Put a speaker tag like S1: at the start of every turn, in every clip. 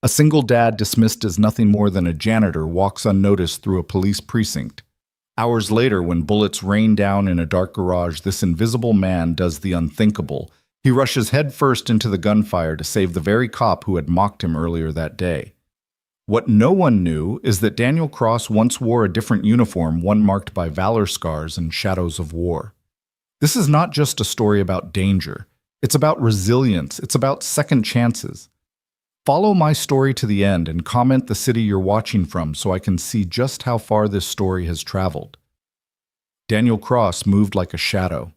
S1: A single dad dismissed as nothing more than a janitor walks unnoticed through a police precinct. Hours later, when bullets rain down in a dark garage, this invisible man does the unthinkable. He rushes headfirst into the gunfire to save the very cop who had mocked him earlier that day. What no one knew is that Daniel Cross once wore a different uniform, one marked by valor scars and shadows of war. This is not just a story about danger. It's about resilience. It's about second chances. Follow my story to the end and comment the city you're watching from so I can see just how far this story has traveled. Daniel Cross moved like a shadow.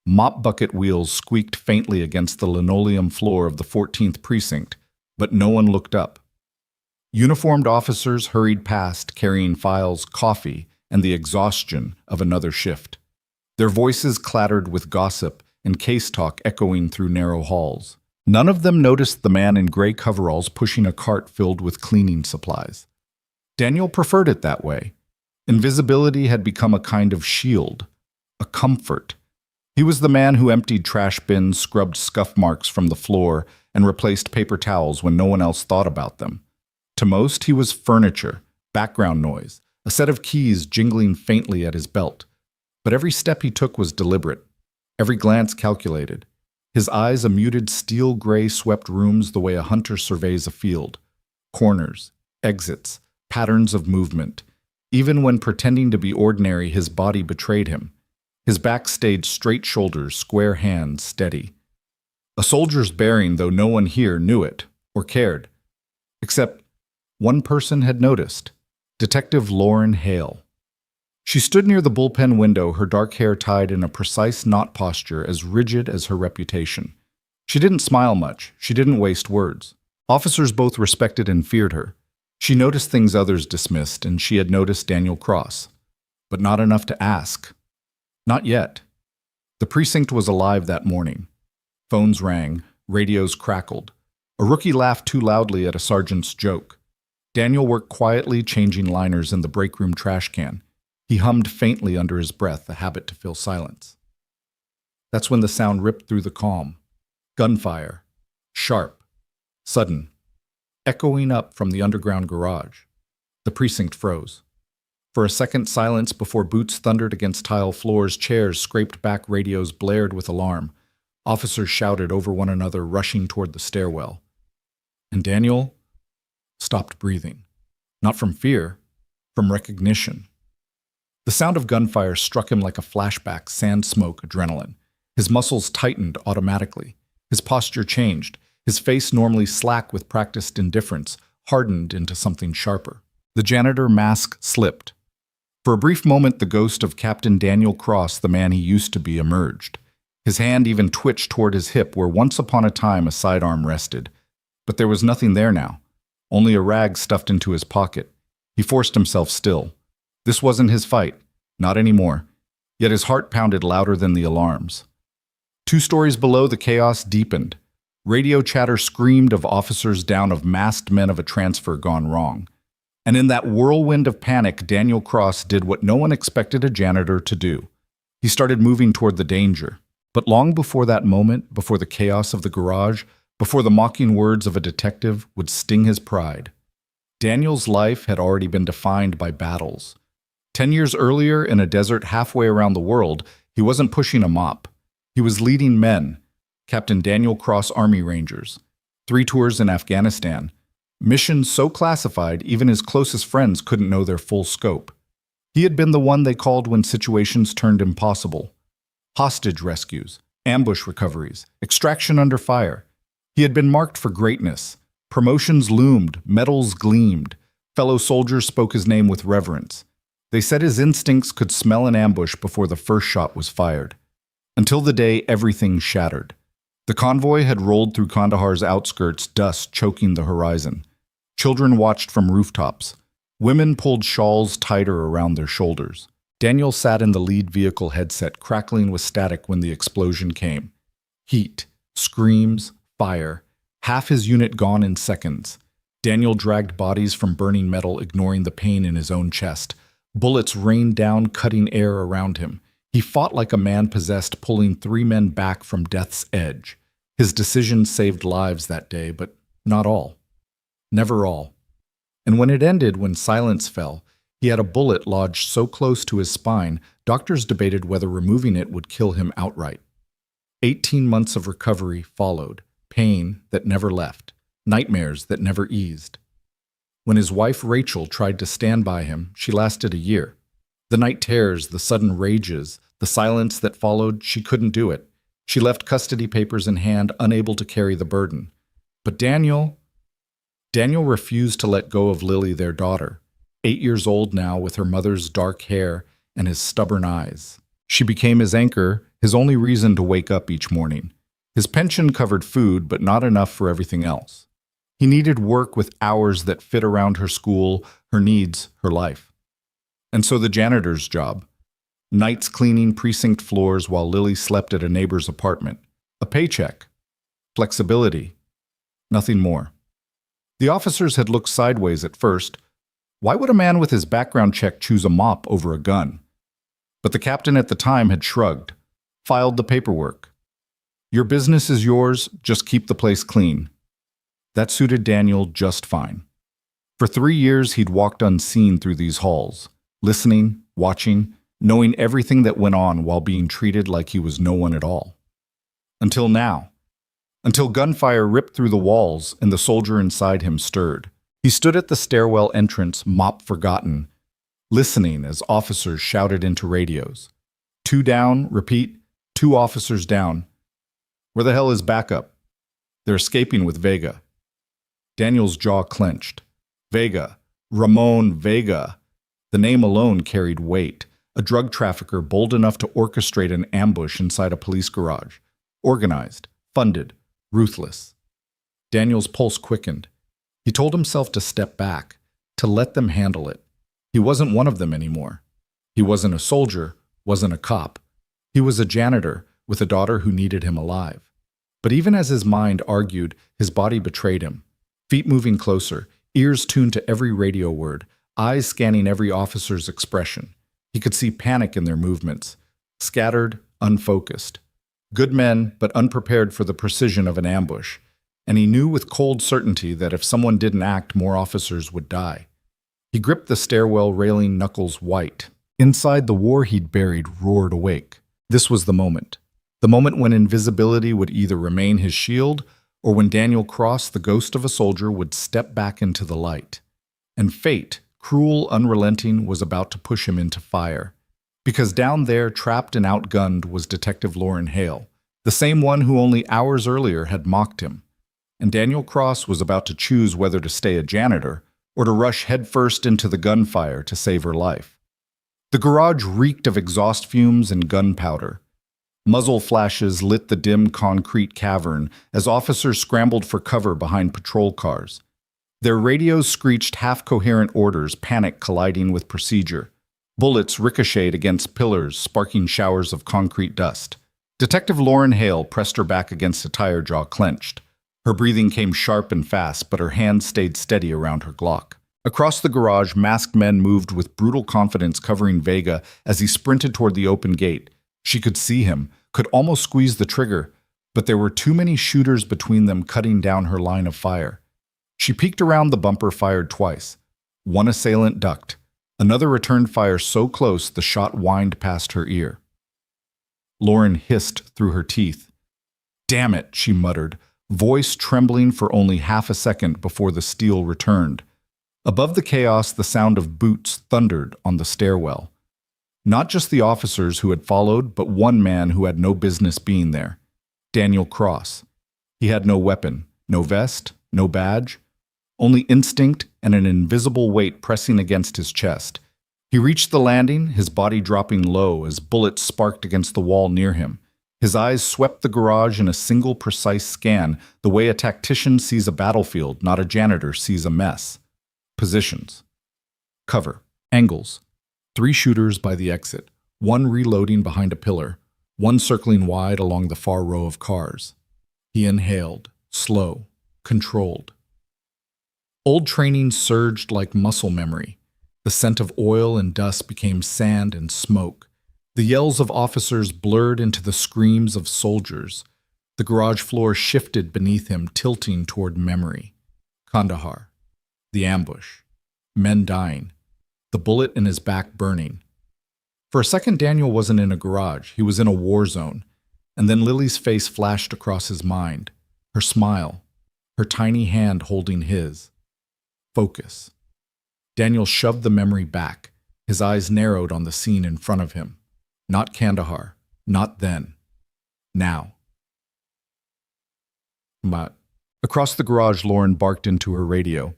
S1: Mop bucket wheels squeaked faintly against the linoleum floor of the 14th precinct, but no one looked up. Uniformed officers hurried past, carrying files, coffee, and the exhaustion of another shift. Their voices clattered with gossip and case talk echoing through narrow halls. None of them noticed the man in gray coveralls pushing a cart filled with cleaning supplies. Daniel preferred it that way. Invisibility had become a kind of shield, a comfort. He was the man who emptied trash bins, scrubbed scuff marks from the floor, and replaced paper towels when no one else thought about them. To most, he was furniture, background noise, a set of keys jingling faintly at his belt. But every step he took was deliberate, every glance calculated. His eyes a muted steel gray swept rooms the way a hunter surveys a field. Corners, exits, patterns of movement. Even when pretending to be ordinary, his body betrayed him. His back stayed straight shoulders, square hands, steady. A soldier's bearing, though no one here knew it or cared. Except one person had noticed. Detective Lauren Hale. She stood near the bullpen window, her dark hair tied in a precise knot posture as rigid as her reputation. She didn't smile much. She didn't waste words. Officers both respected and feared her. She noticed things others dismissed, and she had noticed Daniel Cross. But not enough to ask. Not yet. The precinct was alive that morning. Phones rang. Radios crackled. A rookie laughed too loudly at a sergeant's joke. Daniel worked quietly, changing liners in the break room trash can. He hummed faintly under his breath, a habit to fill silence. That's when the sound ripped through the calm. Gunfire. Sharp. Sudden. Echoing up from the underground garage. The precinct froze. For a second, silence before boots thundered against tile floors, chairs scraped back, radios blared with alarm. Officers shouted over one another, rushing toward the stairwell. And Daniel stopped breathing. Not from fear, from recognition. The sound of gunfire struck him like a flashback, sand smoke, adrenaline. His muscles tightened automatically. His posture changed. His face, normally slack with practiced indifference, hardened into something sharper. The janitor mask slipped. For a brief moment, the ghost of Captain Daniel Cross, the man he used to be, emerged. His hand even twitched toward his hip, where once upon a time a sidearm rested. But there was nothing there now. Only a rag stuffed into his pocket. He forced himself still. This wasn't his fight. Not anymore. Yet his heart pounded louder than the alarms. 2 stories below, the chaos deepened. Radio chatter screamed of officers down, of masked men, of a transfer gone wrong. And in that whirlwind of panic, Daniel Cross did what no one expected a janitor to do. He started moving toward the danger. But long before that moment, before the chaos of the garage, before the mocking words of a detective would sting his pride, Daniel's life had already been defined by battles. 10 years earlier, in a desert halfway around the world, he wasn't pushing a mop. He was leading men. Captain Daniel Cross Army Rangers. 3 tours in Afghanistan. Missions so classified, even his closest friends couldn't know their full scope. He had been the one they called when situations turned impossible. Hostage rescues, ambush recoveries, extraction under fire. He had been marked for greatness. Promotions loomed, medals gleamed. Fellow soldiers spoke his name with reverence. They said his instincts could smell an ambush before the first shot was fired. Until the day everything shattered. The convoy had rolled through Kandahar's outskirts, dust choking the horizon. Children watched from rooftops. Women pulled shawls tighter around their shoulders. Daniel sat in the lead vehicle headset, crackling with static when the explosion came. Heat, screams, fire. Half his unit gone in seconds. Daniel dragged bodies from burning metal, ignoring the pain in his own chest. Bullets rained down, cutting air around him. He fought like a man possessed, pulling 3 men back from death's edge. His decision saved lives that day, but not all. Never all. And when it ended, when silence fell, he had a bullet lodged so close to his spine, doctors debated whether removing it would kill him outright. 18 months of recovery followed, pain that never left, nightmares that never eased. When his wife Rachel tried to stand by him, she lasted a year. The night terrors, the sudden rages, the silence that followed, she couldn't do it. She left custody papers in hand, unable to carry the burden. But Daniel refused to let go of Lily, their daughter, 8 years old now with her mother's dark hair and his stubborn eyes. She became his anchor, his only reason to wake up each morning. His pension covered food, but not enough for everything else. He needed work with hours that fit around her school, her needs, her life. And so the janitor's job. Nights cleaning precinct floors while Lily slept at a neighbor's apartment. A paycheck. Flexibility. Nothing more. The officers had looked sideways at first. Why would a man with his background check choose a mop over a gun? But the captain at the time had shrugged, filed the paperwork. Your business is yours, just keep the place clean. That suited Daniel just fine. For 3 years, he'd walked unseen through these halls, listening, watching, knowing everything that went on while being treated like he was no one at all. Until now. Until gunfire ripped through the walls and the soldier inside him stirred. He stood at the stairwell entrance, mop forgotten, listening as officers shouted into radios. 2 down, repeat, 2 officers down. Where the hell is backup? They're escaping with Vega. Daniel's jaw clenched. Vega. Ramon Vega. The name alone carried weight. A drug trafficker bold enough to orchestrate an ambush inside a police garage. Organized, funded, ruthless. Daniel's pulse quickened. He told himself to step back, to let them handle it. He wasn't one of them anymore. He wasn't a soldier, wasn't a cop. He was a janitor with a daughter who needed him alive. But even as his mind argued, his body betrayed him. Feet moving closer, ears tuned to every radio word, eyes scanning every officer's expression. He could see panic in their movements, scattered, unfocused. Good men, but unprepared for the precision of an ambush. And he knew with cold certainty that if someone didn't act, more officers would die. He gripped the stairwell railing, knuckles white. Inside, the war he'd buried roared awake. This was the moment. The moment when invisibility would either remain his shield, or when Daniel Cross, the ghost of a soldier, would step back into the light. And fate, cruel, unrelenting, was about to push him into fire. Because down there, trapped and outgunned, was Detective Lauren Hale, the same one who only hours earlier had mocked him. And Daniel Cross was about to choose whether to stay a janitor or to rush headfirst into the gunfire to save her life. The garage reeked of exhaust fumes and gunpowder. Muzzle flashes lit the dim concrete cavern as officers scrambled for cover behind patrol cars. Their radios screeched half-coherent orders, panic colliding with procedure. Bullets ricocheted against pillars, sparking showers of concrete dust. Detective Lauren Hale pressed her back against a tire, jaw clenched. Her breathing came sharp and fast, but her hands stayed steady around her Glock. Across the garage, masked men moved with brutal confidence, covering Vega as he sprinted toward the open gate. She could see him, could almost squeeze the trigger, but there were too many shooters between them, cutting down her line of fire. She peeked around the bumper, fired twice. One assailant ducked. Another returned fire so close the shot whined past her ear. Lauren hissed through her teeth. "Damn it," she muttered, voice trembling for only half a second before the steel returned. Above the chaos, the sound of boots thundered on the stairwell. Not just the officers who had followed, but one man who had no business being there. Daniel Cross. He had no weapon, no vest, no badge, only instinct and an invisible weight pressing against his chest. He reached the landing, his body dropping low as bullets sparked against the wall near him. His eyes swept the garage in a single precise scan, the way a tactician sees a battlefield, not a janitor sees a mess. Positions. Cover. Angles. 3 shooters by the exit, 1 reloading behind a pillar, 1 circling wide along the far row of cars. He inhaled, slow, controlled. Old training surged like muscle memory. The scent of oil and dust became sand and smoke. The yells of officers blurred into the screams of soldiers. The garage floor shifted beneath him, tilting toward memory. Kandahar, The ambush. Men dying. The bullet in his back burning. For a second, Daniel wasn't in a garage. He was in a war zone. And then Lily's face flashed across his mind. Her smile. Her tiny hand holding his. Focus. Daniel shoved the memory back. His eyes narrowed on the scene in front of him. Not Kandahar. Not then. Now. But across the garage, Lauren barked into her radio.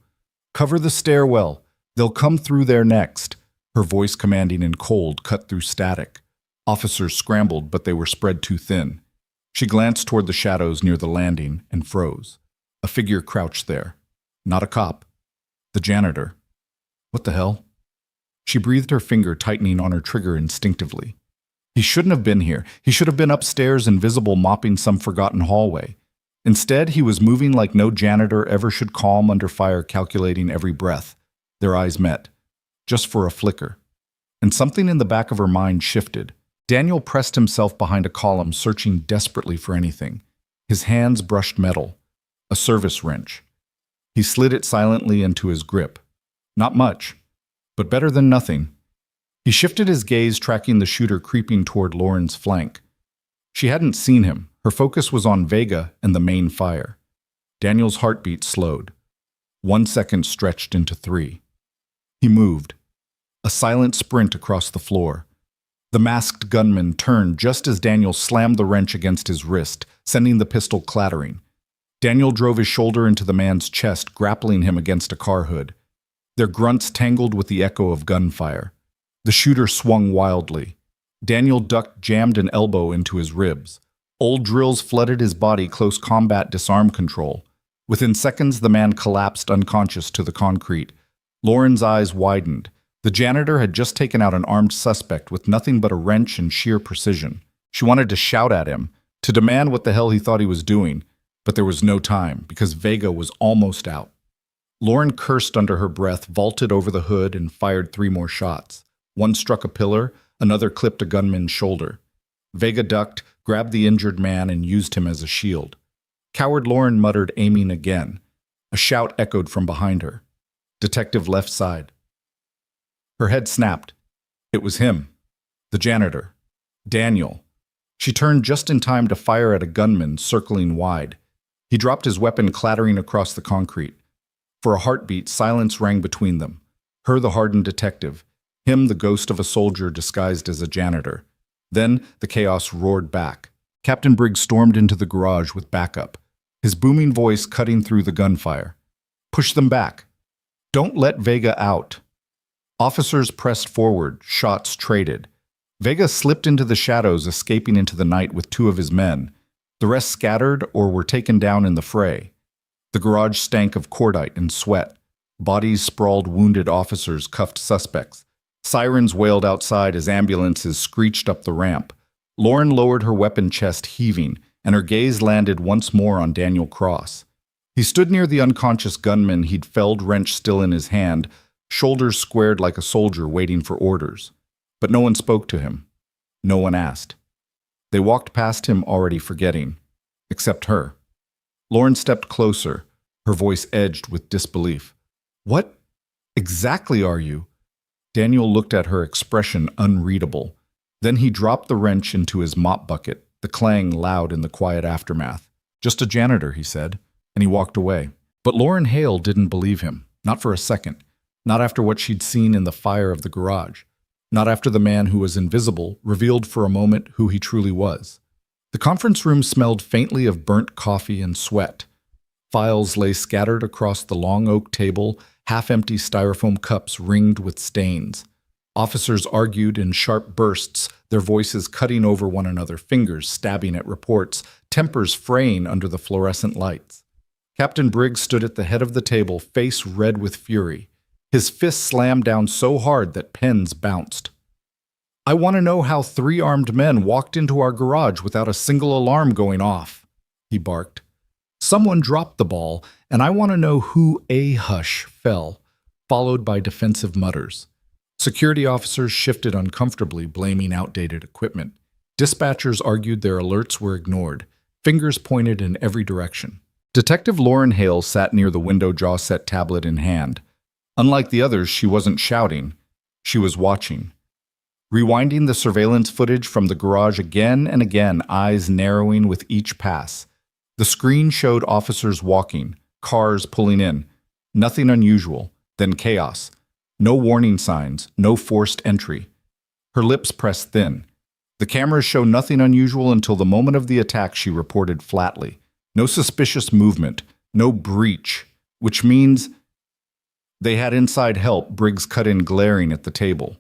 S1: Cover the stairwell. They'll come through there next. Her voice commanding and cold cut through static. Officers scrambled, but they were spread too thin. She glanced toward the shadows near the landing and froze. A figure crouched there. Not a cop. The janitor. What the hell? She breathed, her finger tightening on her trigger instinctively. He shouldn't have been here. He should have been upstairs, invisible, mopping some forgotten hallway. Instead, he was moving like no janitor ever should, calm under fire, calculating every breath. Their eyes met. Just for a flicker. And something in the back of her mind shifted. Daniel pressed himself behind a column, searching desperately for anything. His hands brushed metal. A service wrench. He slid it silently into his grip. Not much, but better than nothing. He shifted his gaze, tracking the shooter creeping toward Lauren's flank. She hadn't seen him. Her focus was on Vega and the main fire. Daniel's heartbeat slowed. 1 second stretched into 3. He moved. A silent sprint across the floor. The masked gunman turned just as Daniel slammed the wrench against his wrist, sending the pistol clattering. Daniel drove his shoulder into the man's chest, grappling him against a car hood. Their grunts tangled with the echo of gunfire. The shooter swung wildly. Daniel ducked, jammed an elbow into his ribs. Old drills flooded his body, close combat disarm control. Within seconds, the man collapsed unconscious to the concrete. Lauren's eyes widened. The janitor had just taken out an armed suspect with nothing but a wrench and sheer precision. She wanted to shout at him, to demand what the hell he thought he was doing, but there was no time, because Vega was almost out. Lauren cursed under her breath, vaulted over the hood, and fired 3 more shots. One struck a pillar, another clipped a gunman's shoulder. Vega ducked, grabbed the injured man, and used him as a shield. Coward Lauren muttered, aiming again. A shout echoed from behind her. Detective left side. Her head snapped. It was him. The janitor. Daniel. She turned just in time to fire at a gunman circling wide. He dropped his weapon, clattering across the concrete. For a heartbeat, silence rang between them. Her, the hardened detective. Him, the ghost of a soldier disguised as a janitor. Then the chaos roared back. Captain Briggs stormed into the garage with backup, his booming voice cutting through the gunfire. Push them back. Don't let Vega out. Officers pressed forward, shots traded. Vega slipped into the shadows, escaping into the night with 2 of his men. The rest scattered or were taken down in the fray. The garage stank of cordite and sweat. Bodies sprawled, wounded officers, cuffed suspects. Sirens wailed outside as ambulances screeched up the ramp. Lauren lowered her weapon, chest heaving, and her gaze landed once more on Daniel Cross. He stood near the unconscious gunman he'd felled, wrench still in his hand, shoulders squared like a soldier waiting for orders. But no one spoke to him. No one asked. They walked past him, already forgetting. Except her. Lauren stepped closer, her voice edged with disbelief. What exactly are you? Daniel looked at her, expression unreadable. Then he dropped the wrench into his mop bucket, the clang loud in the quiet aftermath. Just a janitor, he said, and he walked away. But Lauren Hale didn't believe him, not for a second. Not after what she'd seen in the fire of the garage. Not after the man who was invisible revealed for a moment who he truly was. The conference room smelled faintly of burnt coffee and sweat. Files lay scattered across the long oak table, half-empty styrofoam cups ringed with stains. Officers argued in sharp bursts, their voices cutting over one another, fingers stabbing at reports, tempers fraying under the fluorescent lights. Captain Briggs stood at the head of the table, face red with fury. His fist slammed down so hard that pens bounced. I want to know how 3 armed men walked into our garage without a single alarm going off, he barked. Someone dropped the ball, and I want to know who a hush fell, followed by defensive mutters. Security officers shifted uncomfortably, blaming outdated equipment. Dispatchers argued their alerts were ignored. Fingers pointed in every direction. Detective Lauren Hale sat near the window, jaw set, tablet in hand. Unlike the others, she wasn't shouting. She was watching. Rewinding the surveillance footage from the garage again and again, eyes narrowing with each pass. The screen showed officers walking, cars pulling in. Nothing unusual, then chaos. No warning signs, no forced entry. Her lips pressed thin. The cameras show nothing unusual until the moment of the attack, she reported flatly. No suspicious movement, no breach, which means they had inside help, Briggs cut in, glaring at the table.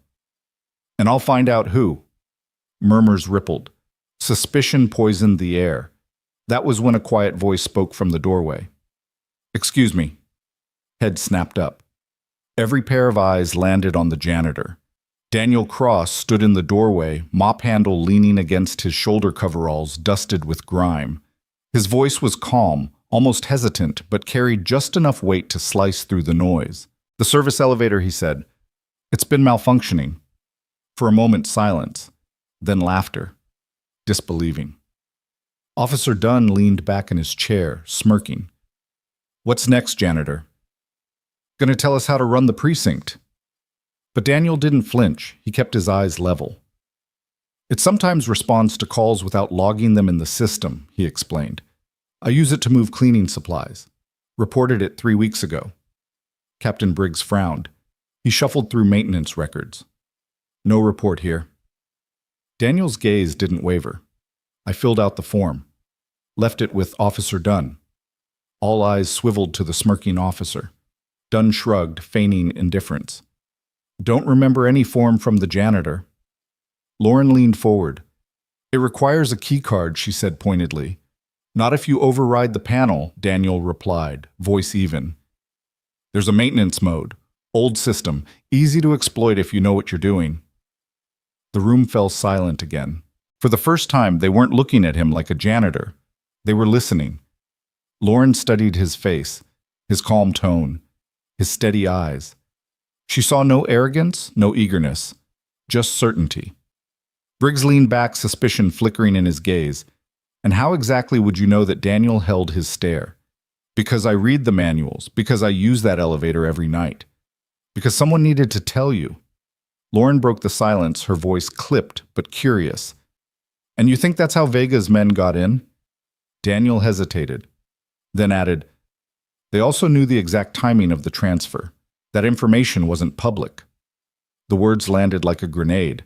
S1: And I'll find out who. Murmurs rippled. Suspicion poisoned the air. That was when a quiet voice spoke from the doorway. Excuse me. Head snapped up. Every pair of eyes landed on the janitor. Daniel Cross stood in the doorway, mop handle leaning against his shoulder coveralls dusted with grime. His voice was calm, almost hesitant, but carried just enough weight to slice through the noise. The service elevator, he said. It's been malfunctioning. For a moment, silence, then laughter, disbelieving. Officer Dunn leaned back in his chair, smirking. What's next, janitor? Gonna tell us how to run the precinct. But Daniel didn't flinch. He kept his eyes level. It sometimes responds to calls without logging them in the system, he explained. I use it to move cleaning supplies. Reported it 3 weeks ago. Captain Briggs frowned. He shuffled through maintenance records. No report here. Daniel's gaze didn't waver. I filled out the form. Left it with Officer Dunn. All eyes swiveled to the smirking officer. Dunn shrugged, feigning indifference. Don't remember any form from the janitor. Lauren leaned forward. It requires a key card, she said pointedly. Not if you override the panel, Daniel replied, voice even. There's a maintenance mode. Old system. Easy to exploit if you know what you're doing. The room fell silent again. For the first time, they weren't looking at him like a janitor. They were listening. Lauren studied his face, his calm tone, his steady eyes. She saw no arrogance, no eagerness, just certainty. Briggs leaned back, suspicion flickering in his gaze. And how exactly would you know that Daniel held his stare? Because I read the manuals, because I use that elevator every night. Because someone needed to tell you. Lauren broke the silence, her voice clipped but curious. And you think that's how Vega's men got in? Daniel hesitated, then added, they also knew the exact timing of the transfer. That information wasn't public. The words landed like a grenade.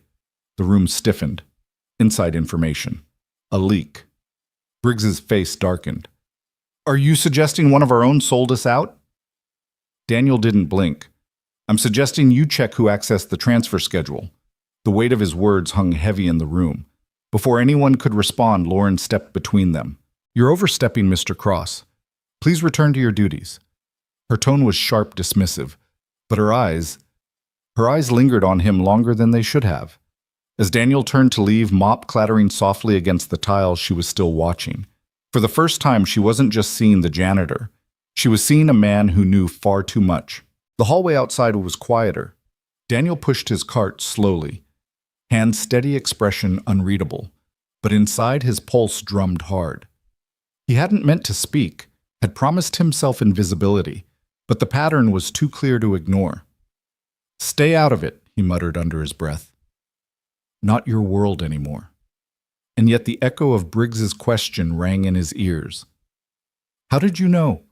S1: The room stiffened. Inside information. A leak. Briggs's face darkened. Are you suggesting one of our own sold us out? Daniel didn't blink. I'm suggesting you check who accessed the transfer schedule. The weight of his words hung heavy in the room. Before anyone could respond, Lauren stepped between them. You're overstepping, Mr. Cross. Please return to your duties. Her tone was sharp, dismissive, but her eyes lingered on him longer than they should have. As Daniel turned to leave, mop clattering softly against the tiles, she was still watching. For the first time, she wasn't just seeing the janitor. She was seeing a man who knew far too much. The hallway outside was quieter. Daniel pushed his cart slowly, hand steady, expression unreadable, but inside his pulse drummed hard. He hadn't meant to speak, had promised himself invisibility, but the pattern was too clear to ignore. Stay out of it, he muttered under his breath. Not your world anymore. And yet the echo of Briggs's question rang in his ears. How did you know?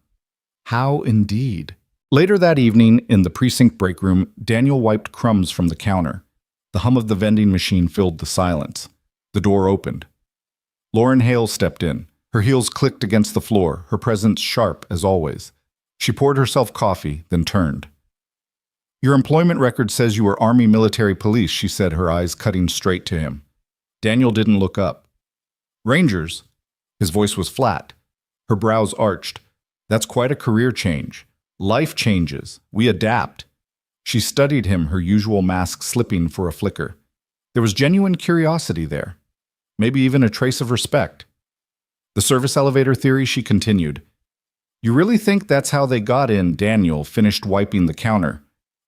S1: How indeed? Later that evening, in the precinct break room, Daniel wiped crumbs from the counter. The hum of the vending machine filled the silence. The door opened. Lauren Hale stepped in. Her heels clicked against the floor, her presence sharp as always. She poured herself coffee, then turned. Your employment record says you were Army military police, she said, her eyes cutting straight to him. Daniel didn't look up. Rangers? His voice was flat. Her brows arched. That's quite a career change. Life changes. We adapt. She studied him, her usual mask slipping for a flicker. There was genuine curiosity there. Maybe even a trace of respect. The service elevator theory, she continued. You really think that's how they got in? Daniel finished wiping the counter.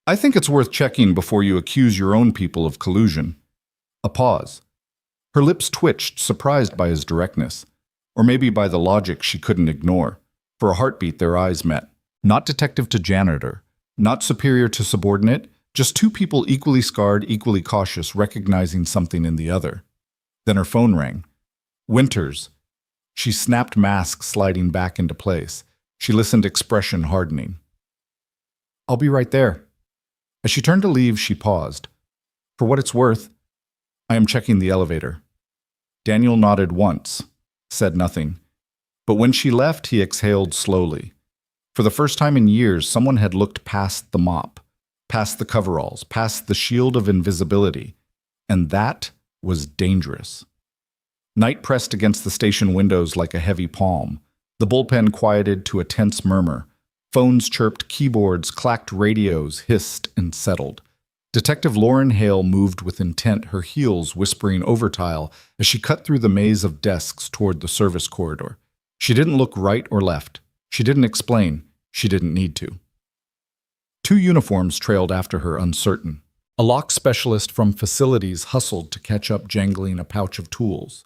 S1: I think it's worth checking before you accuse your own people of collusion. A pause. Her lips twitched, surprised by his directness. Or maybe by the logic she couldn't ignore. For a heartbeat, their eyes met. Not detective to janitor, Not superior to subordinate, just two people equally scarred, equally cautious, recognizing something in the other. Then her phone rang. Winters. She snapped, mask sliding back into place. She listened, expression hardening. "I'll be right there." As she turned to leave, she paused. "For what it's worth, I am checking the elevator." Daniel nodded once, said nothing. But when she left, he exhaled slowly. For the first time in years, someone had looked past the mop, past the coveralls, past the shield of invisibility. And that was dangerous. Night pressed against the station windows like a heavy palm. The bullpen quieted to a tense murmur. Phones chirped, keyboards clacked, radios hissed and settled. Detective Lauren Hale moved with intent, her heels whispering overtile as she cut through the maze of desks toward the service corridor. She didn't look right or left. She didn't explain. She didn't need to. Two uniforms trailed after her, uncertain. A lock specialist from facilities hustled to catch up, jangling a pouch of tools.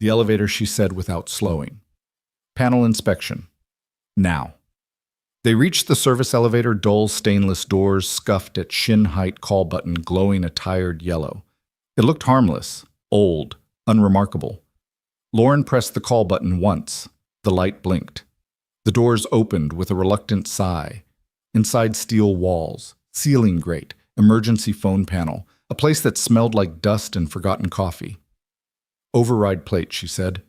S1: The elevator, she said without slowing. Panel inspection. Now. They reached the service elevator, dull stainless doors scuffed at shin-height, call button glowing a tired yellow. It looked harmless, old, unremarkable. Lauren pressed the call button once. The light blinked. The doors opened with a reluctant sigh. Inside, steel walls, ceiling grate, emergency phone panel, a place that smelled like dust and forgotten coffee. "Override plate," she said.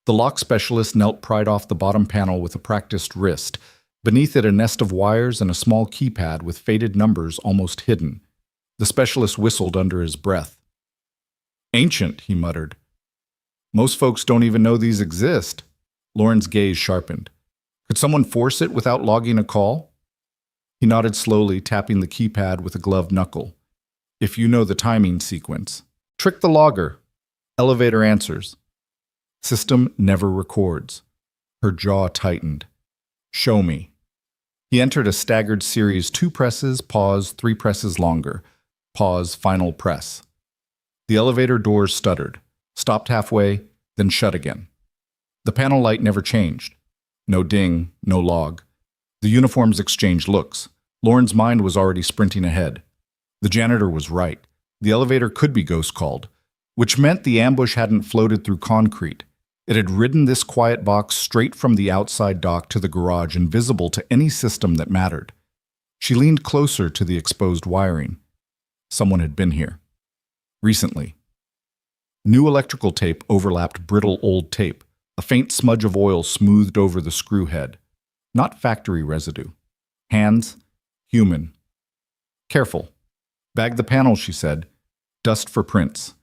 S1: The lock specialist knelt, pried off the bottom panel with a practiced wrist. Beneath it, a nest of wires and a small keypad with faded numbers almost hidden. The specialist whistled under his breath. "Ancient," he muttered. "Most folks don't even know these exist." Lauren's gaze sharpened. "Could someone force it without logging a call?" He nodded slowly, tapping the keypad with a gloved knuckle. "If you know the timing sequence. Trick the logger. Elevator answers. System never records." Her jaw tightened. "Show me." He entered a staggered series: 2 presses, pause, 3 presses longer, pause, final press. The elevator doors stuttered, stopped halfway, then shut again. The panel light never changed. No ding, no log. The uniforms exchanged looks. Lauren's mind was already sprinting ahead. The janitor was right. The elevator could be ghost-called, which meant the ambush hadn't floated through concrete. It had ridden this quiet box straight from the outside dock to the garage, invisible to any system that mattered. She leaned closer to the exposed wiring. Someone had been here. Recently. New electrical tape overlapped brittle old tape. A faint smudge of oil smoothed over the screw head. Not factory residue. Hands. Human. "Careful. Bag the panel," she said. "Dust for prints.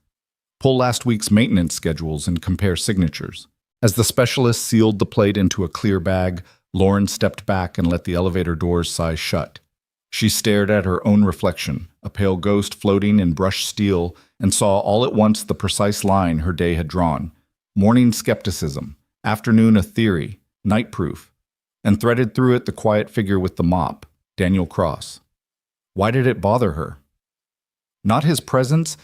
S1: Pull last week's maintenance schedules and compare signatures." As the specialist sealed the plate into a clear bag, Lauren stepped back and let the elevator doors sigh shut. She stared at her own reflection, a pale ghost floating in brushed steel, and saw all at once the precise line her day had drawn. Morning skepticism, afternoon a theory, night proof, and threaded through it the quiet figure with the mop, Daniel Cross. Why did it bother her? Not his presence,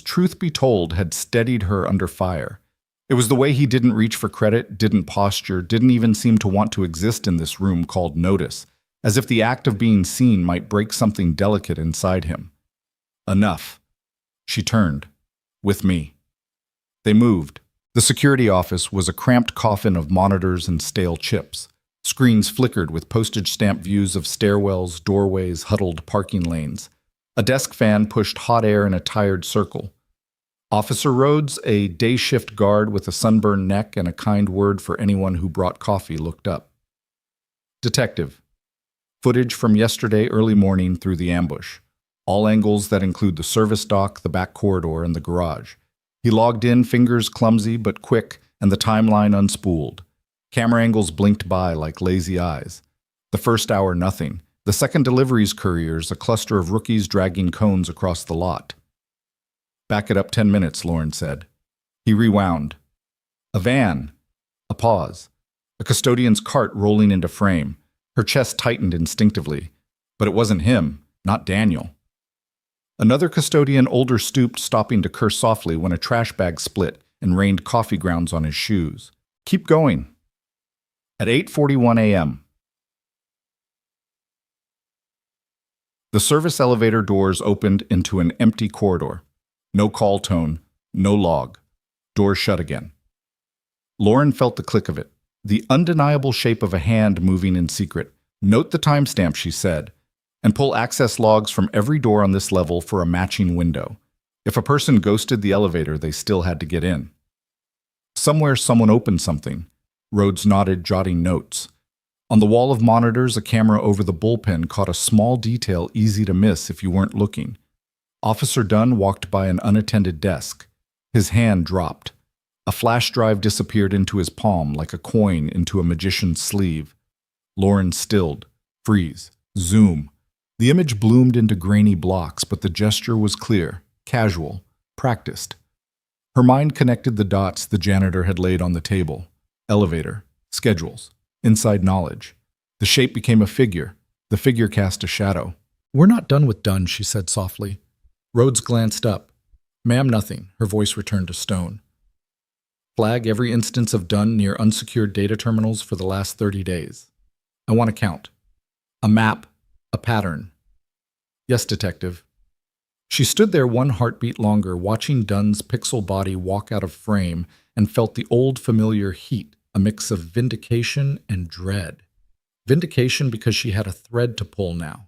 S1: truth be told, had steadied her under fire. It was the way he didn't reach for credit, didn't posture, didn't even seem to want to exist in this room called notice, as if the act of being seen might break something delicate inside him. Enough. She turned. With me. They moved. The security office was a cramped coffin of monitors and stale chips. Screens flickered with postage stamp views of stairwells, doorways, huddled parking lanes. A desk fan pushed hot air in a tired circle. Officer Rhodes, a day shift guard with a sunburned neck and a kind word for anyone who brought coffee, looked up. Detective. Footage from yesterday early morning through the ambush. All angles that include the service dock, the back corridor, and the garage. He logged in, fingers clumsy but quick, and the timeline unspooled. Camera angles blinked by like lazy eyes. The first hour, nothing. The second delivery's couriers, a cluster of rookies dragging cones across the lot. "Back it up 10 minutes, Lauren said. He rewound. A van. A pause. A custodian's cart rolling into frame. Her chest tightened instinctively. But it wasn't him, not Daniel. Another custodian, older, stooped, stopping to curse softly when a trash bag split and rained coffee grounds on his shoes. Keep going. At 8:41 a.m., The service elevator doors opened into an empty corridor. No call tone, no log. Doors shut again. Lauren felt the click of it, the undeniable shape of a hand moving in secret. Note the timestamp, she said, and pull access logs from every door on this level for a matching window. If a person ghosted the elevator, they still had to get in. Somewhere someone opened something. Rhodes nodded, jotting notes. On the wall of monitors, a camera over the bullpen caught a small detail easy to miss if you weren't looking. Officer Dunn walked by an unattended desk. His hand dropped. A flash drive disappeared into his palm like a coin into a magician's sleeve. Lauren stilled. Freeze. Zoom. The image bloomed into grainy blocks, but the gesture was clear, casual, practiced. Her mind connected the dots the janitor had laid on the table. Elevator. Schedules. Inside knowledge. The shape became a figure. The figure cast a shadow. "We're not done with Dunn," she said softly. Rhodes glanced up. "Ma'am, nothing." Her voice returned to stone. "Flag every instance of Dunn near unsecured data terminals for the last 30 days. I want to count. A map, a pattern." "Yes, detective." She stood there one heartbeat longer, watching Dunn's pixel body walk out of frame, and felt the old familiar heat, a mix of vindication and dread. Vindication because she had a thread to pull now.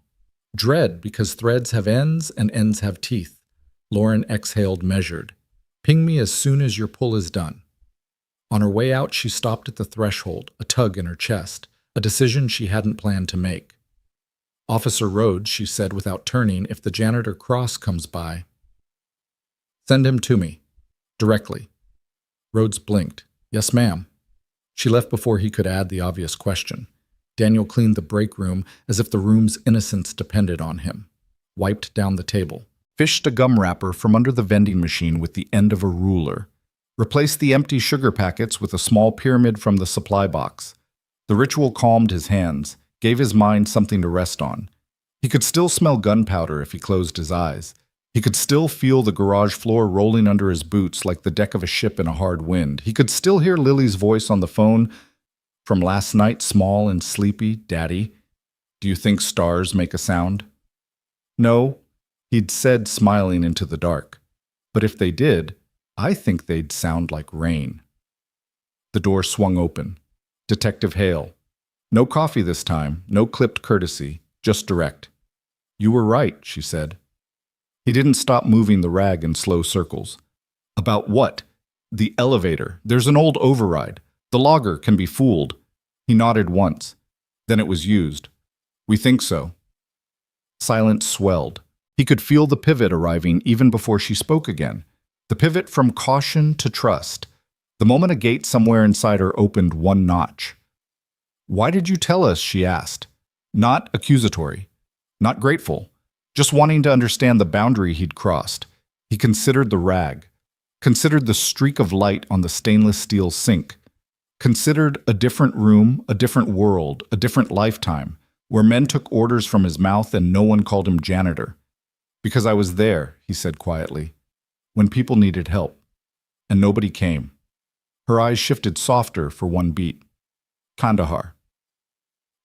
S1: Dread because threads have ends and ends have teeth. Lauren exhaled, measured. "Ping me as soon as your pull is done." On her way out, she stopped at the threshold, a tug in her chest, a decision she hadn't planned to make. "Officer Rhodes," she said without turning, "if the janitor Cross comes by, send him to me. Directly." Rhodes blinked. "Yes, ma'am." She left before he could add the obvious question. Daniel cleaned the break room as if the room's innocence depended on him. Wiped down the table. Fished a gum wrapper from under the vending machine with the end of a ruler. Replaced the empty sugar packets with a small pyramid from the supply box. The ritual calmed his hands, gave his mind something to rest on. He could still smell gunpowder if he closed his eyes. He could still feel the garage floor rolling under his boots like the deck of a ship in a hard wind. He could still hear Lily's voice on the phone from last night, small and sleepy. "Daddy, do you think stars make a sound?" "No," he'd said, smiling into the dark. "But if they did, I think they'd sound like rain." The door swung open. Detective Hale. No coffee this time, no clipped courtesy, just direct. "You were right," she said. He didn't stop moving the rag in slow circles. "About what?" "The elevator. There's an old override. The logger can be fooled." He nodded once. "Then it was used." "We think so." Silence swelled. He could feel the pivot arriving even before she spoke again. The pivot from caution to trust. The moment a gate somewhere inside her opened one notch. "Why did you tell us?" she asked. Not accusatory. Not grateful. Just wanting to understand the boundary he'd crossed. He considered the rag. Considered the streak of light on the stainless steel sink. Considered a different room, a different world, a different lifetime, where men took orders from his mouth and no one called him janitor. "Because I was there," he said quietly, "when people needed help. And nobody came." Her eyes shifted softer for one beat. "Kandahar."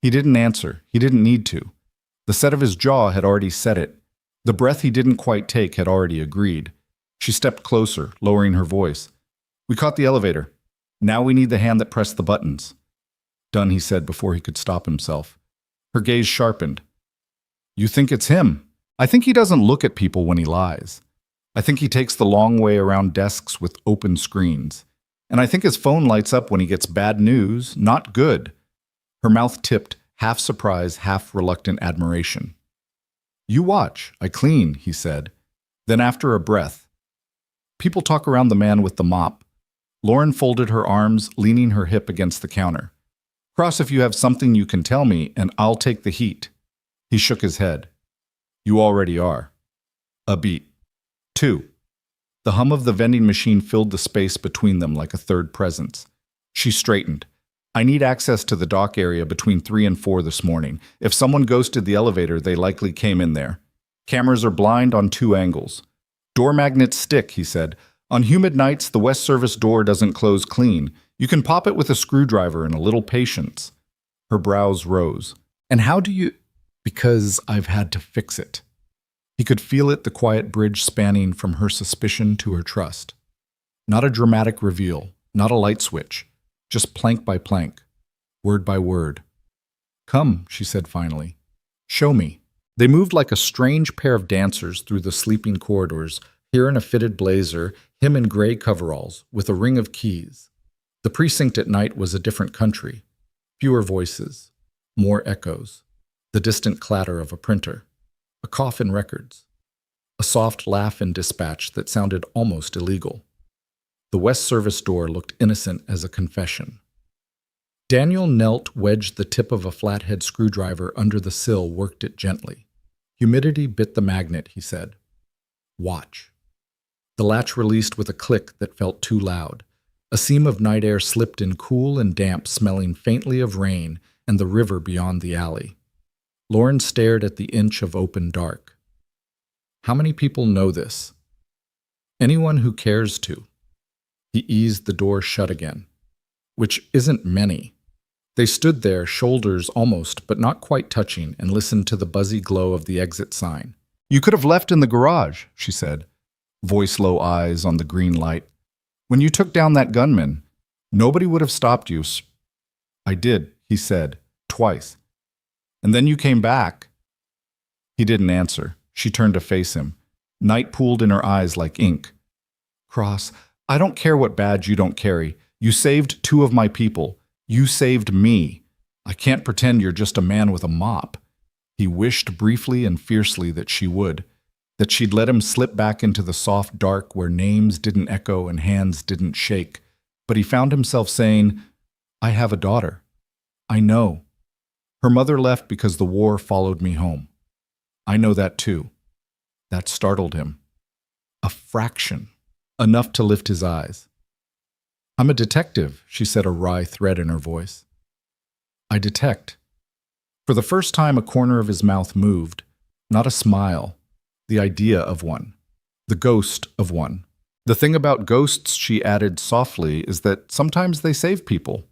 S1: He didn't answer. He didn't need to. The set of his jaw had already said it. The breath he didn't quite take had already agreed. She stepped closer, lowering her voice. "We caught the elevator. Now we need the hand that pressed the buttons." "Done," he said before he could stop himself. Her gaze sharpened. "You think it's him? I think he doesn't look at people when he lies. I think he takes the long way around desks with open screens. And I think his phone lights up when he gets bad news, not good." Her mouth tipped, half surprise, half reluctant admiration. "You watch. I clean," he said. Then after a breath, "People talk around the man with the mop." Lauren folded her arms, leaning her hip against the counter. "Cross if you have something you can tell me, and I'll take the heat." He shook his head. "You already are." A beat. Two. The hum of the vending machine filled the space between them like a third presence. She straightened. "I need access to the dock area between 3 and 4 this morning. If someone ghosted the elevator, they likely came in there. Cameras are blind on 2 angles. Door magnets stick," he said. "On humid nights, the west service door doesn't close clean. You can pop it with a screwdriver and a little patience." Her brows rose. "And how do you—" Because I've had to fix it. He could feel it, the quiet bridge spanning from her suspicion to her trust. Not a dramatic reveal, not a light switch, just plank by plank, word by word. Come, she said finally. Show me. They moved like a strange pair of dancers through the sleeping corridors, here in a fitted blazer, him in gray coveralls, with a ring of keys. The precinct at night was a different country. Fewer voices, more echoes, the distant clatter of a printer, a cough in records, a soft laugh in dispatch that sounded almost illegal. The West Service door looked innocent as a confession. Daniel knelt, wedged the tip of a flathead screwdriver under the sill, worked it gently. Humidity bit the magnet, he said. Watch. The latch released with a click that felt too loud. A seam of night air slipped in, cool and damp, smelling faintly of rain and the river beyond the alley. Lauren stared at the inch of open dark. How many people know this? Anyone who cares to. He eased the door shut again. Which isn't many. They stood there, shoulders almost, but not quite touching, and listened to the buzzy glow of the exit sign. You could have left in the garage, she said, voice low, eyes on the green light. When you took down that gunman, nobody would have stopped you. I did, he said, twice. And then you came back. He didn't answer. She turned to face him. Night pooled in her eyes like ink. Cross, I don't care what badge you don't carry. You saved 2 of my people. You saved me. I can't pretend you're just a man with a mop. He wished briefly and fiercely that she would, that she'd let him slip back into the soft dark where names didn't echo and hands didn't shake. But he found himself saying, I have a daughter. I know. Her mother left because the war followed me home. I know that too. That startled him. A fraction. Enough to lift his eyes. I'm a detective, she said, a wry thread in her voice. I detect. For the first time, a corner of his mouth moved. Not a smile. The idea of one. The ghost of one. The thing about ghosts, she added softly, is that sometimes they save people.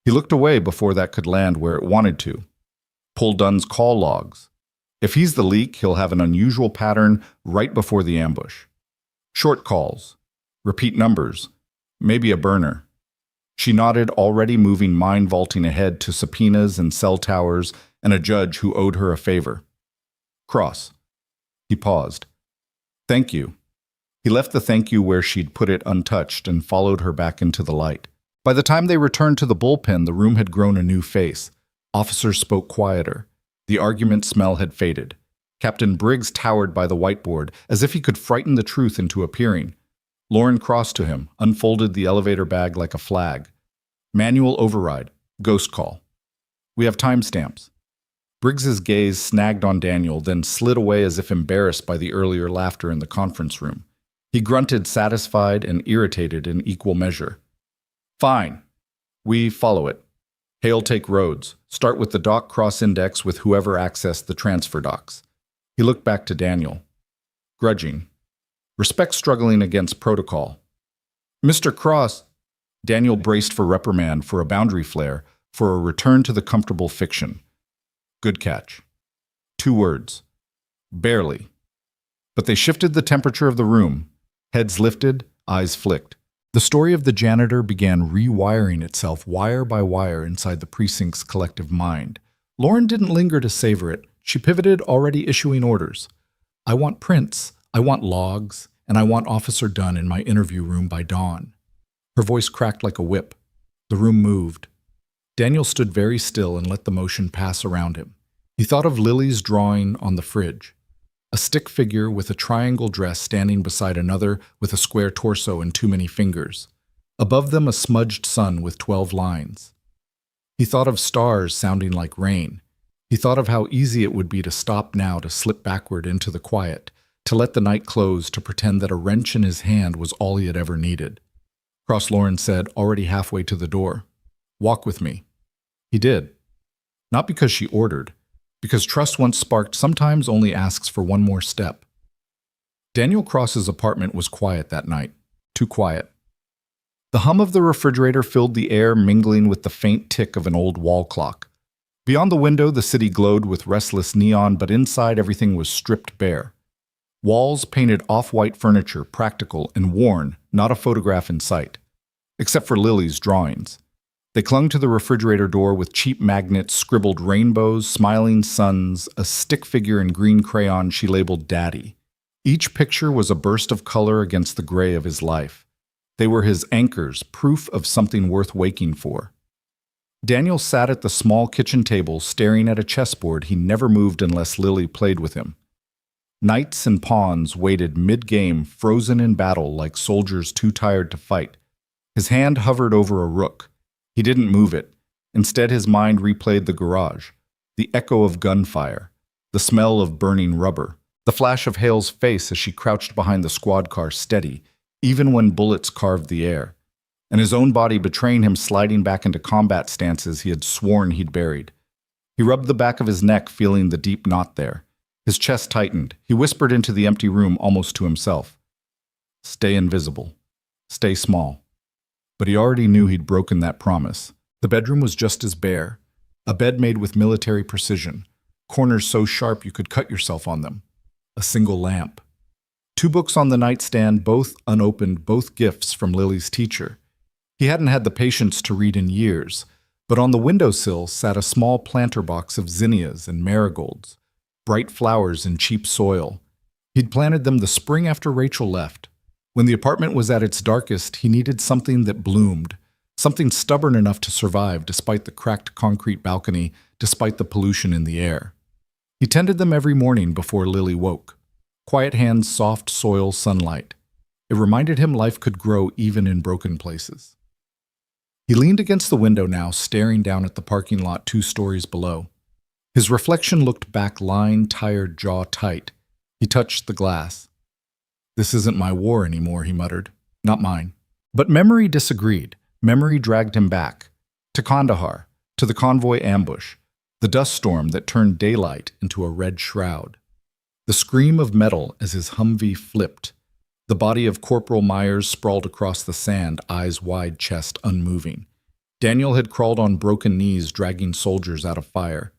S1: He looked away before that could land where it wanted to. Pull Dunn's call logs. If he's the leak, he'll have an unusual pattern right before the ambush. Short calls. Repeat numbers. Maybe a burner. She nodded, already moving mind-vaulting ahead to subpoenas and cell towers and a judge who owed her a favor. Cross. He paused. Thank you. He left the thank you where she'd put it untouched and followed her back into the light. By the time they returned to the bullpen, the room had grown a new face. Officers spoke quieter. The argument smell had faded. Captain Briggs towered by the whiteboard, as if he could frighten the truth into appearing. Lauren crossed to him, unfolded the elevator bag like a flag. Manual override. Ghost call. We have timestamps. Briggs's gaze snagged on Daniel, then slid away as if embarrassed by the earlier laughter in the conference room. He grunted, satisfied and irritated in equal measure. Fine. We follow it. Hail take roads. Start with the dock cross index with whoever accessed the transfer docks. He looked back to Daniel. Grudging. Respect struggling against protocol. Mr. Cross. Daniel braced for reprimand, for a boundary flare, for a return to the comfortable fiction. Good catch. 2 words. Barely. But they shifted the temperature of the room. Heads lifted, eyes flicked. The story of the janitor began rewiring itself wire by wire inside the precinct's collective mind. Lauren didn't linger to savor it. She pivoted, already issuing orders. I want prints, I want logs, and I want Officer Dunn in my interview room by dawn. Her voice cracked like a whip. The room moved. Daniel stood very still and let the motion pass around him. He thought of Lily's drawing on the fridge. A stick figure with a triangle dress standing beside another with a square torso and too many fingers. Above them, a smudged sun with 12 lines. He thought of stars sounding like rain. He thought of how easy it would be to stop now, to slip backward into the quiet, to let the night close, to pretend that a wrench in his hand was all he had ever needed. Cross, Lauren said, already halfway to the door. Walk with me. He did. Not because she ordered. Because trust once sparked sometimes only asks for one more step. Daniel Cross's apartment was quiet that night. Too quiet. The hum of the refrigerator filled the air, mingling with the faint tick of an old wall clock. Beyond the window, the city glowed with restless neon, but inside everything was stripped bare. Walls painted off-white furniture, practical and worn, not a photograph in sight. Except for Lily's drawings. They clung to the refrigerator door with cheap magnets, scribbled rainbows, smiling suns, a stick figure in green crayon she labeled Daddy. Each picture was a burst of color against the gray of his life. They were his anchors, proof of something worth waking for. Daniel sat at the small kitchen table, staring at a chessboard he never moved unless Lily played with him. Knights and pawns waited mid-game, frozen in battle like soldiers too tired to fight. His hand hovered over a rook. He didn't move it. Instead, his mind replayed the garage, the echo of gunfire, the smell of burning rubber, the flash of Hale's face as she crouched behind the squad car steady, even when bullets carved the air, and his own body betraying him sliding back into combat stances he had sworn he'd buried. He rubbed the back of his neck, feeling the deep knot there. His chest tightened. He whispered into the empty room almost to himself. Stay invisible. Stay small. But he already knew he'd broken that promise. The bedroom was just as bare. A bed made with military precision. Corners so sharp you could cut yourself on them. A single lamp. 2 books on the nightstand, both unopened, both gifts from Lily's teacher. He hadn't had the patience to read in years, but on the windowsill sat a small planter box of zinnias and marigolds, bright flowers in cheap soil. He'd planted them the spring after Rachel left. When the apartment was at its darkest, he needed something that bloomed, something stubborn enough to survive despite the cracked concrete balcony, despite the pollution in the air. He tended them every morning before Lily woke. Quiet hands, soft soil, sunlight. It reminded him life could grow even in broken places. He leaned against the window now, staring down at the parking lot 2 stories below. His reflection looked back, lined, tired, jaw tight. He touched the glass. This isn't my war anymore, he muttered. Not mine. But memory disagreed. Memory dragged him back. To Kandahar, to the convoy ambush, the dust storm that turned daylight into a red shroud. The scream of metal as his Humvee flipped. The body of Corporal Myers sprawled across the sand, eyes wide, chest unmoving. Daniel had crawled on broken knees, dragging soldiers out of fire.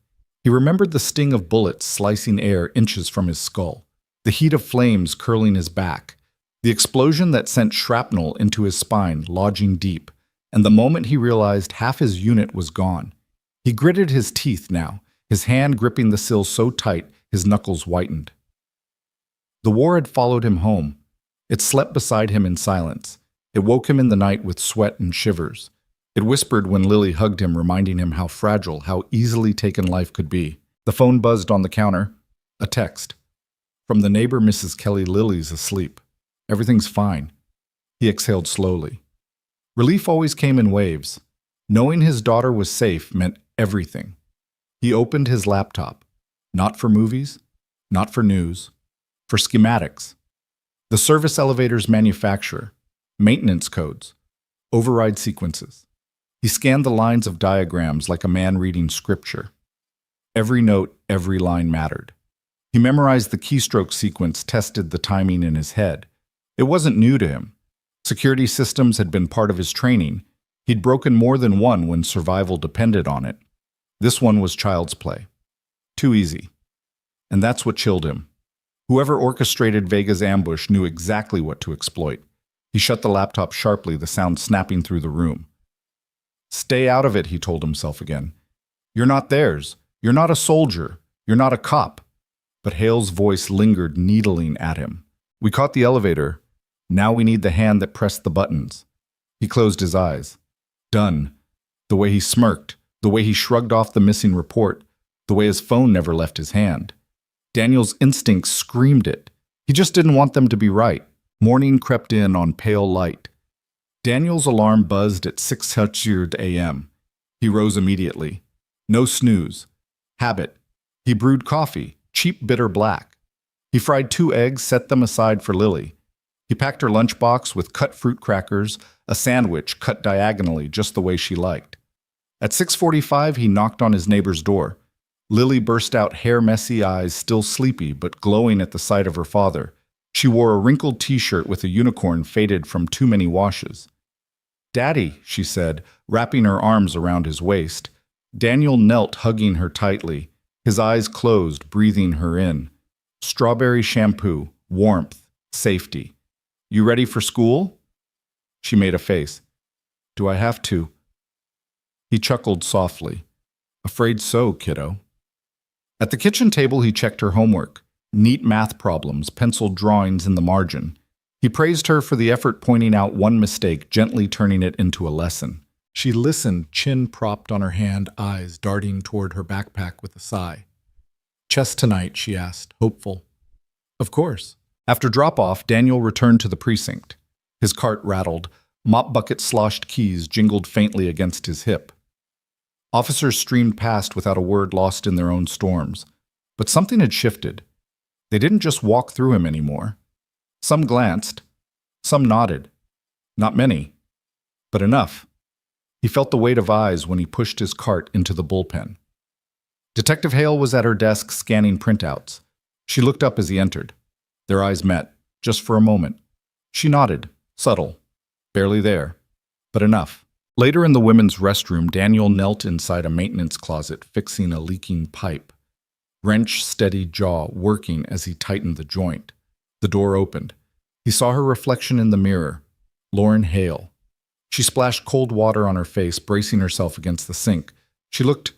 S1: He remembered the sting of bullets slicing air inches from his skull, the heat of flames curling his back, the explosion that sent shrapnel into his spine, lodging deep, and the moment he realized half his unit was gone. He gritted his teeth now, his hand gripping the sill so tight his knuckles whitened. The war had followed him home. It slept beside him in silence. It woke him in the night with sweat and shivers. It whispered when Lily hugged him, reminding him how fragile, how easily taken life could be. The phone buzzed on the counter. A text. From the neighbor, Mrs. Kelly. Lily's asleep. Everything's fine. He exhaled slowly. Relief always came in waves. Knowing his daughter was safe meant everything. He opened his laptop. Not for movies, not for news, for schematics. The service elevator's manufacturer, maintenance codes, override sequences. He scanned the lines of diagrams like a man reading scripture. Every note, every line mattered. He memorized the keystroke sequence, tested the timing in his head. It wasn't new to him. Security systems had been part of his training. He'd broken more than one when survival depended on it. This one was child's play. Too easy. And that's what chilled him. Whoever orchestrated Vega's ambush knew exactly what to exploit. He shut the laptop sharply, the sound snapping through the room. Stay out of it, he told himself again. You're not theirs. You're not a soldier. You're not a cop. But Hale's voice lingered, needling at him. We caught the elevator. Now we need the hand that pressed the buttons. He closed his eyes. Done. The way he smirked, the way he shrugged off the missing report, the way his phone never left his hand. Daniel's instincts screamed it. He just didn't want them to be right. Morning crept in on pale light. Daniel's alarm buzzed at 6:00 a.m. He rose immediately. No snooze. Habit. He brewed coffee, cheap bitter black. He fried 2 eggs, set them aside for Lily. He packed her lunchbox with cut fruit crackers, a sandwich cut diagonally just the way she liked. At 6:45, he knocked on his neighbor's door. Lily burst out, hair-messy, eyes still sleepy but glowing at the sight of her father. She wore a wrinkled t-shirt with a unicorn faded from too many washes. Daddy, she said, wrapping her arms around his waist. Daniel knelt, hugging her tightly, his eyes closed, breathing her in. Strawberry shampoo, warmth, safety. You ready for school? She made a face. Do I have to? He chuckled softly. Afraid so, kiddo. At the kitchen table, he checked her homework. Neat math problems, penciled drawings in the margin. He praised her for the effort, pointing out one mistake, gently turning it into a lesson. She listened, chin propped on her hand, eyes darting toward her backpack with a sigh. Chess tonight, she asked, hopeful. Of course. After drop-off, Daniel returned to the precinct. His cart rattled. Mop bucket sloshed keys jingled faintly against his hip. Officers streamed past without a word, lost in their own storms. But something had shifted. They didn't just walk through him anymore. Some glanced. Some nodded. Not many, but enough. He felt the weight of eyes when he pushed his cart into the bullpen. Detective Hale was at her desk scanning printouts. She looked up as he entered. Their eyes met, just for a moment. She nodded, subtle, barely there, but enough. Later in the women's restroom, Daniel knelt inside a maintenance closet, fixing a leaking pipe. Wrench steadied jaw, working as he tightened the joint. The door opened. He saw her reflection in the mirror, Lauren Hale. She splashed cold water on her face, bracing herself against the sink. She looked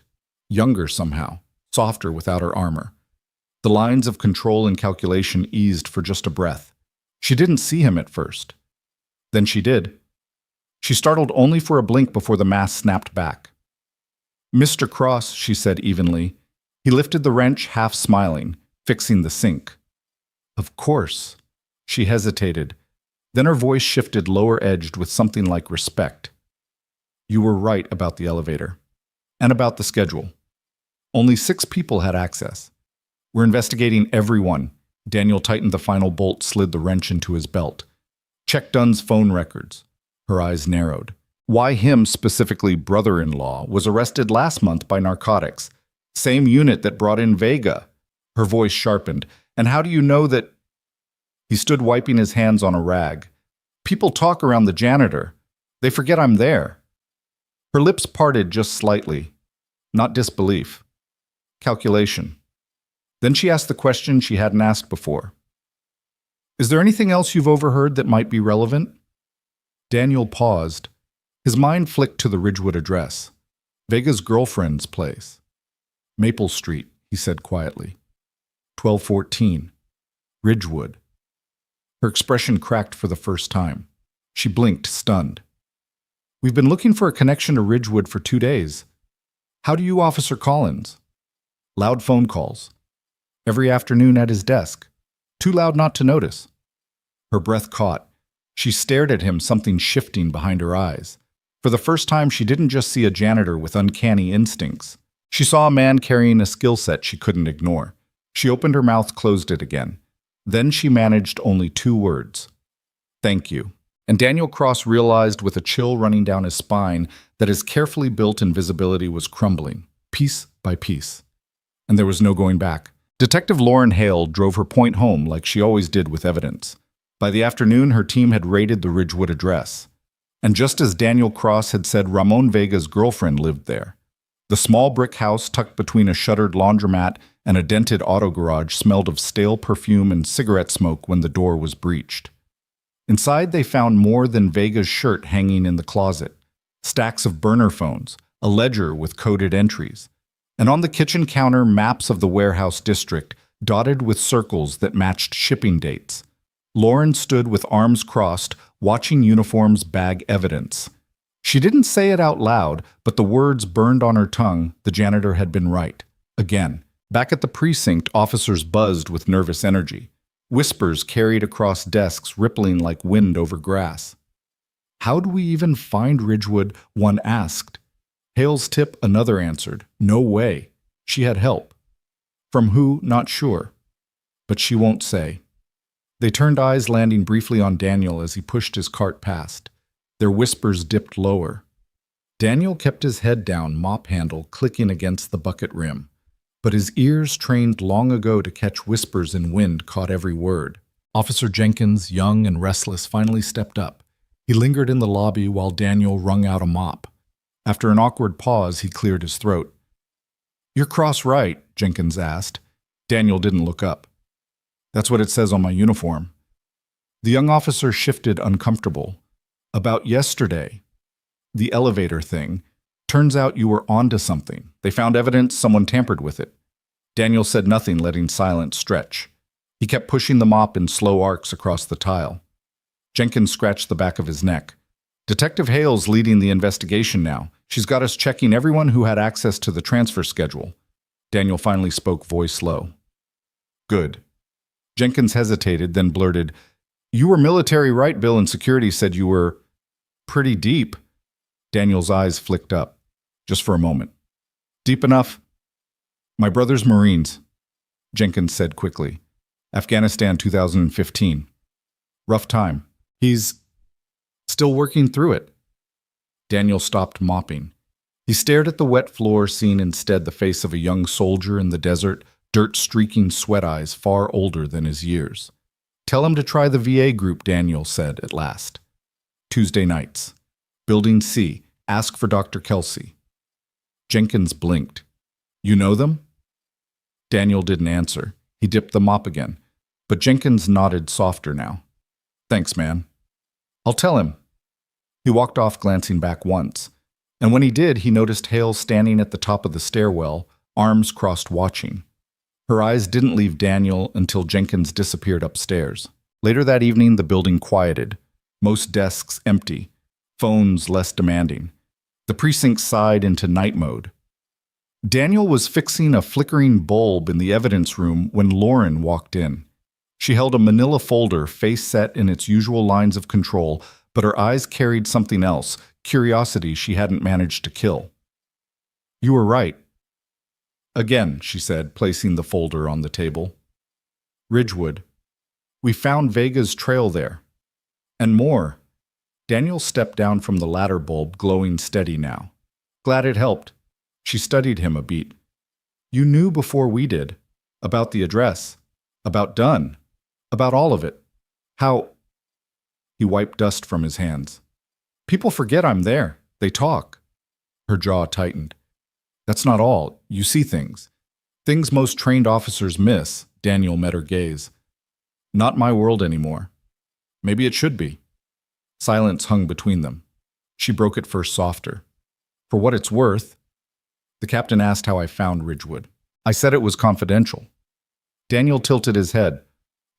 S1: younger somehow, softer without her armor. The lines of control and calculation eased for just a breath. She didn't see him at first. Then she did. She startled only for a blink before the mask snapped back. Mr. Cross, she said evenly. He lifted the wrench, half smiling, fixing the sink. Of course. She hesitated. Then her voice shifted, lower-edged with something like respect. You were right about the elevator. And about the schedule. Only 6 people had access. We're investigating everyone. Daniel tightened the final bolt, slid the wrench into his belt. Check Dunn's phone records. Her eyes narrowed. Why him, specifically brother-in-law, was arrested last month by narcotics. Same unit that brought in Vega. Her voice sharpened. And how do you know that... He stood wiping his hands on a rag. People talk around the janitor. They forget I'm there. Her lips parted just slightly. Not disbelief. Calculation. Then she asked the question she hadn't asked before. Is there anything else you've overheard that might be relevant? Daniel paused. His mind flicked to the Ridgewood address. Vega's girlfriend's place. Maple Street, he said quietly. 1214. Ridgewood. Her expression cracked for the first time. She blinked, stunned. We've been looking for a connection to Ridgewood for 2 days. How do you, Officer Collins? Loud phone calls. Every afternoon at his desk. Too loud not to notice. Her breath caught. She stared at him, something shifting behind her eyes. For the first time, she didn't just see a janitor with uncanny instincts. She saw a man carrying a skill set she couldn't ignore. She opened her mouth, closed it again. Then she managed only 2 words. Thank you. And Daniel Cross realized with a chill running down his spine that his carefully built invisibility was crumbling, piece by piece. And there was no going back. Detective Lauren Hale drove her point home like she always did with evidence. By the afternoon, her team had raided the Ridgewood address. And just as Daniel Cross had said, Ramon Vega's girlfriend lived there. The small brick house tucked between a shuttered laundromat and a dented auto garage smelled of stale perfume and cigarette smoke when the door was breached. Inside, they found more than Vega's shirt hanging in the closet, stacks of burner phones, a ledger with coded entries, and on the kitchen counter, maps of the warehouse district, dotted with circles that matched shipping dates. Lauren stood with arms crossed, watching uniforms bag evidence. She didn't say it out loud, but the words burned on her tongue. The janitor had been right. Again. Back at the precinct, officers buzzed with nervous energy. Whispers carried across desks, rippling like wind over grass. How do we even find Ridgewood? One asked. Hale's tip, another answered. No way. She had help. From who? Not sure. But she won't say. They turned, eyes landing briefly on Daniel as he pushed his cart past. Their whispers dipped lower. Daniel kept his head down, mop handle clicking against the bucket rim. But his ears, trained long ago to catch whispers in wind, caught every word. Officer Jenkins, young and restless, finally stepped up. He lingered in the lobby while Daniel wrung out a mop. After an awkward pause, he cleared his throat. "You're cross-right," Jenkins asked. Daniel didn't look up. "That's what it says on my uniform." The young officer shifted, uncomfortable. "About yesterday, the elevator thing. Turns out you were onto something. They found evidence someone tampered with it." Daniel said nothing, letting silence stretch. He kept pushing the mop in slow arcs across the tile. Jenkins scratched the back of his neck. "Detective Hale's leading the investigation now. She's got us checking everyone who had access to the transfer schedule." Daniel finally spoke, voice low. "Good." Jenkins hesitated, then blurted, "You were military, right? Bill, and security said you were pretty deep." Daniel's eyes flicked up, just for a moment. "Deep enough?" "My brother's Marines," Jenkins said quickly. "Afghanistan 2015. Rough time. He's still working through it." Daniel stopped mopping. He stared at the wet floor, seeing instead the face of a young soldier in the desert, dirt-streaking sweat eyes far older than his years. "Tell him to try the VA group," Daniel said at last. "Tuesday nights. Building C. Ask for Dr. Kelsey." Jenkins blinked. "You know them?" Daniel didn't answer. He dipped the mop again, but Jenkins nodded softer now. "Thanks, man. I'll tell him." He walked off, glancing back once, and when he did, he noticed Hale standing at the top of the stairwell, arms crossed, watching. Her eyes didn't leave Daniel until Jenkins disappeared upstairs. Later that evening, the building quieted, most desks empty, phones less demanding. The precinct sighed into night mode. Daniel was fixing a flickering bulb in the evidence room when Lauren walked in. She held a manila folder, face set in its usual lines of control, but her eyes carried something else, curiosity she hadn't managed to kill. "You were right." "Again," she said, placing the folder on the table. "Ridgewood. We found Vega's trail there. And more." Daniel stepped down from the ladder bulb, glowing steady now. "Glad it helped." She studied him a beat. "You knew before we did. About the address. About Dunn. About all of it. How—" He wiped dust from his hands. "People forget I'm there. They talk." Her jaw tightened. "That's not all. You see things. Things most trained officers miss." Daniel met her gaze. "Not my world anymore. Maybe it should be." Silence hung between them. She broke it first, softer. "For what it's worth." The captain asked how I found Ridgewood. I said it was confidential. Daniel tilted his head.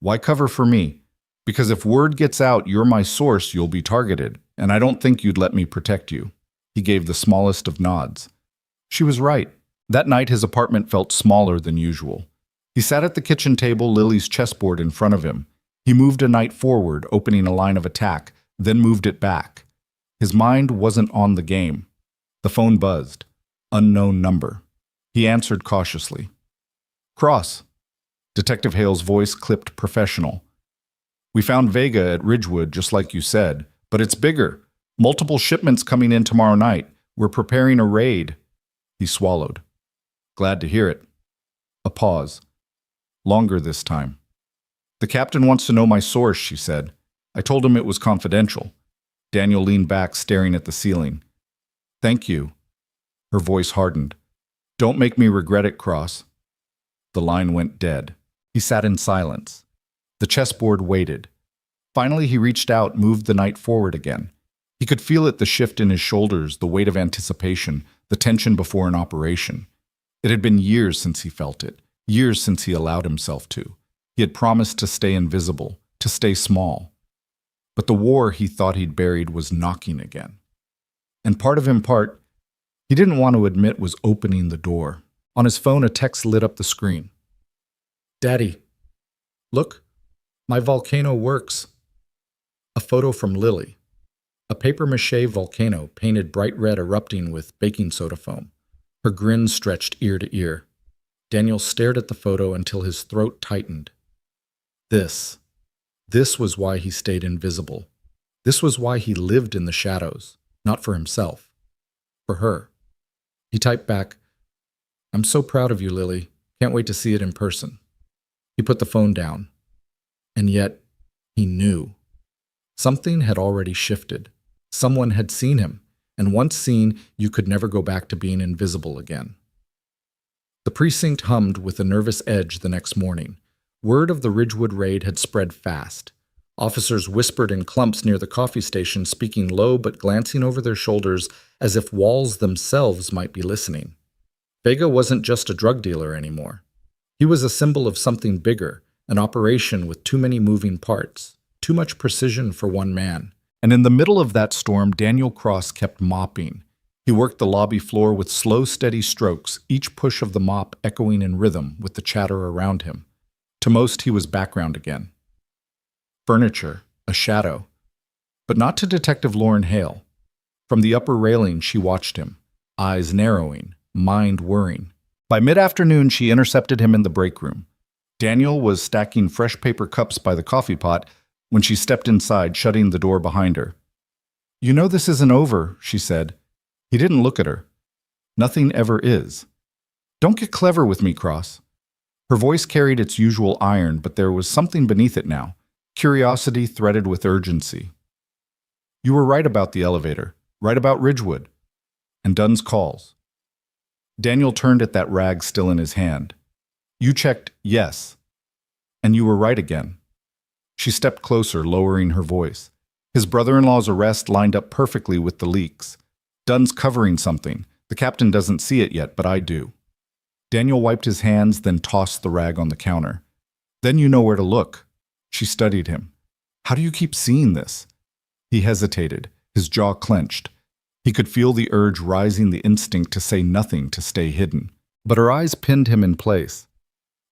S1: "Why cover for me? Because if word gets out you're my source, you'll be targeted, and I don't think you'd let me protect you." He gave the smallest of nods. She was right. That night his apartment felt smaller than usual. He sat at the kitchen table, Lily's chessboard in front of him. He moved a knight forward, opening a line of attack, then moved it back. His mind wasn't on the game. The phone buzzed. Unknown number. He answered cautiously. "Cross." Detective Hale's voice clipped professional. "We found Vega at Ridgewood, just like you said, but it's bigger. Multiple shipments coming in tomorrow night. We're preparing a raid." He swallowed. "Glad to hear it." A pause. Longer this time. "The captain wants to know my source," she said. I told him it was confidential. Daniel leaned back, staring at the ceiling. "Thank you." Her voice hardened. "Don't make me regret it, Cross." The line went dead. He sat in silence. The chessboard waited. Finally, he reached out, moved the knight forward again. He could feel it, the shift in his shoulders, the weight of anticipation, the tension before an operation. It had been years since he felt it, years since he allowed himself to. He had promised to stay invisible, to stay small. But the war he thought he'd buried was knocking again. And part of him, he didn't want to admit, was opening the door. On his phone, a text lit up the screen. "Daddy, look, my volcano works." A photo from Lily. A papier-mâché volcano painted bright red, erupting with baking soda foam. Her grin stretched ear to ear. Daniel stared at the photo until his throat tightened. This was why he stayed invisible. This was why he lived in the shadows, not for himself, for her. He typed back, "I'm so proud of you, Lily. Can't wait to see it in person." He put the phone down. And yet, he knew. Something had already shifted. Someone had seen him, and once seen, you could never go back to being invisible again. The precinct hummed with a nervous edge the next morning. Word of the Ridgewood raid had spread fast. Officers whispered in clumps near the coffee station, speaking low but glancing over their shoulders as if walls themselves might be listening. Vega wasn't just a drug dealer anymore. He was a symbol of something bigger, an operation with too many moving parts, too much precision for one man. And in the middle of that storm, Daniel Cross kept mopping. He worked the lobby floor with slow, steady strokes, each push of the mop echoing in rhythm with the chatter around him. To most, he was background again. Furniture, a shadow. But not to Detective Lauren Hale. From the upper railing, she watched him, eyes narrowing, mind whirring. By mid-afternoon, she intercepted him in the break room. Daniel was stacking fresh paper cups by the coffee pot when she stepped inside, shutting the door behind her. "You know this isn't over," she said. He didn't look at her. "Nothing ever is. Don't get clever with me, Cross." Her voice carried its usual iron, but there was something beneath it now, curiosity threaded with urgency. "You were right about the elevator, right about Ridgewood, and Dunn's calls." Daniel turned at that rag still in his hand. "You checked, yes. And you were right again." She stepped closer, lowering her voice. His brother-in-law's arrest lined up perfectly with the leaks. Dunn's covering something. The captain doesn't see it yet, but I do. Daniel wiped his hands, then tossed the rag on the counter. "Then you know where to look." She studied him. "How do you keep seeing this?" He hesitated, his jaw clenched. He could feel the urge rising, the instinct to say nothing, to stay hidden. But her eyes pinned him in place.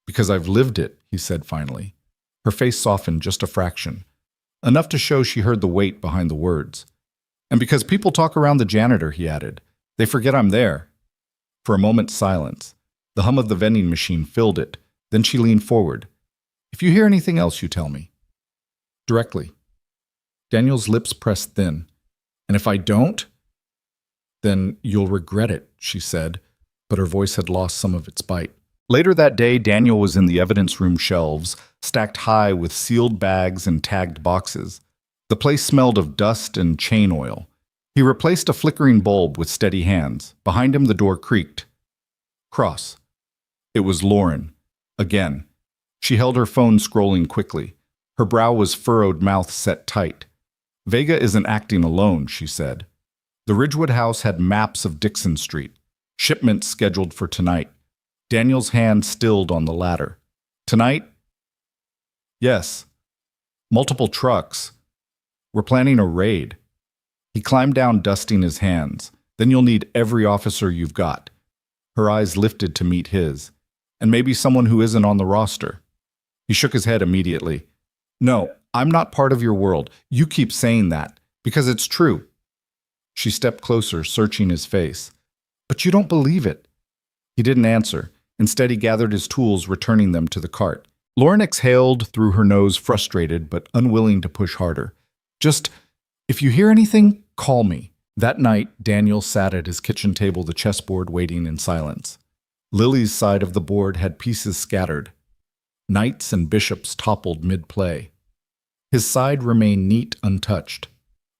S1: "Because I've lived it," he said finally. Her face softened just a fraction, enough to show she heard the weight behind the words. "And because people talk around the janitor," he added. "They forget I'm there." For a moment, silence. The hum of the vending machine filled it. Then she leaned forward. "If you hear anything else, you tell me." Directly. Daniel's lips pressed thin. "And if I don't?" "Then you'll regret it," she said, but her voice had lost some of its bite. Later that day, Daniel was in the evidence room shelves, stacked high with sealed bags and tagged boxes. The place smelled of dust and chain oil. He replaced a flickering bulb with steady hands. Behind him, the door creaked. Cross. It was Lauren. Again. She held her phone, scrolling quickly. Her brow was furrowed, mouth set tight. "Vega isn't acting alone," she said. The Ridgewood house had maps of Dixon Street. Shipments scheduled for tonight. Daniel's hand stilled on the ladder. "Tonight?" "Yes. Multiple trucks. We're planning a raid." He climbed down, dusting his hands. "Then you'll need every officer you've got." Her eyes lifted to meet his. "And maybe someone who isn't on the roster." He shook his head immediately. "No, I'm not part of your world. You keep saying that, because it's true." She stepped closer, searching his face. "But you don't believe it." He didn't answer. Instead, he gathered his tools, returning them to the cart. Lauren exhaled through her nose, frustrated but unwilling to push harder. "Just, if you hear anything, call me." That night, Daniel sat at his kitchen table, the chessboard, waiting in silence. Lily's side of the board had pieces scattered. Knights and bishops toppled mid-play. His side remained neat, untouched.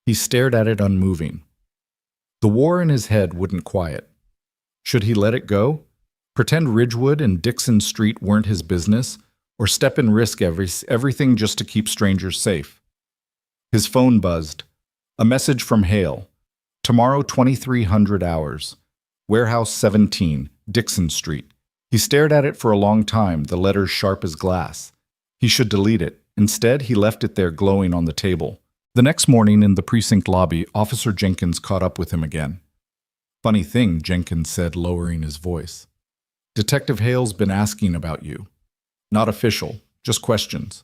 S1: He stared at it, unmoving. The war in his head wouldn't quiet. Should he let it go? Pretend Ridgewood and Dixon Street weren't his business? Or step and risk everything just to keep strangers safe? His phone buzzed. A message from Hale. "Tomorrow, 2300 hours. Warehouse 17, Dixon Street." He stared at it for a long time, the letters sharp as glass. He should delete it. Instead, he left it there, glowing on the table. The next morning, in the precinct lobby, Officer Jenkins caught up with him again. "Funny thing," Jenkins said, lowering his voice. "Detective Hale's been asking about you. Not official, just questions."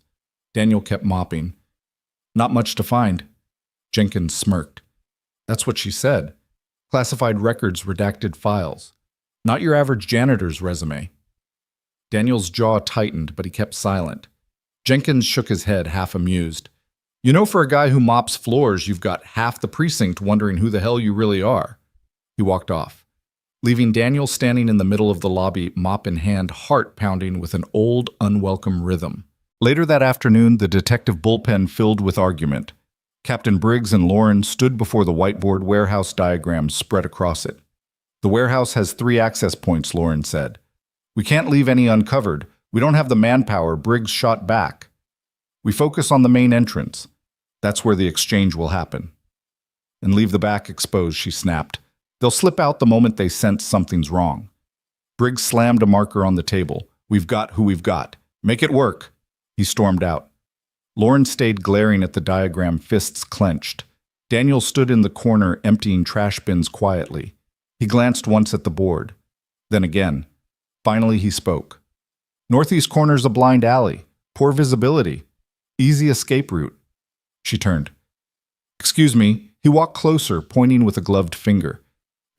S1: Daniel kept mopping. "Not much to find." Jenkins smirked. "That's what she said. Classified records, redacted files. Not your average janitor's resume." Daniel's jaw tightened, but he kept silent. Jenkins shook his head, half amused. "You know, for a guy who mops floors, you've got half the precinct wondering who the hell you really are." He walked off, leaving Daniel standing in the middle of the lobby, mop in hand, heart pounding with an old, unwelcome rhythm. Later that afternoon, the detective bullpen filled with argument. Captain Briggs and Lauren stood before the whiteboard warehouse diagrams spread across it. The warehouse has 3 access points, Lauren said. We can't leave any uncovered. We don't have the manpower, Briggs shot back. We focus on the main entrance. That's where the exchange will happen. And leave the back exposed, she snapped. They'll slip out the moment they sense something's wrong. Briggs slammed a marker on the table. We've got who we've got. Make it work. He stormed out. Lauren stayed glaring at the diagram, fists clenched. Daniel stood in the corner, emptying trash bins quietly. He glanced once at the board, then again. Finally, he spoke. Northeast corner's a blind alley. Poor visibility. Easy escape route. She turned. Excuse me. He walked closer, pointing with a gloved finger.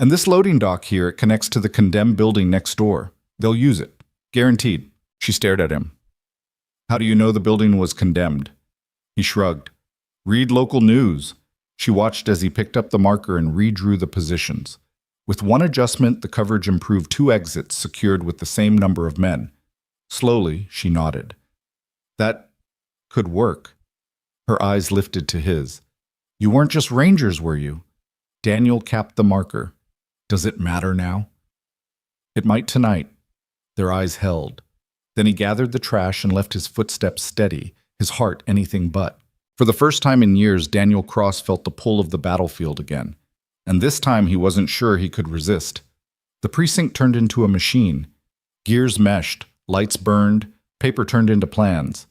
S1: And this loading dock here, it connects to the condemned building next door. They'll use it. Guaranteed. She stared at him. How do you know the building was condemned? He shrugged. Read local news. She watched as he picked up the marker and redrew the positions. With one adjustment, the coverage improved 2 exits secured with the same number of men. Slowly, she nodded. That could work. Her eyes lifted to his. You weren't just rangers, were you? Daniel capped the marker. Does it matter now? It might tonight. Their eyes held. Then he gathered the trash and left his footsteps steady, his heart anything but. For the first time in years, Daniel Cross felt the pull of the battlefield again. And this time he wasn't sure he could resist. The precinct turned into a machine. Gears meshed, lights burned, paper turned into plans.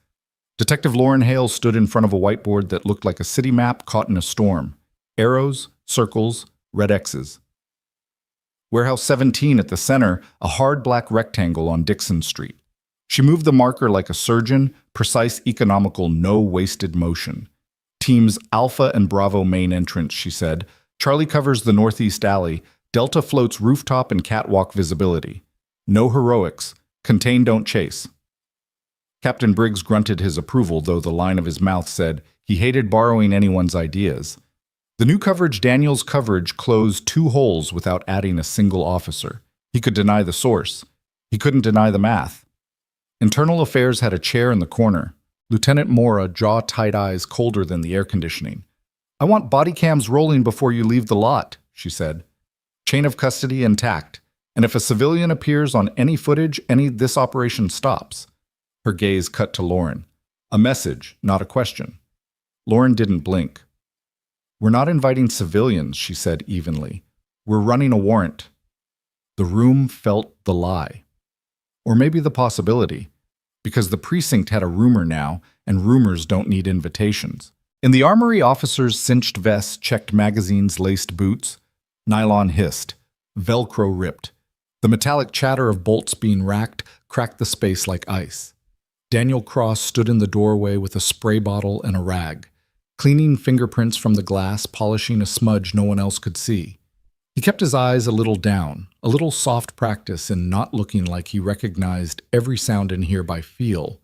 S1: Detective Lauren Hale stood in front of a whiteboard that looked like a city map caught in a storm. Arrows, circles, red X's. Warehouse 17 at the center, a hard black rectangle on Dixon Street. She moved the marker like a surgeon, precise, economical, no wasted motion. Teams Alpha and Bravo main entrance, she said. Charlie covers the northeast alley. Delta floats rooftop and catwalk visibility. No heroics. Contain, don't chase. Captain Briggs grunted his approval, though the line of his mouth said he hated borrowing anyone's ideas. The new coverage, Daniel's coverage, closed 2 holes without adding a single officer. He could deny the source. He couldn't deny the math. Internal Affairs had a chair in the corner. Lieutenant Mora, jaw tight, eyes colder than the air conditioning. I want body cams rolling before you leave the lot, she said. Chain of custody intact. And if a civilian appears on any footage, this operation stops. Her gaze cut to Lauren. A message, not a question. Lauren didn't blink. We're not inviting civilians, she said evenly. We're running a warrant. The room felt the lie. Or maybe the possibility, because the precinct had a rumor now, and rumors don't need invitations. In the armory, officers' cinched vests checked magazines, laced boots. Nylon hissed. Velcro ripped. The metallic chatter of bolts being racked cracked the space like ice. Daniel Cross stood in the doorway with a spray bottle and a rag, cleaning fingerprints from the glass, polishing a smudge no one else could see. He kept his eyes a little down, a little soft practice in not looking like he recognized every sound in here by feel.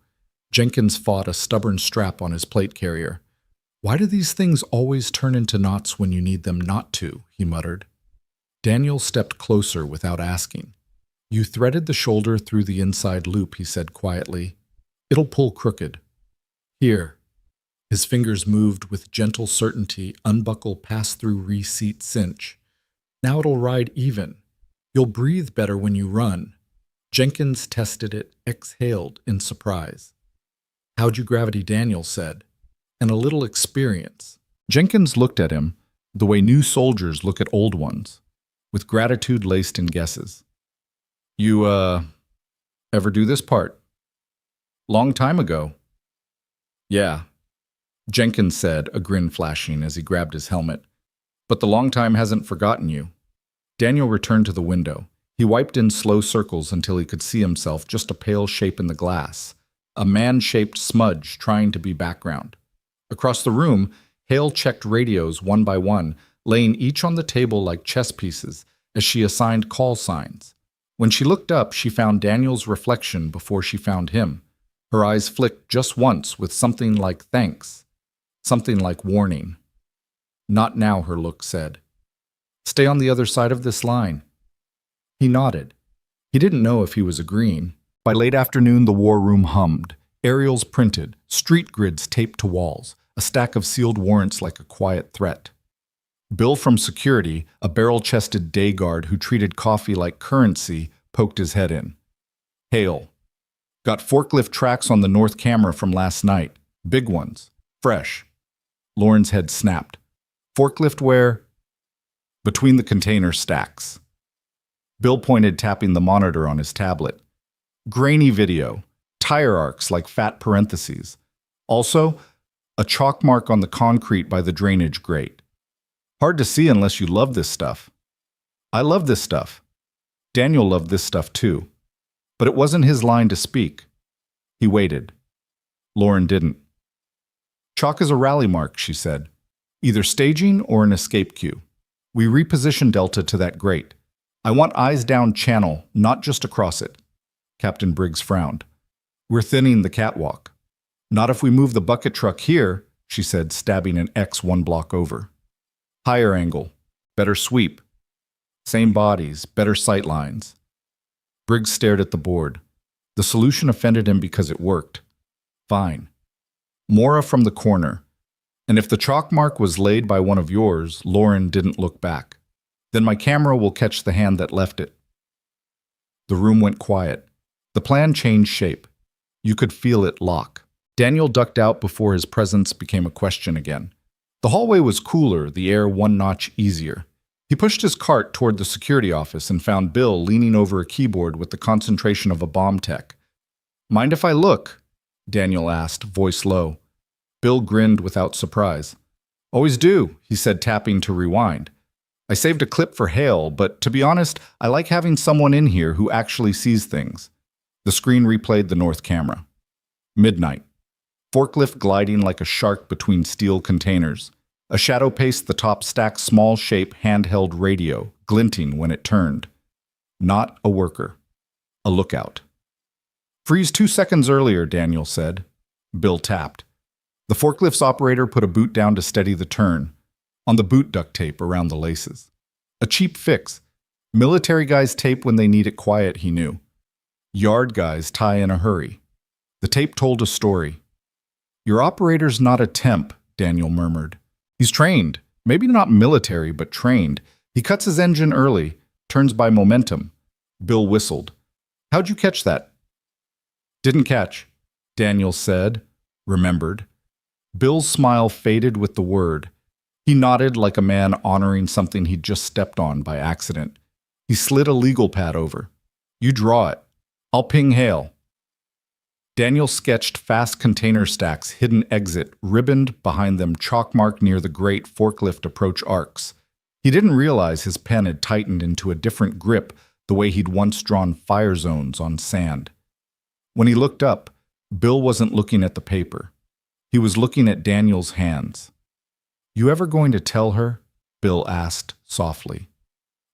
S1: Jenkins fought a stubborn strap on his plate carrier. Why do these things always turn into knots when you need them not to? He muttered. Daniel stepped closer without asking. You threaded the shoulder through the inside loop, he said quietly. It'll pull crooked. Here. His fingers moved with gentle certainty, unbuckle pass-through reseat cinch. Now it'll ride even. You'll breathe better when you run. Jenkins tested it, exhaled in surprise. How'd you gravity, Daniel said. And a little experience. Jenkins looked at him the way new soldiers look at old ones, with gratitude laced in guesses. You, ever do this part? Long time ago. Yeah, Jenkins said, a grin flashing as he grabbed his helmet. But the long time hasn't forgotten you. Daniel returned to the window. He wiped in slow circles until he could see himself, just a pale shape in the glass. A man-shaped smudge trying to be background. Across the room, Hale checked radios one by one, laying each on the table like chess pieces as she assigned call signs. When she looked up, she found Daniel's reflection before she found him. Her eyes flicked just once with something like thanks, something like warning. Not now, her look said. Stay on the other side of this line. He nodded. He didn't know if he was agreeing. By late afternoon, the war room hummed. Aerials printed, street grids taped to walls. a stack of sealed warrants like a quiet threat. Bill from security, a barrel-chested day guard who treated coffee like currency, poked his head in. Hale. Got forklift tracks on the north camera from last night. Big ones. Fresh. Lauren's head snapped. Forklift where? Between the container stacks. Bill pointed, tapping the monitor on his tablet. Grainy video. Tire arcs like fat parentheses. Also, a chalk mark on the concrete by the drainage grate. Hard to see unless you love this stuff. I love this stuff. Daniel loved this stuff too. But it wasn't his line to speak. He waited. Lauren didn't. Chalk is a rally mark, she said. Either staging or an escape cue. We reposition Delta to that grate. I want eyes down channel, not just across it. Captain Briggs frowned. We're thinning the catwalk. Not if we move the bucket truck here, she said, stabbing an X one block over. Higher angle. Better sweep. Same bodies, better sight lines. Briggs stared at the board. The solution offended him because it worked. Fine. Mora from the corner. And if the chalk mark was laid by one of yours, Lauren didn't look back. Then my camera will catch the hand that left it. The room went quiet. The plan changed shape. You could feel it lock. Daniel ducked out before his presence became a question again. The hallway was cooler, the air one notch easier. He pushed his cart toward the security office and found Bill leaning over a keyboard with the concentration of a bomb tech. Mind if I look? Daniel asked, voice low. Bill grinned without surprise. Always do, he said, tapping to rewind. I saved a clip for Hale, but to be honest, I like having someone in here who actually sees things. The screen replayed the north camera. Midnight. Forklift gliding like a shark between steel containers. A shadow paced the top stack's small-shape handheld radio, glinting when it turned. Not a worker. A lookout. Freeze 2 seconds earlier, Daniel said. Bill tapped. The forklift's operator put a boot down to steady the turn. On the boot duct tape around the laces. A cheap fix. Military guys tape when they need it quiet, he knew. Yard guys tie in a hurry. The tape told a story. Your operator's not a temp, Daniel murmured. He's trained. Maybe not military, but trained. He cuts his engine early, turns by momentum. Bill whistled. How'd you catch that? Didn't catch, Daniel said, remembered. Bill's smile faded with the word. He nodded like a man honoring something he'd just stepped on by accident. He slid a legal pad over. You draw it. I'll ping Hale. Daniel sketched fast container stacks, hidden exit, ribboned behind them chalk mark near the great forklift approach arcs. He didn't realize his pen had tightened into a different grip the way he'd once drawn fire zones on sand. When he looked up, Bill wasn't looking at the paper. He was looking at Daniel's hands. You ever going to tell her? Bill asked softly.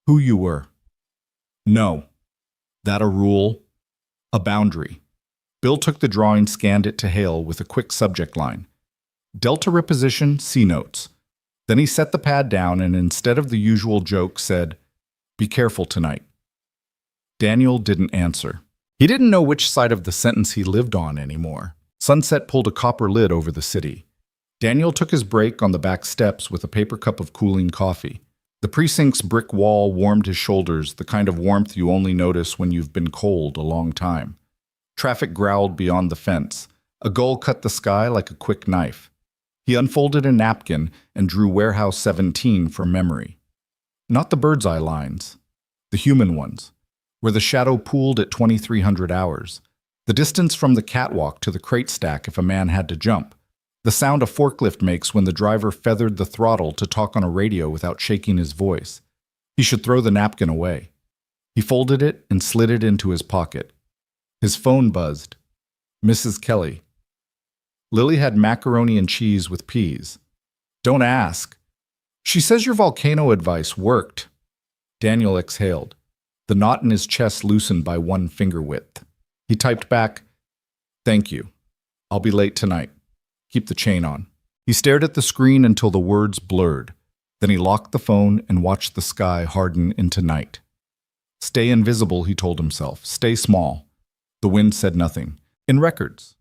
S1: Who you were? No. That a rule? A boundary. Bill took the drawing, scanned it to Hale with a quick subject line. Delta reposition, C notes. Then he set the pad down and instead of the usual joke said, Be careful tonight. Daniel didn't answer. He didn't know which side of the sentence he lived on anymore. Sunset pulled a copper lid over the city. Daniel took his break on the back steps with a paper cup of cooling coffee. The precinct's brick wall warmed his shoulders, the kind of warmth you only notice when you've been cold a long time. Traffic growled beyond the fence. A gull cut the sky like a quick knife. He unfolded a napkin and drew Warehouse 17 for memory. Not the bird's eye lines, the human ones, where the shadow pooled at 2300 hours. The distance from the catwalk to the crate stack if a man had to jump. The sound a forklift makes when the driver feathered the throttle to talk on a radio without shaking his voice. He should throw the napkin away. He folded it and slid it into his pocket. His phone buzzed. Mrs. Kelly. Lily had macaroni and cheese with peas. Don't ask. She says your volcano advice worked. Daniel exhaled. The knot in his chest loosened by 1 finger width. He typed back, Thank you. I'll be late tonight. Keep the chain on. He stared at the screen until the words blurred. Then he locked the phone and watched the sky harden into night. Stay invisible, he told himself. Stay small. The wind said nothing. In records.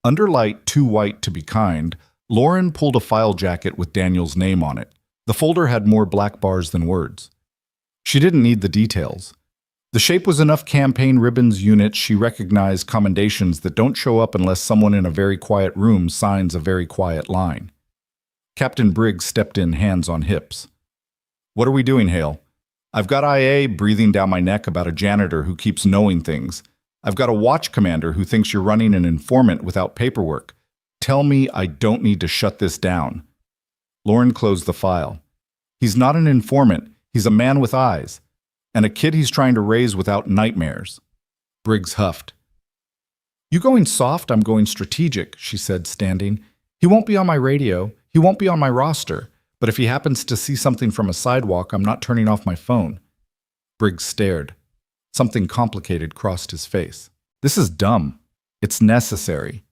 S1: Under light too white to be kind, Lauren pulled a file jacket with Daniel's name on it. The folder had more black bars than words. She didn't need the details. The shape was enough campaign ribbons units. She recognized commendations that don't show up unless someone in a very quiet room signs a very quiet line. Captain Briggs stepped in, hands on hips. "What are we doing, Hale?" "I've got IA breathing down my neck about a janitor who keeps knowing things. I've got a watch commander who thinks you're running an informant without paperwork. Tell me I don't need to shut this down." Lauren closed the file. "He's not an informant. He's a man with eyes. And a kid he's trying to raise without nightmares." Briggs huffed. "You going soft, I'm going strategic," she said, standing. "He won't be on my radio. He won't be on my roster. But if he happens to see something from a sidewalk, I'm not turning off my phone." Briggs stared. Something complicated crossed his face. "This is dumb. It's necessary.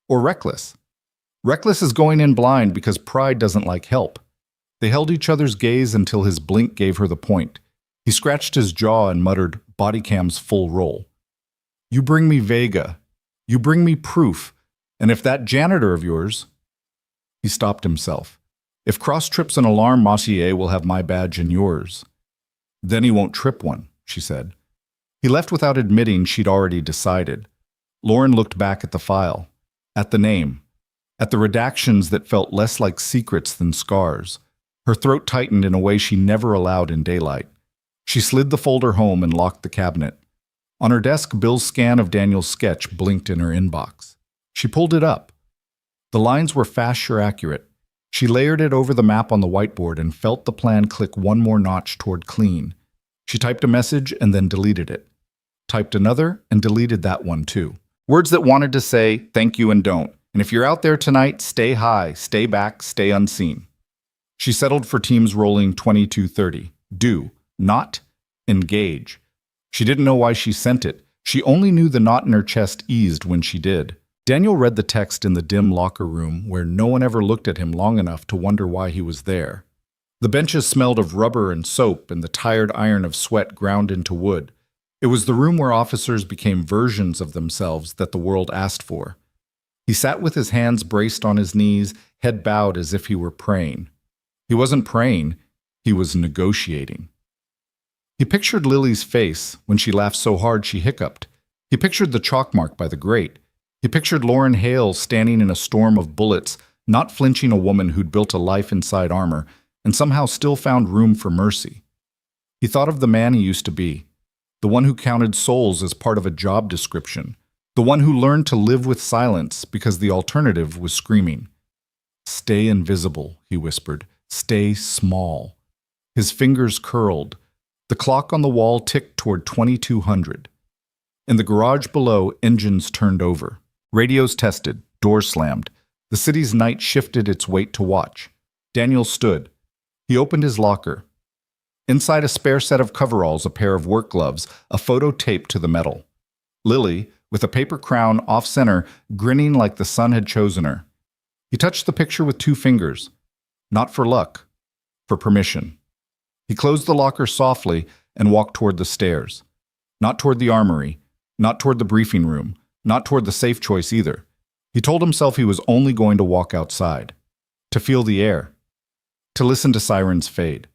S1: Or reckless. Reckless is going in blind because pride doesn't like help." They held each other's gaze until his blink gave her the point. He scratched his jaw and muttered, body cam's full roll. "You bring me Vega. You bring me proof. And if that janitor of yours—" He stopped himself. "If Cross trips an alarm, Mossier will have my badge and yours." "Then he won't trip one," she said. He left without admitting she'd already decided. Lauren looked back at the file, at the name, at the redactions that felt less like secrets than scars. Her throat tightened in a way she never allowed in daylight. She slid the folder home and locked the cabinet. On her desk, Bill's scan of Daniel's sketch blinked in her inbox. She pulled it up. The lines were fast sure accurate. She layered it over the map on the whiteboard and felt the plan click one more notch toward clean. She typed a message and then deleted it. Typed another and deleted that one too. Words that wanted to say thank you and don't. And if you're out there tonight, stay high, stay back, stay unseen. She settled for teams rolling 22-30. Do, not, engage. She didn't know why she sent it. She only knew the knot in her chest eased when she did. Daniel read the text in the dim locker room where no one ever looked at him long enough to wonder why he was there. The benches smelled of rubber and soap, and the tired iron of sweat ground into wood. It was the room where officers became versions of themselves that the world asked for. He sat with his hands braced on his knees, head bowed as if he were praying. He wasn't praying, he was negotiating. He pictured Lily's face when she laughed so hard she hiccuped. He pictured the chalk mark by the grate. He pictured Lauren Hale standing in a storm of bullets, not flinching, a woman who'd built a life inside armor and somehow still found room for mercy. He thought of the man he used to be, the one who counted souls as part of a job description, the one who learned to live with silence because the alternative was screaming. "Stay invisible," he whispered. "Stay small." His fingers curled. The clock on the wall ticked toward 2200. In the garage below, engines turned over. Radios tested. Doors slammed. The city's night shifted its weight to watch. Daniel stood. He opened his locker. Inside a spare set of coveralls, a pair of work gloves, a photo taped to the metal. Lily, with a paper crown off-center, grinning like the sun had chosen her. He touched the picture with 2 fingers. Not for luck, for permission. He closed the locker softly and walked toward the stairs. Not toward the armory, not toward the briefing room, not toward the safe choice either. He told himself he was only going to walk outside, to feel the air, to listen to sirens fade,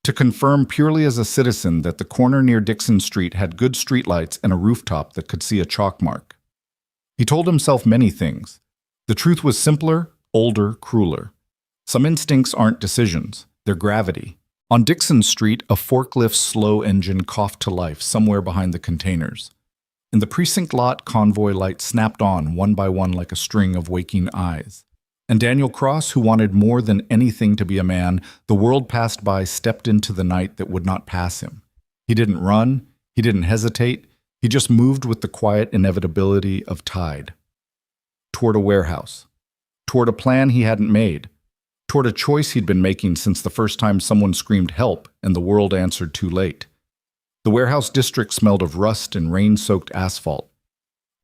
S1: to confirm purely as a citizen that the corner near Dixon Street had good streetlights and a rooftop that could see a chalk mark. He told himself many things. The truth was simpler, older, crueler. Some instincts aren't decisions, they're gravity. On Dixon Street, a forklift's slow engine coughed to life somewhere behind the containers. In the precinct lot, convoy lights snapped on one by one like a string of waking eyes. And Daniel Cross, who wanted more than anything to be a man, the world passed by, stepped into the night that would not pass him. He didn't run, he didn't hesitate, he just moved with the quiet inevitability of tide. Toward a warehouse. Toward a plan he hadn't made. Toward a choice he'd been making since the first time someone screamed help and the world answered too late. The warehouse district smelled of rust and rain-soaked asphalt.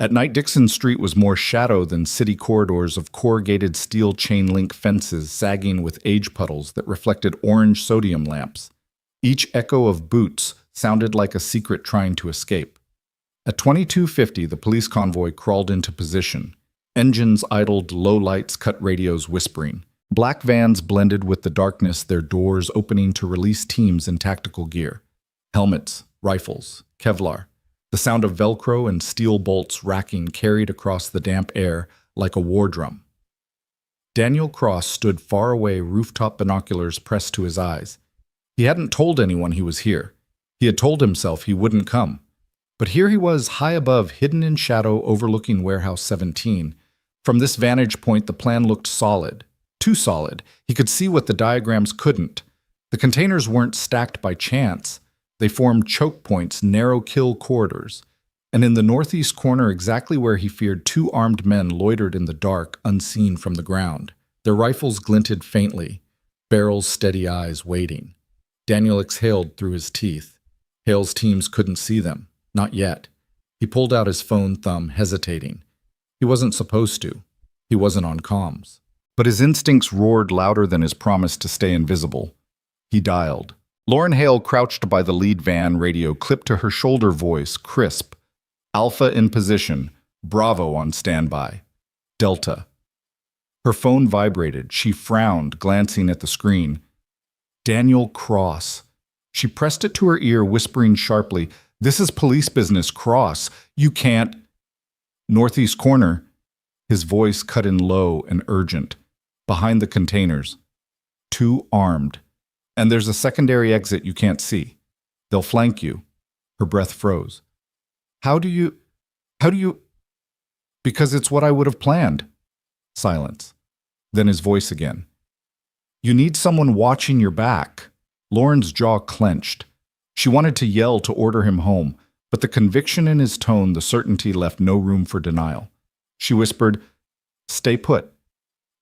S1: At night, Dixon Street was more shadow than city corridors of corrugated steel chain-link fences sagging with age puddles that reflected orange sodium lamps. Each echo of boots sounded like a secret trying to escape. At 2250, the police convoy crawled into position. Engines idled, low lights cut radios whispering. Black vans blended with the darkness, their doors opening to release teams in tactical gear. Helmets, rifles, Kevlar. The sound of Velcro and steel bolts racking carried across the damp air like a war drum. Daniel Cross stood far away, rooftop binoculars pressed to his eyes. He hadn't told anyone he was here. He had told himself he wouldn't come. But here he was, high above, hidden in shadow, overlooking Warehouse 17. From this vantage point, the plan looked solid. Too solid. He could see what the diagrams couldn't. The containers weren't stacked by chance. They formed choke points, narrow kill corridors. And in the northeast corner, exactly where he feared, two armed men loitered in the dark, unseen from the ground. Their rifles glinted faintly, barrels steady, eyes waiting. Daniel exhaled through his teeth. Hale's teams couldn't see them. Not yet. He pulled out his phone, thumb hesitating. He wasn't supposed to. He wasn't on comms. But his instincts roared louder than his promise to stay invisible. He dialed. Lauren Hale, crouched by the lead van radio, clipped to her shoulder, voice crisp. Alpha in position. Bravo on standby. Delta. Her phone vibrated. She frowned, glancing at the screen. Daniel Cross. She pressed it to her ear, whispering sharply, "This is police business, Cross. You can't—" Northeast corner. His voice cut in low and urgent. Behind the containers. Two armed. And there's a secondary exit you can't see. They'll flank you. Her breath froze. How do you... Because it's what I would have planned. Silence. Then his voice again. You need someone watching your back. Lauren's jaw clenched. She wanted to yell to order him home, but the conviction in his tone, the certainty, left no room for denial. She whispered, "Stay put.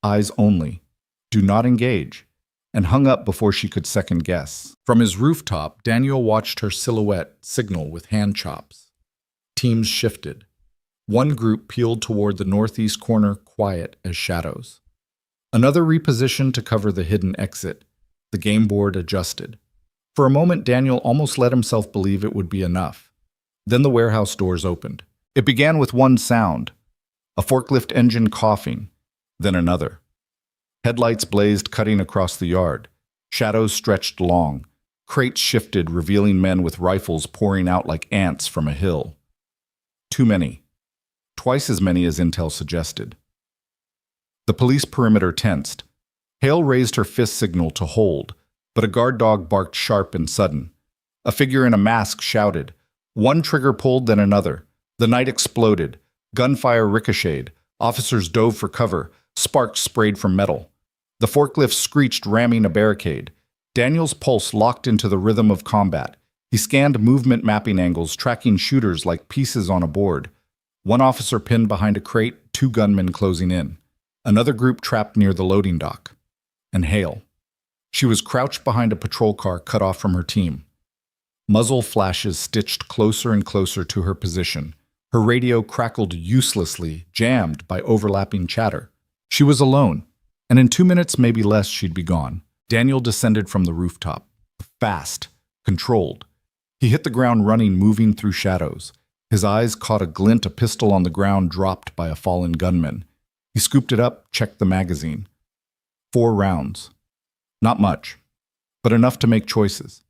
S1: Eyes only. Do not engage," and hung up before she could second guess. From his rooftop, Daniel watched her silhouette signal with hand chops. Teams shifted. One group peeled toward the northeast corner, quiet as shadows. Another repositioned to cover the hidden exit. The game board adjusted. For a moment, Daniel almost let himself believe it would be enough. Then the warehouse doors opened. It began with one sound, a forklift engine coughing, then another. Headlights blazed, cutting across the yard. Shadows stretched long. Crates shifted, revealing men with rifles pouring out like ants from a hill. Too many. Twice as many as intel suggested. The police perimeter tensed. Hale raised her fist signal to hold, but a guard dog barked sharp and sudden. A figure in a mask shouted. One trigger pulled, then another. The night exploded. Gunfire ricocheted. Officers dove for cover. Sparks sprayed from metal. The forklift screeched, ramming a barricade. Daniel's pulse locked into the rhythm of combat. He scanned movement mapping angles, tracking shooters like pieces on a board. One officer pinned behind a crate, two gunmen closing in. Another group trapped near the loading dock. And Hale. She was crouched behind a patrol car, cut off from her team. Muzzle flashes stitched closer and closer to her position. Her radio crackled uselessly, jammed by overlapping chatter. She was alone, and in 2 minutes, maybe less, she'd be gone. Daniel descended from the rooftop. Fast, controlled. He hit the ground running, moving through shadows. His eyes caught a glint, a pistol on the ground dropped by a fallen gunman. He scooped it up, checked the magazine. 4 rounds. Not much, but enough to make choices.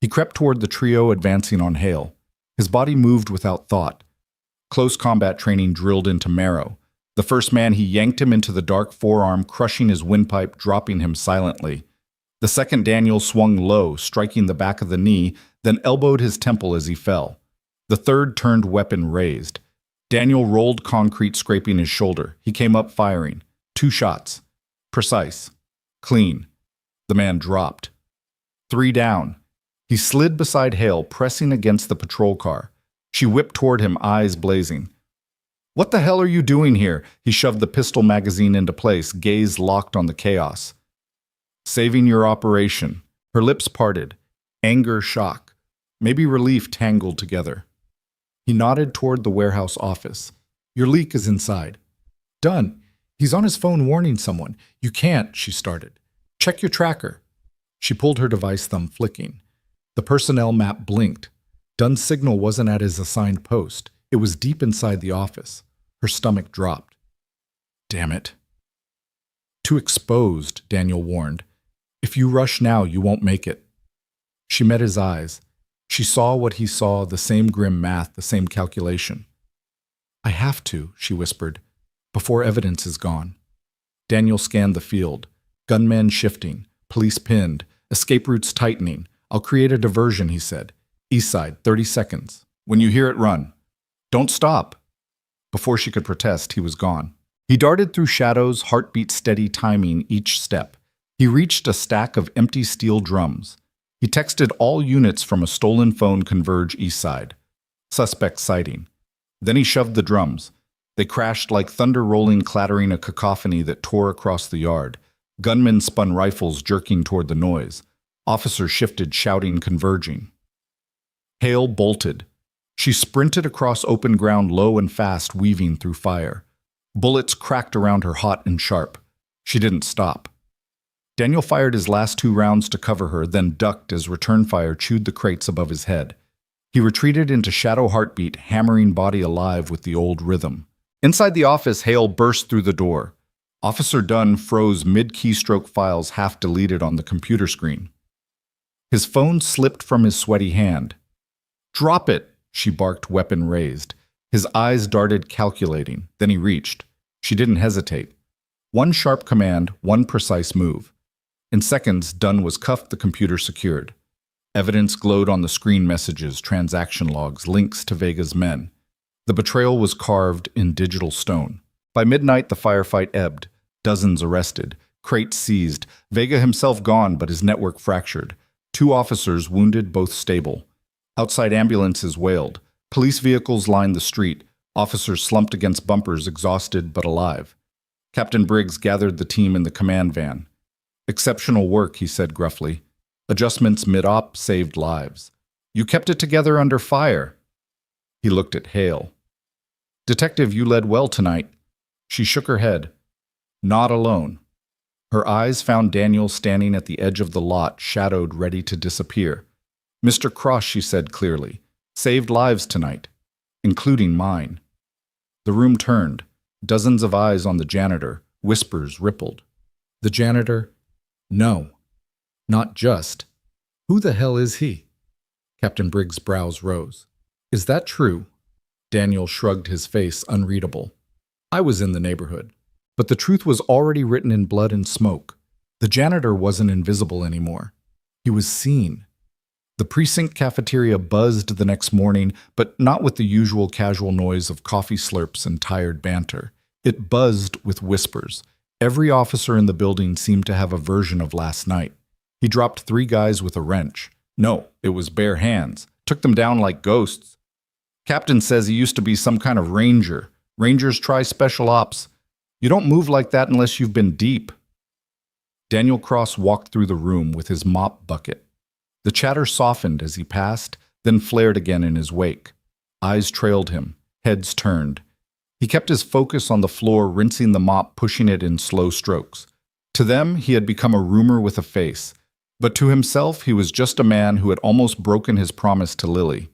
S1: He crept toward the trio, advancing on Hale. His body moved without thought. Close combat training drilled into marrow. The first man, he yanked him into the dark forearm, crushing his windpipe, dropping him silently. The second, Daniel swung low, striking the back of the knee, then elbowed his temple as he fell. The third turned, weapon raised. Daniel rolled concrete, scraping his shoulder. He came up firing. 2 shots. Precise. Clean. The man dropped. 3 down. He slid beside Hale, pressing against the patrol car. She whipped toward him, eyes blazing. "What the hell are you doing here?" He shoved the pistol magazine into place, gaze locked on the chaos. "Saving your operation." Her lips parted. Anger, shock, maybe relief tangled together. He nodded toward the warehouse office. "Your leak is inside." "Done. He's on his phone warning someone." "You can't," she started. "Check your tracker." She pulled her device, thumb flicking. The personnel map blinked. Dunn's signal wasn't at his assigned post. It was deep inside the office. Her stomach dropped. Damn it. Too exposed, Daniel warned. If you rush now, you won't make it. She met his eyes. She saw what he saw, the same grim math, the same calculation. I have to, she whispered, before evidence is gone. Daniel scanned the field. Gunmen shifting, police pinned, escape routes tightening. I'll create a diversion, he said. East side, 30 seconds. When you hear it, run. Don't stop. Before she could protest, he was gone. He darted through shadows, heartbeat steady, timing each step. He reached a stack of empty steel drums. He texted all units from a stolen phone converge east side. Suspect sighting. Then he shoved the drums. They crashed like thunder rolling, clattering, a cacophony that tore across the yard. Gunmen spun rifles, jerking toward the noise. Officers shifted, shouting, converging. Hale bolted. She sprinted across open ground, low and fast, weaving through fire. Bullets cracked around her, hot and sharp. She didn't stop. Daniel fired his last 2 rounds to cover her, then ducked as return fire chewed the crates above his head. He retreated into shadow heartbeat, hammering body alive with the old rhythm. Inside the office, Hale burst through the door. Officer Dunn froze mid-keystroke, files half deleted on the computer screen. His phone slipped from his sweaty hand. "Drop it," she barked, weapon raised. His eyes darted, calculating. Then he reached. She didn't hesitate. One sharp command, one precise move. In seconds, Dunn was cuffed, the computer secured. Evidence glowed on the screen, messages, transaction logs, links to Vega's men. The betrayal was carved in digital stone. By midnight, the firefight ebbed. Dozens arrested. Crates seized. Vega himself gone, but his network fractured. 2 officers wounded, both stable. Outside, ambulances wailed. Police vehicles lined the street. Officers slumped against bumpers, exhausted but alive. Captain Briggs gathered the team in the command van. "Exceptional work," he said gruffly. "Adjustments mid-op saved lives. You kept it together under fire." He looked at Hale. "Detective, you led well tonight." She shook her head. "Not alone." Her eyes found Daniel standing at the edge of the lot, shadowed, ready to disappear. "Mr. Cross," she said clearly, "saved lives tonight, including mine." The room turned. Dozens of eyes on the janitor. Whispers rippled. The janitor? No. Not just. Who the hell is he? Captain Briggs' brows rose. Is that true? Daniel shrugged, his face unreadable. I was in the neighborhood. But the truth was already written in blood and smoke. The janitor wasn't invisible anymore. He was seen. The precinct cafeteria buzzed the next morning, but not with the usual casual noise of coffee slurps and tired banter. It buzzed with whispers. Every officer in the building seemed to have a version of last night. He dropped 3 guys with a wrench. No, it was bare hands. Took them down like ghosts. Captain says he used to be some kind of ranger. Rangers try special ops. You don't move like that unless you've been deep. Daniel Cross walked through the room with his mop bucket. The chatter softened as he passed, then flared again in his wake. Eyes trailed him, heads turned. He kept his focus on the floor, rinsing the mop, pushing it in slow strokes. To them, he had become a rumor with a face. But to himself, he was just a man who had almost broken his promise to Lily.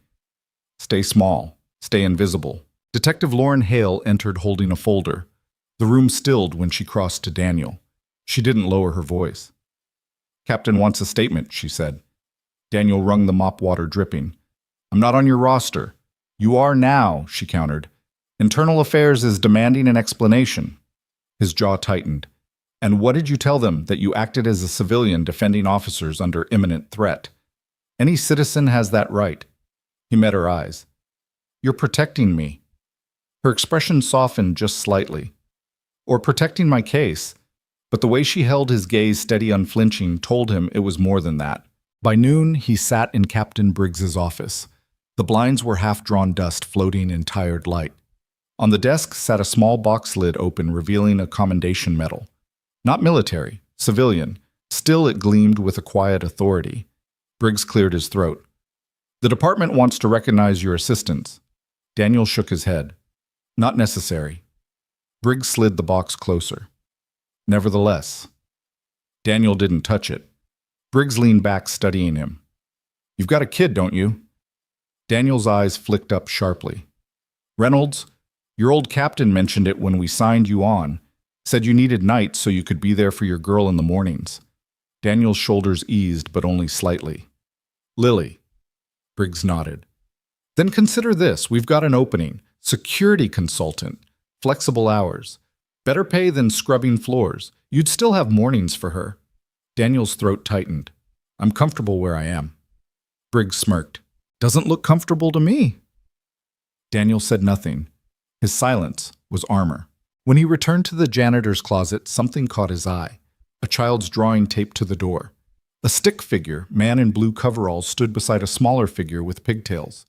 S1: Stay small, stay invisible. Detective Lauren Hale entered holding a folder. The room stilled when she crossed to Daniel. She didn't lower her voice. Captain wants a statement, she said. Daniel wrung the mop water dripping. I'm not on your roster. You are now, she countered. Internal Affairs is demanding an explanation. His jaw tightened. And what did you tell them, that you acted as a civilian defending officers under imminent threat? Any citizen has that right. He met her eyes. You're protecting me. Her expression softened just slightly. Or protecting my case. But the way she held his gaze steady, unflinching, told him it was more than that. By noon, he sat in Captain Briggs's office. The blinds were half-drawn dust floating in tired light. On the desk sat a small box lid open, revealing a commendation medal. Not military, civilian. Still it gleamed with a quiet authority. Briggs cleared his throat. The department wants to recognize your assistance. Daniel shook his head. Not necessary. Briggs slid the box closer. Nevertheless. Daniel didn't touch it. Briggs leaned back, studying him. You've got a kid, don't you? Daniel's eyes flicked up sharply. Reynolds, your old captain mentioned it when we signed you on. Said you needed nights so you could be there for your girl in the mornings. Daniel's shoulders eased, but only slightly. Lily. Briggs nodded. Then consider this. We've got an opening. Security consultant. Flexible hours. Better pay than scrubbing floors. You'd still have mornings for her. Daniel's throat tightened. I'm comfortable where I am. Briggs smirked. Doesn't look comfortable to me. Daniel said nothing. His silence was armor. When he returned to the janitor's closet, something caught his eye. A child's drawing taped to the door. A stick figure, man in blue coveralls, stood beside a smaller figure with pigtails.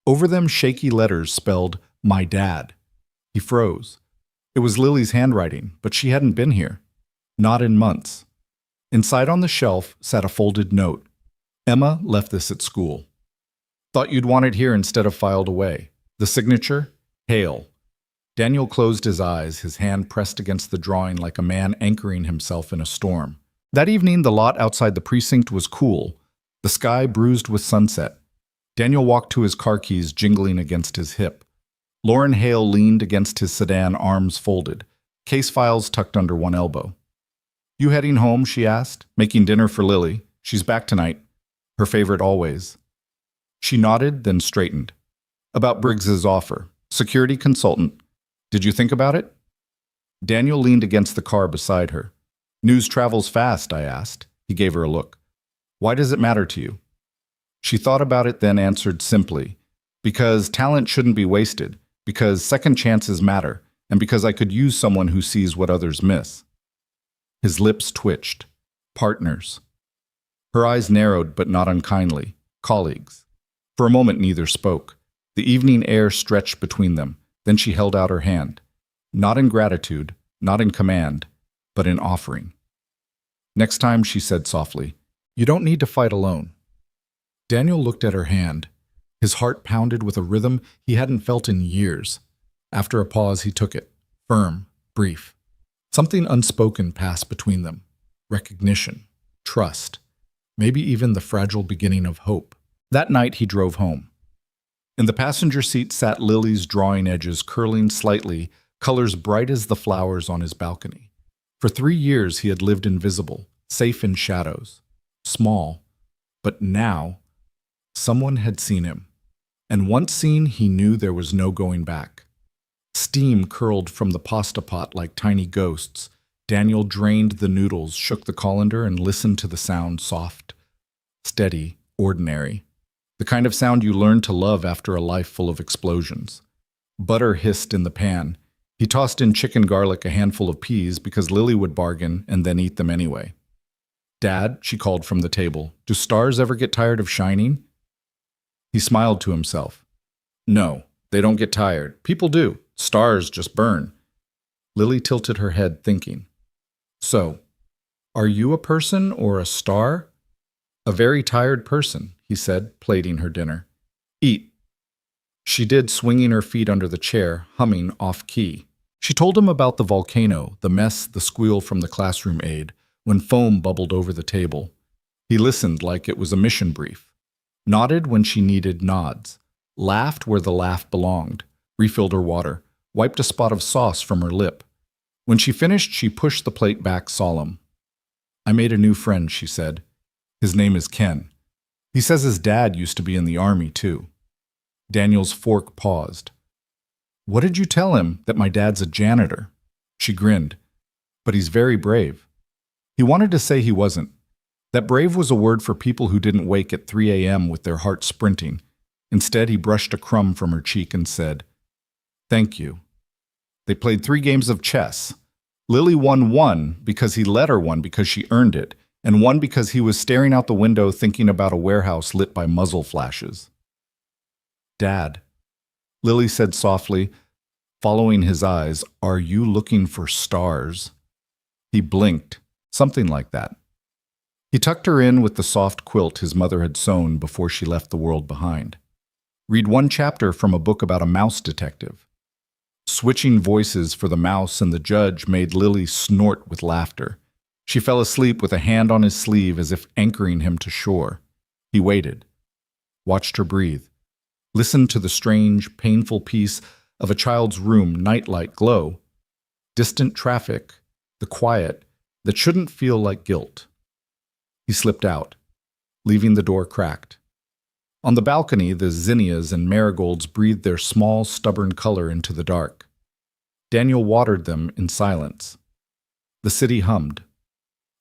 S1: Over them, shaky letters spelled, "My Dad." He froze. It was Lily's handwriting, but she hadn't been here. Not in months. Inside on the shelf sat a folded note. Emma left this at school. Thought you'd want it here instead of filed away. The signature? Hail. Daniel closed his eyes, his hand pressed against the drawing like a man anchoring himself in a storm. That evening, the lot outside the precinct was cool, the sky bruised with sunset. Daniel walked to his car keys jingling against his hip. Lauren Hale leaned against his sedan, arms folded, case files tucked under one elbow. You heading home, she asked, making dinner for Lily. She's back tonight. Her favorite always. She nodded, then straightened. About Briggs's offer. Security consultant. Did you think about it? Daniel leaned against the car beside her. News travels fast, I asked. He gave her a look. Why does it matter to you? She thought about it, then answered simply. Because talent shouldn't be wasted, because second chances matter, and because I could use someone who sees what others miss. His lips twitched. Partners. Her eyes narrowed, but not unkindly. Colleagues. For a moment, neither spoke. The evening air stretched between them. Then she held out her hand. Not in gratitude, not in command, but in offering. Next time, she said softly, you don't need to fight alone. Daniel looked at her hand. His heart pounded with a rhythm he hadn't felt in years. After a pause, he took it. Firm, brief. Something unspoken passed between them. Recognition, trust, maybe even the fragile beginning of hope. That night, he drove home. In the passenger seat sat Lily's drawing edges curling slightly, colors bright as the flowers on his balcony. For 3 years, he had lived invisible, safe in shadows, small. But now, someone had seen him. And once seen, he knew there was no going back. Steam curled from the pasta pot like tiny ghosts. Daniel drained the noodles, shook the colander, and listened to the sound, soft, steady, ordinary. The kind of sound you learn to love after a life full of explosions. Butter hissed in the pan. He tossed in chicken garlic, a handful of peas, because Lily would bargain and then eat them anyway. Dad, she called from the table, do stars ever get tired of shining? He smiled to himself. No, they don't get tired. People do. Stars just burn. Lily tilted her head, thinking. So, are you a person or a star? A very tired person, he said, plating her dinner. Eat. She did, swinging her feet under the chair, humming off-key. She told him about the volcano, the mess, the squeal from the classroom aide, when foam bubbled over the table. He listened like it was a mission brief. Nodded when she needed nods. Laughed where the laugh belonged. Refilled her water. Wiped a spot of sauce from her lip. When she finished, she pushed the plate back solemn. I made a new friend, she said. His name is Ken. He says his dad used to be in the army, too. Daniel's fork paused. What did you tell him? That my dad's a janitor? She grinned. But he's very brave. He wanted to say he wasn't. That brave was a word for people who didn't wake at 3 a.m. with their hearts sprinting. Instead, he brushed a crumb from her cheek and said, Thank you. They played 3 games of chess. Lily won 1 because he let her one because she earned it, and 1 because he was staring out the window thinking about a warehouse lit by muzzle flashes. Dad, Lily said softly, following his eyes, are you looking for stars? He blinked, something like that. He tucked her in with the soft quilt his mother had sewn before she left the world behind. Read 1 chapter from a book about a mouse detective. Switching voices for the mouse and the judge made Lily snort with laughter. She fell asleep with a hand on his sleeve as if anchoring him to shore. He waited, watched her breathe, listened to the strange, painful peace of a child's room nightlight glow. distant traffic, the quiet that shouldn't feel like guilt. He slipped out, leaving the door cracked. On the balcony, the zinnias and marigolds breathed their small, stubborn color into the dark. Daniel watered them in silence. The city hummed.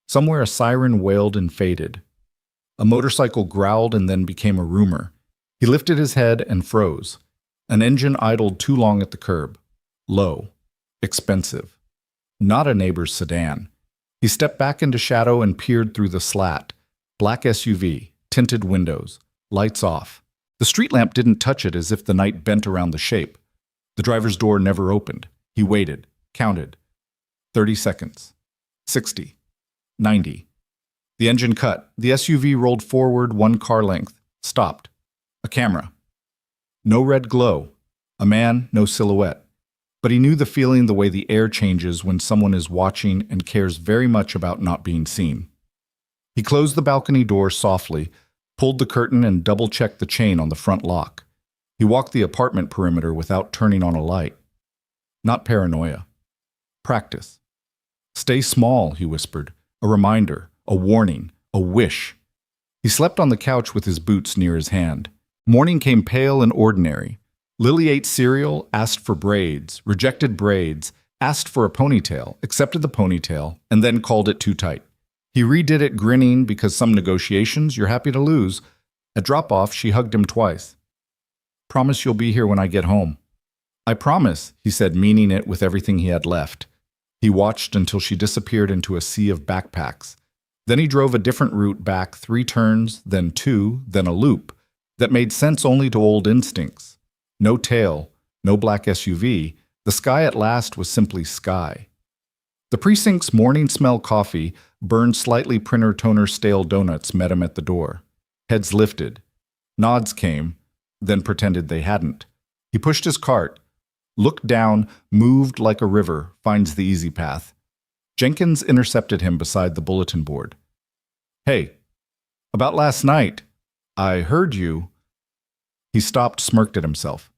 S1: Somewhere a siren wailed and faded. A motorcycle growled and then became a rumor. He lifted his head and froze. An engine idled too long at the curb. Low. Expensive. Not a neighbor's sedan. He stepped back into shadow and peered through the slat. Black SUV, tinted windows, lights off. The street lamp didn't touch it as if the night bent around the shape. The driver's door never opened. He waited, counted. 30 seconds. 60. 90. The engine cut. The SUV rolled forward 1 car length. Stopped. A camera. No red glow. A man, no silhouette. But he knew the feeling the way the air changes when someone is watching and cares very much about not being seen. He closed the balcony door softly, pulled the curtain and double-checked the chain on the front lock. He walked the apartment perimeter without turning on a light. Not paranoia. Practice. Stay small, he whispered. A reminder, a warning, a wish. He slept on the couch with his boots near his hand. Morning came pale and ordinary. Lily ate cereal, asked for braids, rejected braids, asked for a ponytail, accepted the ponytail, and then called it too tight. He redid it grinning because some negotiations you're happy to lose. At drop-off, she hugged him twice. Promise you'll be here when I get home. I promise, he said, meaning it with everything he had left. He watched until she disappeared into a sea of backpacks. Then he drove a different route back 3 turns, then 2, then a loop that made sense only to old instincts. No tail, no black SUV. The sky at last was simply sky. The precinct's morning smell coffee, burned slightly printer toner stale donuts met him at the door. Heads lifted. Nods came, then pretended they hadn't. He pushed his cart, looked down, moved like a river, finds the easy path. Jenkins intercepted him beside the bulletin board. Hey, about last night. I heard you. He stopped, smirked at himself.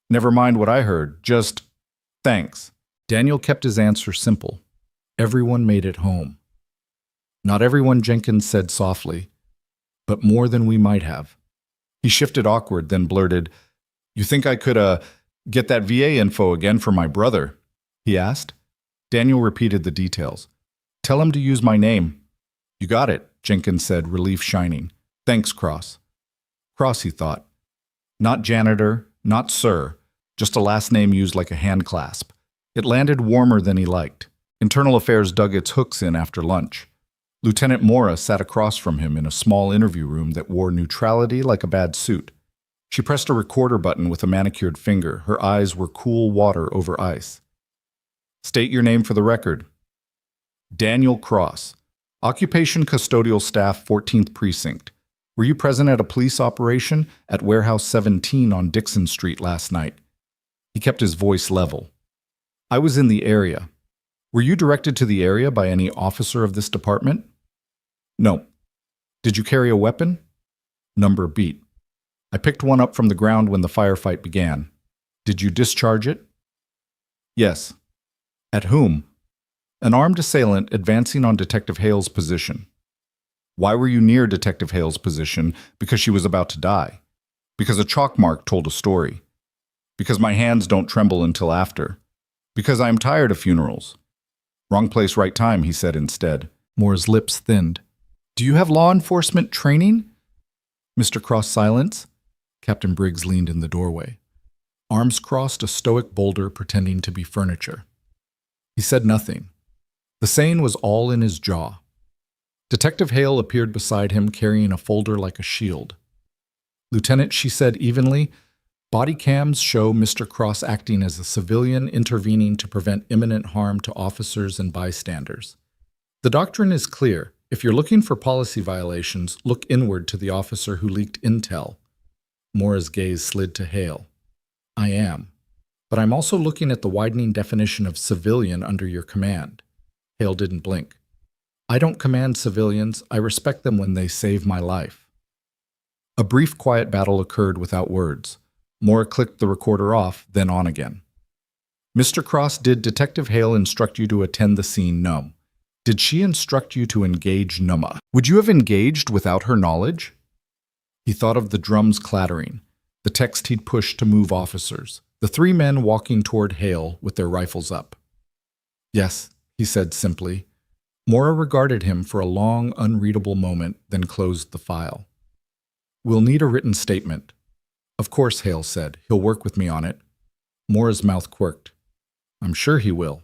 S1: Never mind what I heard, just thanks. Daniel kept his answer simple. Everyone made it home. Not everyone, Jenkins said softly, but more than we might have. He shifted awkward, then blurted, You think I could, get that VA info again for my brother? He asked. Daniel repeated the details. Tell him to use my name. You got it, Jenkins said, relief shining. Thanks, Cross. Cross, he thought. Not janitor, not sir, just a last name used like a hand clasp. It landed warmer than he liked. Internal Affairs dug its hooks in after lunch. Lieutenant Mora sat across from him in a small interview room that wore neutrality like a bad suit. She pressed a recorder button with a manicured finger. Her eyes were cool water over ice. State your name for the record. Daniel Cross. Occupation Custodial Staff, 14th Precinct. Were you present at a police operation at Warehouse 17 on Dixon Street last night? He kept his voice level. I was in the area. Were you directed to the area by any officer of this department? No. Did you carry a weapon? Number beat. I picked one up from the ground when the firefight began. Did you discharge it? Yes. At whom? An armed assailant advancing on Detective Hale's position. Why were you near Detective Hale's position? Because she was about to die. Because a chalk mark told a story. Because my hands don't tremble until after. Because I am tired of funerals. Wrong place, right time, he said instead. Moore's lips thinned. Do you have law enforcement training? Mr. Cross silence. Captain Briggs leaned in the doorway. Arms crossed, a stoic boulder pretending to be furniture. He said nothing. The saying was all in his jaw. Detective Hale appeared beside him carrying a folder like a shield. Lieutenant, she said evenly, body cams show Mr. Cross acting as a civilian intervening to prevent imminent harm to officers and bystanders. The doctrine is clear. If you're looking for policy violations, look inward to the officer who leaked intel. Mora's gaze slid to Hale. I am. But I'm also looking at the widening definition of civilian under your command. Hale didn't blink. I don't command civilians. I respect them when they save my life. A brief, quiet battle occurred without words. Mora clicked the recorder off, then on again. Mr. Cross, did Detective Hale instruct you to attend the scene? No. Did she instruct you to engage Numa? Would you have engaged without her knowledge? He thought of the drums clattering, the text he'd pushed to move officers, the three men walking toward Hale with their rifles up. Yes, he said simply. Mora regarded him for a long, unreadable moment, then closed the file. We'll need a written statement. Of course, Hale said. He'll work with me on it. Mora's mouth quirked. I'm sure he will.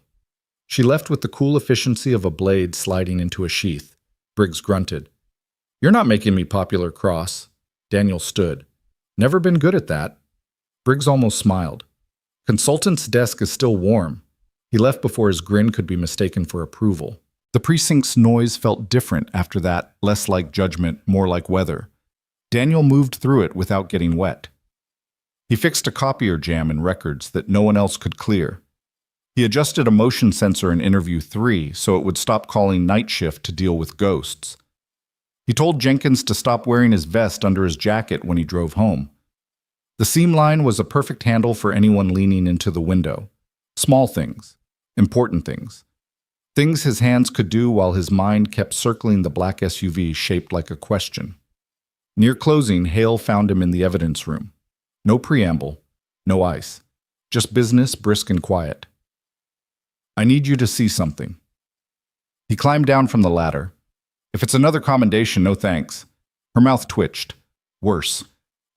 S1: She left with the cool efficiency of a blade sliding into a sheath. Briggs grunted. You're not making me popular, Cross. Daniel stood. Never been good at that. Briggs almost smiled. Consultant's desk is still warm. He left before his grin could be mistaken for approval. The precinct's noise felt different after that, less like judgment, more like weather. Daniel moved through it without getting wet. He fixed a copier jam in records that no one else could clear. He adjusted a motion sensor in interview 3 so it would stop calling night shift to deal with ghosts. He told Jenkins to stop wearing his vest under his jacket when he drove home. The seam line was a perfect handle for anyone leaning into the window. Small things, important things. Things his hands could do while his mind kept circling the black SUV shaped like a question. Near closing, Hale found him in the evidence room. No preamble, no ice. Just business, brisk and quiet. I need you to see something. He climbed down from the ladder. If it's another commendation, no thanks. Her mouth twitched. Worse.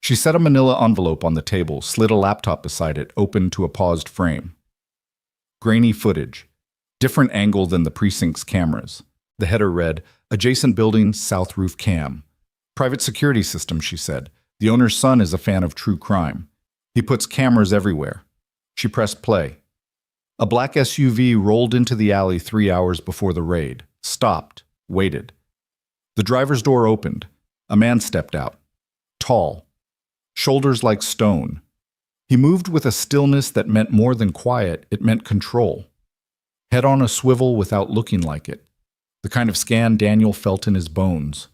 S1: She set a manila envelope on the table, slid a laptop beside it, open to a paused frame. Grainy footage. Different angle than the precinct's cameras. The header read, Adjacent building, south roof cam. Private security system, she said. The owner's son is a fan of true crime. He puts cameras everywhere. She pressed play. A black SUV rolled into the alley 3 hours before the raid, stopped, waited. The driver's door opened. A man stepped out. Tall. Shoulders like stone. He moved with a stillness that meant more than quiet, it meant control. Head on a swivel without looking like it. The kind of scan Daniel felt in his bones.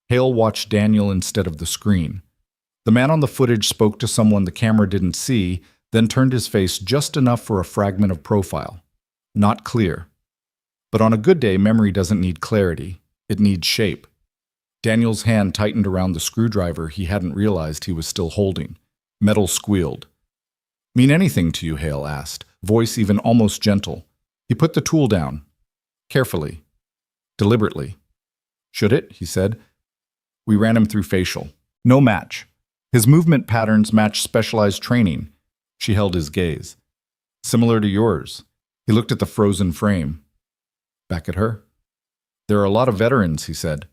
S1: Hale watched Daniel instead of the screen. The man on the footage spoke to someone the camera didn't see, then turned his face just enough for a fragment of profile. Not clear. But on a good day, memory doesn't need clarity. It needs shape. Daniel's hand tightened around the screwdriver he hadn't realized he was still holding. Metal squealed. Mean anything to you, Hale asked, voice even almost gentle. He put the tool down. Carefully. Deliberately. Should it? He said. We ran him through facial. No match. His movement patterns matched specialized training. She held his gaze. Similar to yours. He looked at the frozen frame. Back at her. There are a lot of veterans, he said.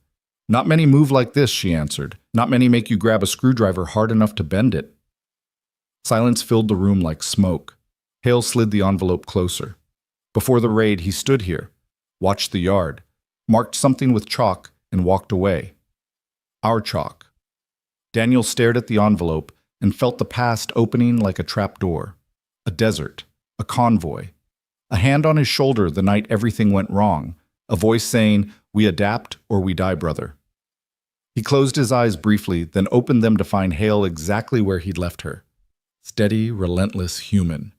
S1: Not many move like this, she answered. Not many make you grab a screwdriver hard enough to bend it. Silence filled the room like smoke. Hale slid the envelope closer. Before the raid, he stood here, watched the yard, marked something with chalk, and walked away. Our chalk. Daniel stared at the envelope and felt the past opening like a trapdoor. A desert. A convoy. A hand on his shoulder the night everything went wrong. A voice saying, we adapt or we die, brother. He closed his eyes briefly, then opened them to find Hale exactly where he'd left her. Steady, relentless human.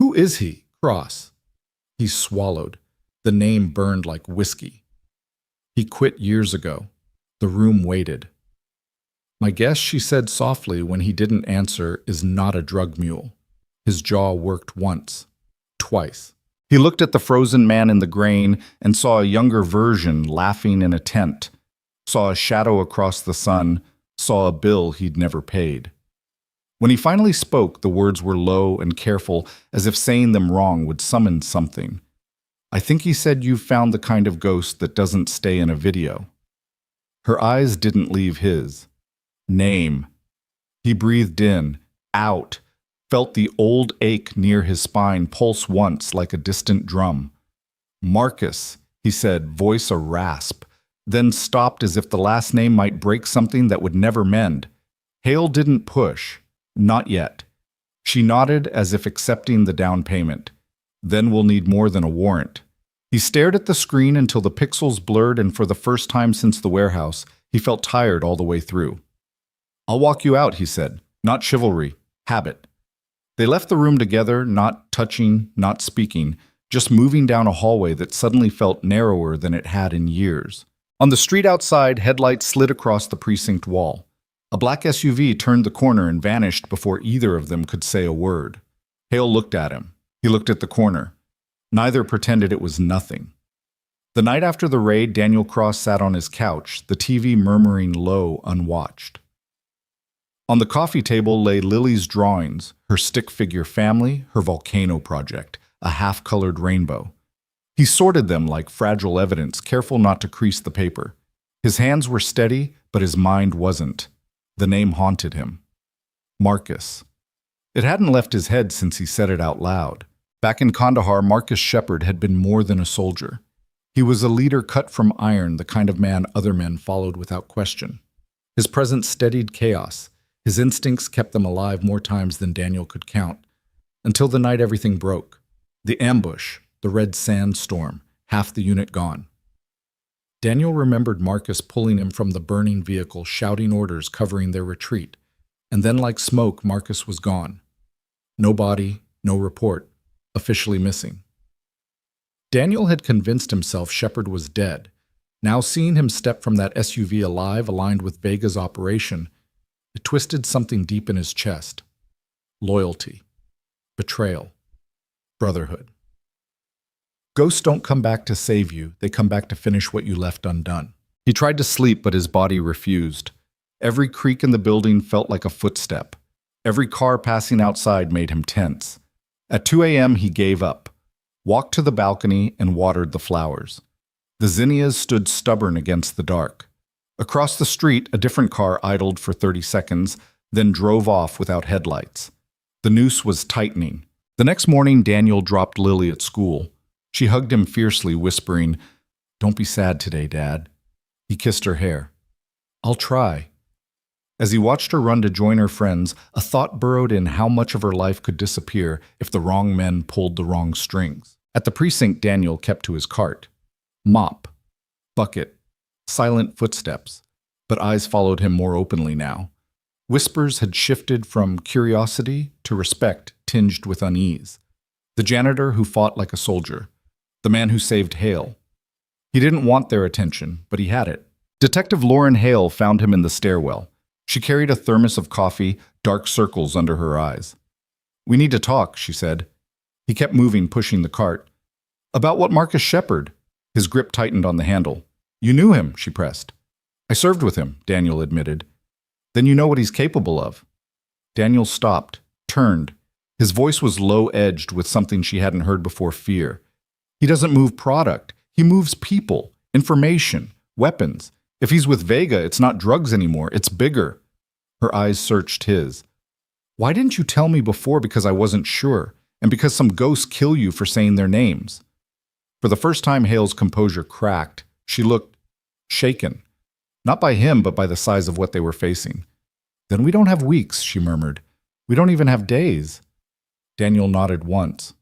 S1: Who is he? Cross. He swallowed. The name burned like whiskey. He quit years ago. The room waited. My guess, she said softly when he didn't answer, is not a drug mule. His jaw worked once. Twice. He looked at the frozen man in the grain and saw a younger version laughing in a tent. Saw a shadow across the sun. Saw a bill he'd never paid. When he finally spoke, the words were low and careful, as if saying them wrong would summon something. I think he said you've found the kind of ghost that doesn't stay in a video. Her eyes didn't leave his. Name. He breathed in, out, felt the old ache near his spine pulse once like a distant drum. Marcus, he said, voice a rasp, then stopped as if the last name might break something that would never mend. Hale didn't push. Not yet. She nodded as if accepting the down payment. Then we'll need more than a warrant. He stared at the screen until the pixels blurred, and for the first time since the warehouse, he felt tired all the way through. I'll walk you out, he said. Not chivalry. Habit. They left the room together, not touching, not speaking, just moving down a hallway that suddenly felt narrower than it had in years. On the street outside, headlights slid across the precinct wall. A black SUV turned the corner and vanished before either of them could say a word. Hale looked at him. He looked at the corner. Neither pretended it was nothing. The night after the raid, Daniel Cross sat on his couch, the TV murmuring low, unwatched. On the coffee table lay Lily's drawings, her stick figure family, her volcano project, a half-colored rainbow. He sorted them like fragile evidence, careful not to crease the paper. His hands were steady, but his mind wasn't. The name haunted him. Marcus. It hadn't left his head since he said it out loud. Back in Kandahar, Marcus Shepard had been more than a soldier. He was a leader cut from iron, the kind of man other men followed without question. His presence steadied chaos. His instincts kept them alive more times than Daniel could count. Until the night everything broke. The ambush, the red sandstorm, half the unit gone. Daniel remembered Marcus pulling him from the burning vehicle, shouting orders covering their retreat. And then like smoke, Marcus was gone. No body, no report, officially missing. Daniel had convinced himself Shepard was dead. Now seeing him step from that SUV alive, aligned with Vega's operation, it twisted something deep in his chest. Loyalty. Betrayal. Brotherhood. Ghosts don't come back to save you, they come back to finish what you left undone. He tried to sleep, but his body refused. Every creak in the building felt like a footstep. Every car passing outside made him tense. At 2 a.m. he gave up, walked to the balcony and watered the flowers. The zinnias stood stubborn against the dark. Across the street, a different car idled for 30 seconds, then drove off without headlights. The noose was tightening. The next morning, Daniel dropped Lily at school. She hugged him fiercely, whispering, "Don't be sad today, Dad." He kissed her hair. "I'll try." As he watched her run to join her friends, a thought burrowed in how much of her life could disappear if the wrong men pulled the wrong strings. At the precinct, Daniel kept to his cart. Mop. Bucket. Silent footsteps. But eyes followed him more openly now. Whispers had shifted from curiosity to respect tinged with unease. The janitor who fought like a soldier. The man who saved Hale. He didn't want their attention, but he had it. Detective Lauren Hale found him in the stairwell. She carried a thermos of coffee, dark circles under her eyes. "We need to talk," she said. He kept moving, pushing the cart. "About what Marcus Shepard?" His grip tightened on the handle. "You knew him," she pressed. "I served with him," Daniel admitted. "Then you know what he's capable of." Daniel stopped, turned. His voice was low-edged with something she hadn't heard before, fear. "He doesn't move product. He moves people, information, weapons. If he's with Vega, it's not drugs anymore. It's bigger." Her eyes searched his. "Why didn't you tell me before? Because I wasn't sure, and because some ghosts kill you for saying their names." For the first time, Hale's composure cracked. She looked shaken. Not by him, but by the size of what they were facing. "Then we don't have weeks," she murmured. "We don't even have days." Daniel nodded once.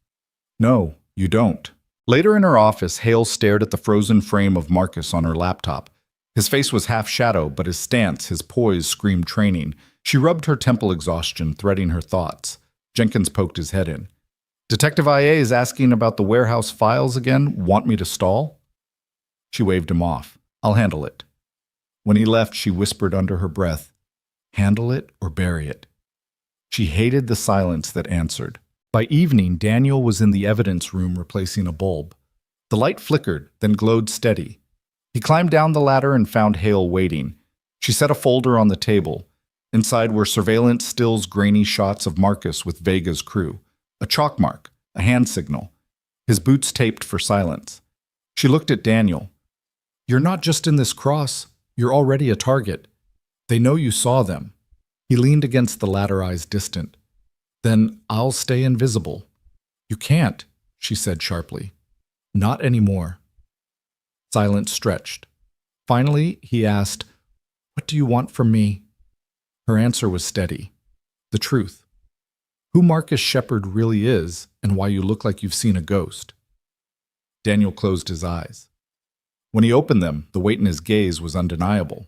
S1: "No, you don't." Later in her office, Hale stared at the frozen frame of Marcus on her laptop. His face was half shadow, but his stance, his poise, screamed training. She rubbed her temple exhaustion, threading her thoughts. Jenkins poked his head in. "Detective IA is asking about the warehouse files again. Want me to stall?" She waved him off. "I'll handle it." When he left, she whispered under her breath, "Handle it or bury it." She hated the silence that answered. By evening, Daniel was in the evidence room replacing a bulb. The light flickered, then glowed steady. He climbed down the ladder and found Hale waiting. She set a folder on the table. Inside were surveillance stills, grainy shots of Marcus with Vega's crew. A chalk mark, a hand signal. His boots taped for silence. She looked at Daniel. "You're not just in this cross. You're already a target. They know you saw them." He leaned against the ladder, eyes distant. "Then I'll stay invisible." "You can't," she said sharply. "Not anymore." Silence stretched. Finally, he asked, "What do you want from me?" Her answer was steady. The truth. Who Marcus Shepard really is, and why you look like you've seen a ghost. Daniel closed his eyes. When he opened them, the weight in his gaze was undeniable.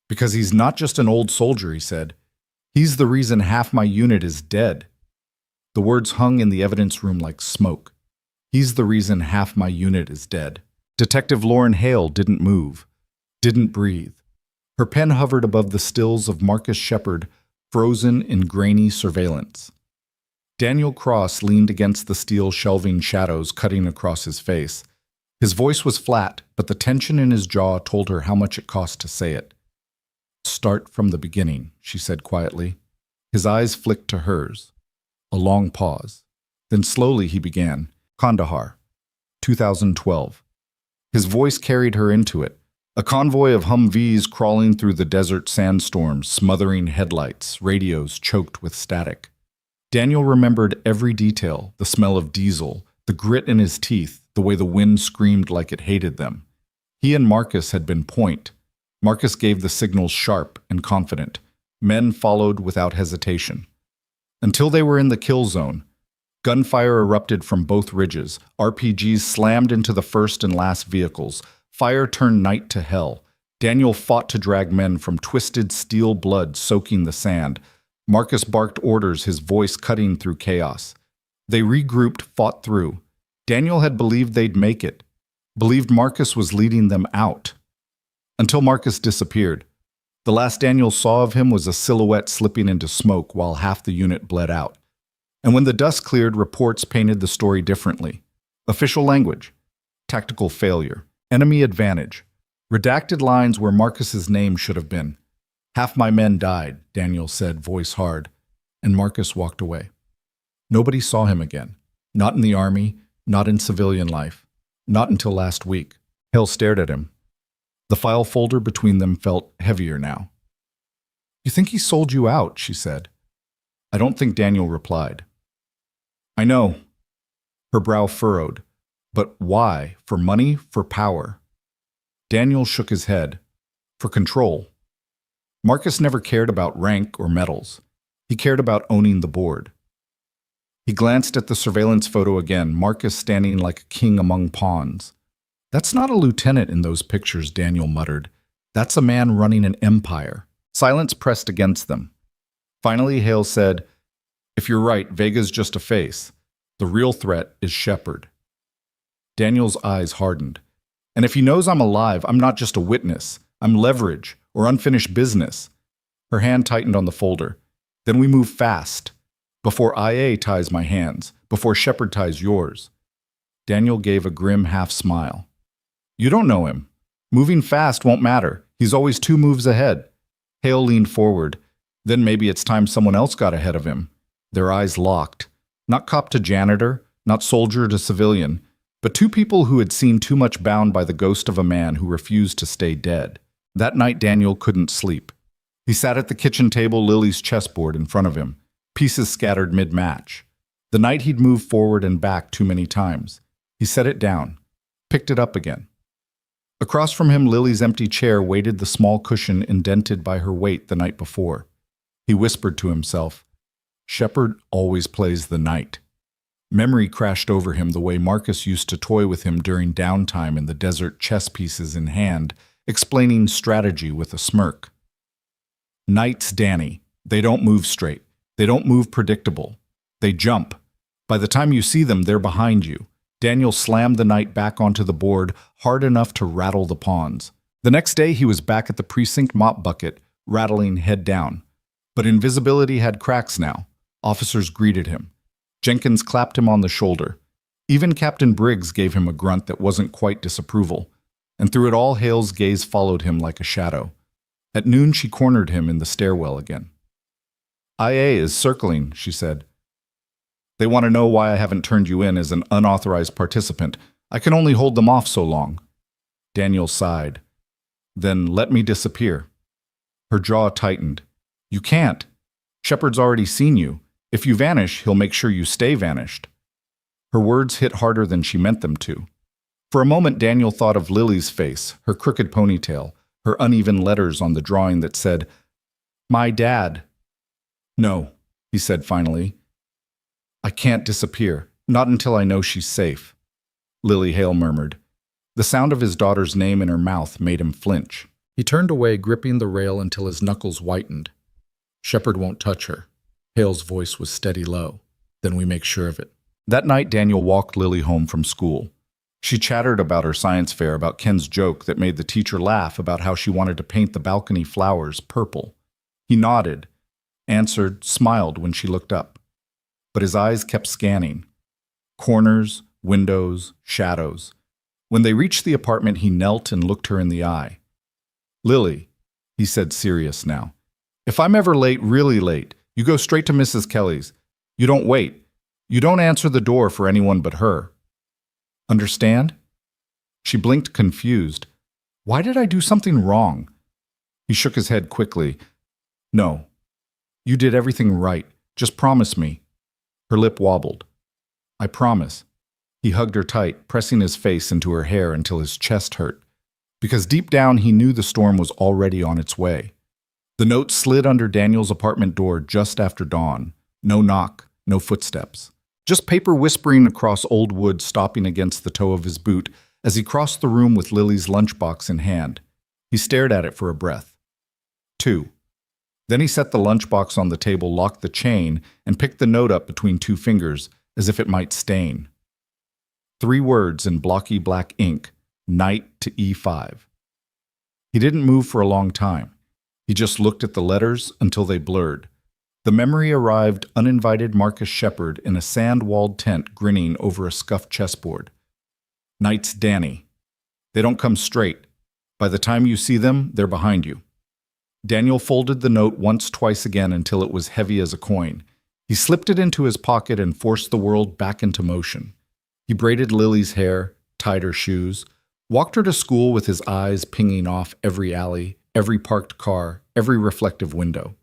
S1: "Because he's not just an old soldier," he said. "He's the reason half my unit is dead." The words hung in the evidence room like smoke. He's the reason half my unit is dead. Detective Lauren Hale didn't move, didn't breathe. Her pen hovered above the stills of Marcus Shepard, frozen in grainy surveillance. Daniel Cross leaned against the steel shelving shadows cutting across his face. His voice was flat, but the tension in his jaw told her how much it cost to say it. "Start from the beginning," she said quietly. His eyes flicked to hers. A long pause. Then slowly he began. Kandahar, 2012. His voice carried her into it. A convoy of Humvees crawling through the desert sandstorms, smothering headlights, radios choked with static. Daniel remembered every detail, the smell of diesel, the grit in his teeth, the way the wind screamed like it hated them. He and Marcus had been point. Marcus gave the signals sharp and confident. Men followed without hesitation. Until they were in the kill zone, gunfire erupted from both ridges. RPGs slammed into the first and last vehicles. Fire turned night to hell. Daniel fought to drag men from twisted steel blood soaking the sand. Marcus barked orders, his voice cutting through chaos. They regrouped, fought through. Daniel had believed they'd make it, believed Marcus was leading them out. Until Marcus disappeared. The last Daniel saw of him was a silhouette slipping into smoke while half the unit bled out. And when the dust cleared, reports painted the story differently. Official language, tactical failure, enemy advantage, redacted lines where Marcus's name should have been. "Half my men died," Daniel said, voice hard, and Marcus walked away. Nobody saw him again. Not in the army, not in civilian life, not until last week. Hale stared at him. The file folder between them felt heavier now. "You think he sold you out?" she said. I don't think Daniel replied. "I know." Her brow furrowed. "But why? For money? For power?" Daniel shook his head. "For control." Marcus never cared about rank or medals. He cared about owning the board. He glanced at the surveillance photo again, Marcus standing like a king among pawns. "That's not a lieutenant in those pictures," Daniel muttered. "That's a man running an empire." Silence pressed against them. Finally, Hale said, "If you're right, Vega's just a face. The real threat is Shepard." Daniel's eyes hardened. "And if he knows I'm alive, I'm not just a witness. I'm leverage or unfinished business." Her hand tightened on the folder. "Then we move fast. Before IA ties my hands, before Shepard ties yours." Daniel gave a grim half-smile. "You don't know him. Moving fast won't matter. He's always 2 moves ahead." Hale leaned forward. "Then maybe it's time someone else got ahead of him." Their eyes locked. Not cop to janitor, not soldier to civilian, but 2 people who had seen too much bound by the ghost of a man who refused to stay dead. That night Daniel couldn't sleep. He sat at the kitchen table, Lily's chessboard in front of him, pieces scattered mid-match. The night he'd moved forward and back too many times. He set it down, picked it up again. Across from him, Lily's empty chair weighted the small cushion indented by her weight the night before. He whispered to himself, "Shepard always plays the knight." Memory crashed over him the way Marcus used to toy with him during downtime in the desert, chess pieces in hand, explaining strategy with a smirk. Knights, Danny. They don't move straight. They don't move predictable. They jump. By the time you see them, they're behind you. Daniel slammed the knight back onto the board, hard enough to rattle the pawns. The next day he was back at the precinct mop bucket, rattling head down. But invisibility had cracks now. Officers greeted him. Jenkins clapped him on the shoulder. Even Captain Briggs gave him a grunt that wasn't quite disapproval. And through it all, Hale's gaze followed him like a shadow. At noon, she cornered him in the stairwell again. "IA is circling," she said. "They want to know why I haven't turned you in as an unauthorized participant. I can only hold them off so long." Daniel sighed. "Then let me disappear." Her jaw tightened. "You can't. Shepard's already seen you. If you vanish, he'll make sure you stay vanished." Her words hit harder than she meant them to. For a moment, Daniel thought of Lily's face, her crooked ponytail, her uneven letters on the drawing that said, "My dad." "No," he said finally. "I can't disappear, not until I know she's safe," Lily Hale murmured. The sound of his daughter's name in her mouth made him flinch. He turned away, gripping the rail until his knuckles whitened. "Shepard won't touch her." Hale's voice was steady low. then we make sure of it. That night, Daniel walked Lily home from school. She chattered about her science fair, about Ken's joke that made the teacher laugh, about how she wanted to paint the balcony flowers purple. He nodded, answered, smiled when she looked up. But his eyes kept scanning. Corners, windows, shadows. When they reached the apartment, he knelt and looked her in the eye. "Lily," he said, serious now, "if I'm ever late, really late, you go straight to Mrs. Kelly's. You don't wait. You don't answer the door for anyone but her. Understand?" She blinked, confused. Why did I do something wrong? He shook his head quickly. "No. You did everything right. Just promise me." Her lip wobbled. "I promise." He hugged her tight, pressing his face into her hair until his chest hurt, because deep down he knew the storm was already on its way. The note slid under Daniel's apartment door just after dawn. No knock, no footsteps. Just paper whispering across old wood, stopping against the toe of his boot as he crossed the room with Lily's lunchbox in hand. He stared at it for a breath. 2. Then he set the lunchbox on the table, locked the chain, and picked the note up between 2 fingers, as if it might stain. 3 words in blocky black ink, Knight to E5. He didn't move for a long time. He just looked at the letters until they blurred. The memory arrived uninvited Marcus Shepard in a sand-walled tent grinning over a scuffed chessboard. Knight's Danny. They don't come straight. By the time you see them, they're behind you. Daniel folded the note once, twice again until it was heavy as a coin. He slipped it into his pocket and forced the world back into motion. He braided Lily's hair, tied her shoes, walked her to school with his eyes pinging off every alley, every parked car, every reflective window.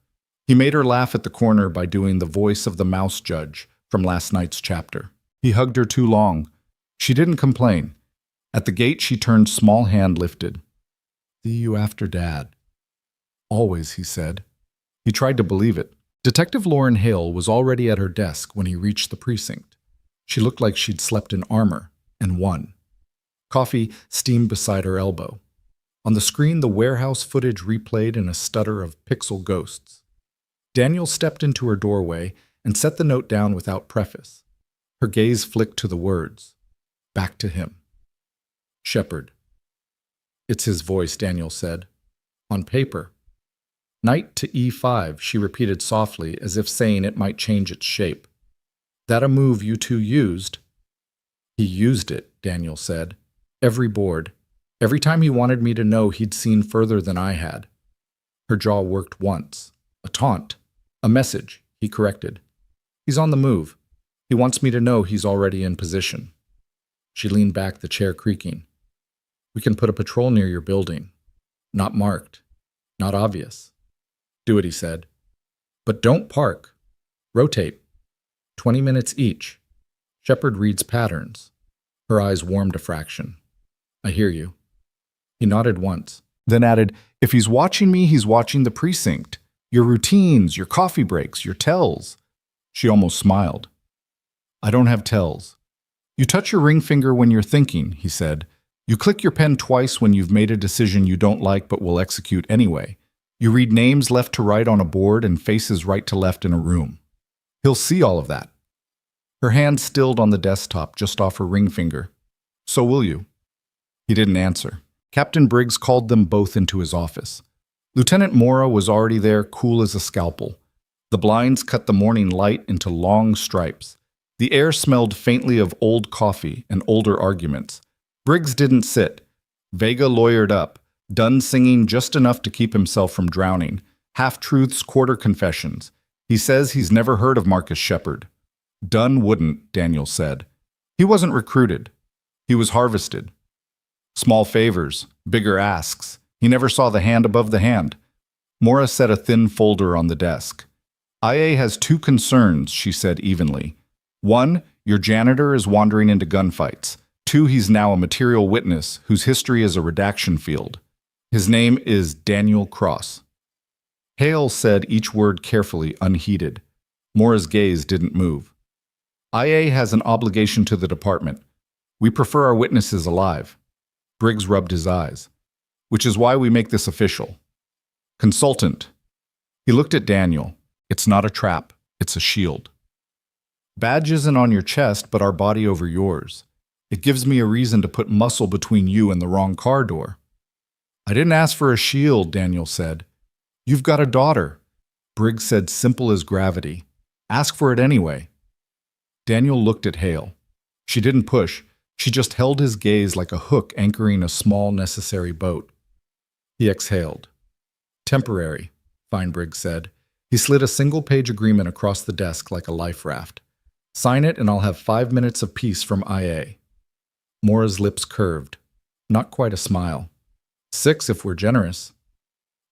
S1: He made her laugh at the corner by doing the voice of the mouse judge from last night's chapter. He hugged her too long. She didn't complain. At the gate, she turned, small hand lifted. "See you after Dad." "Always," he said. He tried to believe it. Detective Lauren Hale was already at her desk when he reached the precinct. She looked like she'd slept in armor and won. Coffee steamed beside her elbow. On the screen, the warehouse footage replayed in a stutter of pixel ghosts. Daniel stepped into her doorway and set the note down without preface. Her gaze flicked to the words. Back to him. "Shepard." "It's his voice," Daniel said. "On paper." "Knight to E5, she repeated softly, as if saying it might change its shape. "That a move you two used?" "He used it," Daniel said. "Every board. Every time he wanted me to know he'd seen further than I had." Her jaw worked once. A taunt. A message, he corrected. "He's on the move. He wants me to know he's already in position." She leaned back, the chair creaking. "We can put a patrol near your building. Not marked. Not obvious." "Do it," he said. "But don't park. Rotate. 20 minutes each. Shepard reads patterns." Her eyes warmed a fraction. "I hear you." He nodded once, then added, "If he's watching me, he's watching the precinct. Your routines, your coffee breaks, your tells." She almost smiled. "I don't have tells." "You touch your ring finger when you're thinking," he said. "You click your pen twice when you've made a decision you don't like but will execute anyway. You read names left to right on a board and faces right to left in a room. He'll see all of that." Her hand stilled on the desktop just off her ring finger. "So will you?" He didn't answer. Captain Briggs called them both into his office. Lieutenant Mora was already there, cool as a scalpel. The blinds cut the morning light into long stripes. The air smelled faintly of old coffee and older arguments. Briggs didn't sit. Vega lawyered up, done singing just enough to keep himself from drowning. Half-truths, quarter confessions. He says he's never heard of Marcus Shepard. Dunn wouldn't, Daniel said. He wasn't recruited. He was harvested. Small favors, bigger asks. He never saw the hand above the hand. Mora set a thin folder on the desk. IA has 2 concerns, she said evenly. 1, your janitor is wandering into gunfights. 2, he's now a material witness whose history is a redaction field. His name is Daniel Cross. Hale said each word carefully, unheeded. Mora's gaze didn't move. IA has an obligation to the department. We prefer our witnesses alive. Briggs rubbed his eyes. Which is why we make this official. Consultant. He looked at Daniel. It's not a trap. It's a shield. Badge isn't on your chest, but our body over yours. It gives me a reason to put muscle between you and the wrong car door. I didn't ask for a shield, Daniel said. You've got a daughter. Briggs said, simple as gravity. Ask for it anyway. Daniel looked at Hale. She didn't push. She just held his gaze like a hook anchoring a small, necessary boat. He exhaled. Temporary, Feinbriggs said. He slid a single-page agreement across the desk like a life raft. Sign it and I'll have 5 minutes of peace from IA. Mora's lips curved. Not quite a smile. 6 if we're generous.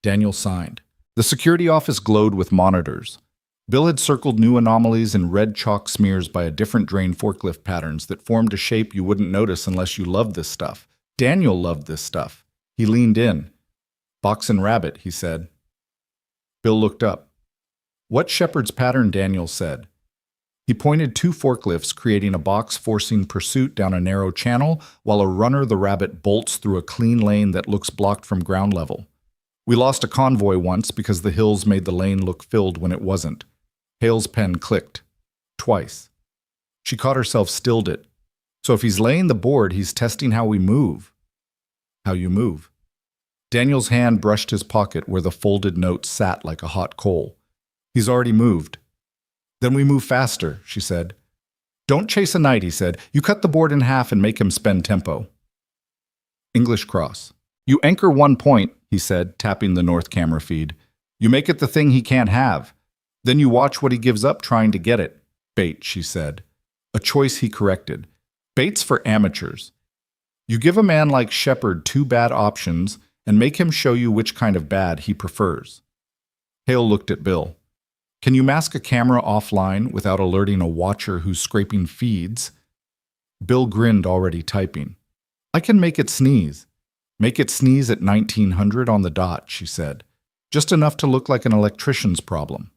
S1: Daniel signed. The security office glowed with monitors. Bill had circled new anomalies in red chalk smears by a different drain forklift patterns that formed a shape you wouldn't notice unless you loved this stuff. Daniel loved this stuff. He leaned in. Box and rabbit, he said. Bill looked up. What shepherd's pattern? Daniel said. He pointed 2 forklifts, creating a box forcing pursuit down a narrow channel, while a runner the rabbit bolts through a clean lane that looks blocked from ground level. We lost a convoy once because the hills made the lane look filled when it wasn't. Hale's pen clicked. Twice. She caught herself, stilled it. So if he's laying the board, he's testing how we move. How you move. Daniel's hand brushed his pocket where the folded note sat like a hot coal. He's already moved. Then we move faster, she said. Don't chase a knight, he said. You cut the board in half and make him spend tempo. English cross. You anchor 1 point, he said, tapping the north camera feed. You make it the thing he can't have. Then you watch what he gives up trying to get it. Bait, she said. A choice he corrected. Bait's for amateurs. You give a man like Shepard 2 bad options and make him show you which kind of bad he prefers. Hale looked at Bill. Can you mask a camera offline without alerting a watcher who's scraping feeds? Bill grinned, already typing. I can make it sneeze. Make it sneeze at 1900 on the dot, she said. Just enough to look like an electrician's problem.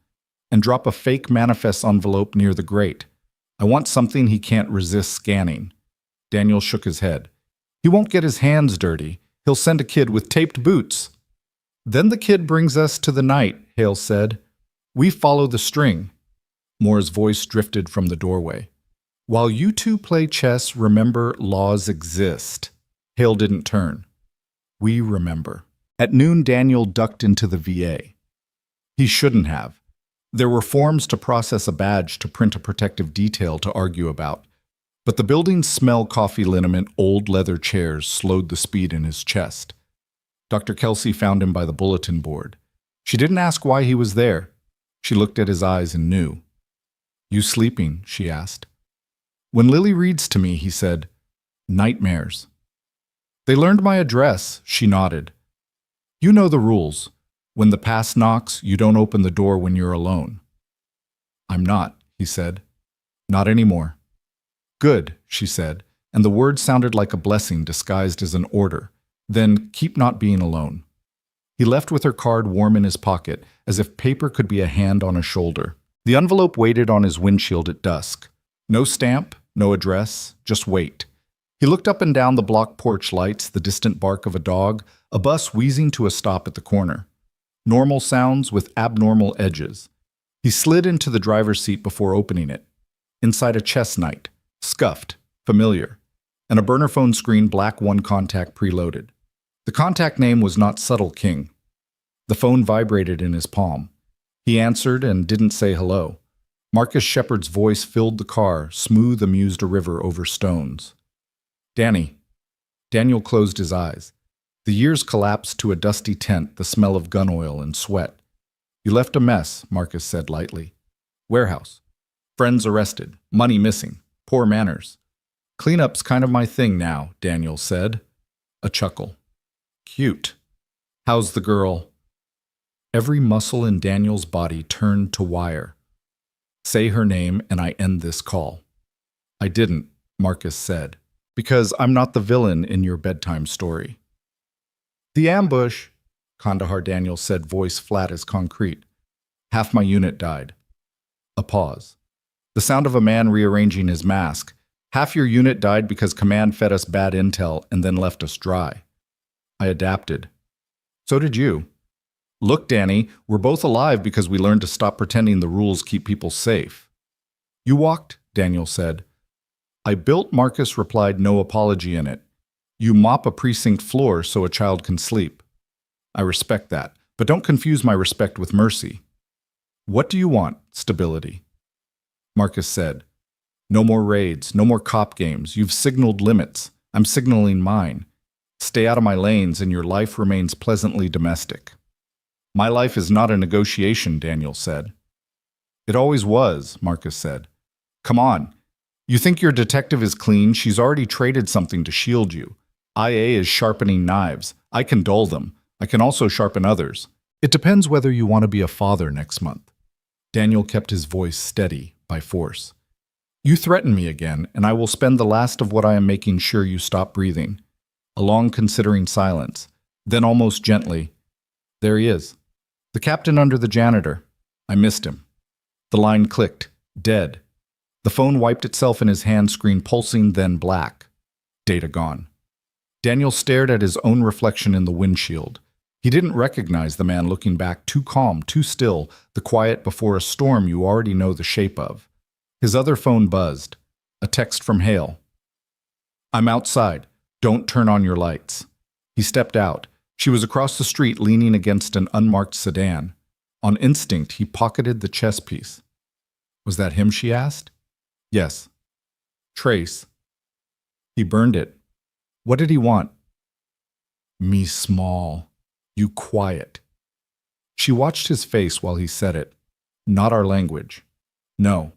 S1: And drop a fake manifest envelope near the grate. I want something he can't resist scanning. Daniel shook his head. He won't get his hands dirty. He'll send a kid with taped boots. Then the kid brings us to the night, Hale said. We follow the string. Moore's voice drifted from the doorway. While you 2 play chess, remember laws exist. Hale didn't turn. We remember. At noon, Daniel ducked into the VA. He shouldn't have. There were forms to process a badge to print a protective detail to argue about. But the building's smell coffee liniment old leather chairs slowed the speed in his chest. Dr. Kelsey found him by the bulletin board. She didn't ask why he was there. She looked at his eyes and knew. You sleeping? She asked. When Lily reads to me, he said, nightmares. They learned my address, she nodded. You know the rules. When the pass knocks, you don't open the door when you're alone. I'm not, he said. Not anymore. Good, she said, and the word sounded like a blessing disguised as an order. Then keep not being alone. He left with her card warm in his pocket, as if paper could be a hand on a shoulder. The envelope waited on his windshield at dusk. No stamp, no address, just wait. He looked up and down the block porch lights, the distant bark of a dog, a bus wheezing to a stop at the corner. Normal sounds with abnormal edges. He slid into the driver's seat before opening it. Inside a chess knight. Scuffed, familiar, and a burner phone screen, black 1 contact preloaded. The contact name was not Subtle King. The phone vibrated in his palm. He answered and didn't say hello. Marcus Shepard's voice filled the car, smooth, amused a river over stones. Danny. Daniel closed his eyes. The years collapsed to a dusty tent, the smell of gun oil and sweat. You left a mess, Marcus said lightly. Warehouse. Friends arrested. Money missing. Poor manners. Cleanup's kind of my thing now, Daniel said. A chuckle. Cute. How's the girl? Every muscle in Daniel's body turned to wire. Say her name and I end this call. I didn't, Marcus said, because I'm not the villain in your bedtime story. The ambush, Kandahar Daniel said, voice flat as concrete. Half my unit died. A pause. The sound of a man rearranging his mask. Half your unit died because command fed us bad intel and then left us dry. I adapted. So did you. Look, Danny, we're both alive because we learned to stop pretending the rules keep people safe. You walked, Daniel said. I built, Marcus replied, no apology in it. You mop a precinct floor so a child can sleep. I respect that, but don't confuse my respect with mercy. What do you want? Stability. Marcus said, no more raids, no more cop games. You've signaled limits. I'm signaling mine. Stay out of my lanes and your life remains pleasantly domestic. My life is not a negotiation, Daniel said. It always was, Marcus said. Come on. You think your detective is clean? She's already traded something to shield you. IA is sharpening knives. I can dull them. I can also sharpen others. It depends whether you want to be a father next month. Daniel kept his voice steady by force. You threaten me again, and I will spend the last of what I am making sure you stop breathing. A long considering silence. Then almost gently, there he is. The captain under the janitor. I missed him. The line clicked. Dead. The phone wiped itself in his hand screen, pulsing, then black. Data gone. Daniel stared at his own reflection in the windshield. He didn't recognize the man looking back, too calm, too still, the quiet before a storm you already know the shape of. His other phone buzzed. A text from Hale. I'm outside. Don't turn on your lights. He stepped out. She was across the street leaning against an unmarked sedan. On instinct, he pocketed the chess piece. Was that him, she asked? Yes. Trace. He burned it. What did he want? Me small. You quiet. She watched his face while he said it. Not our language. No.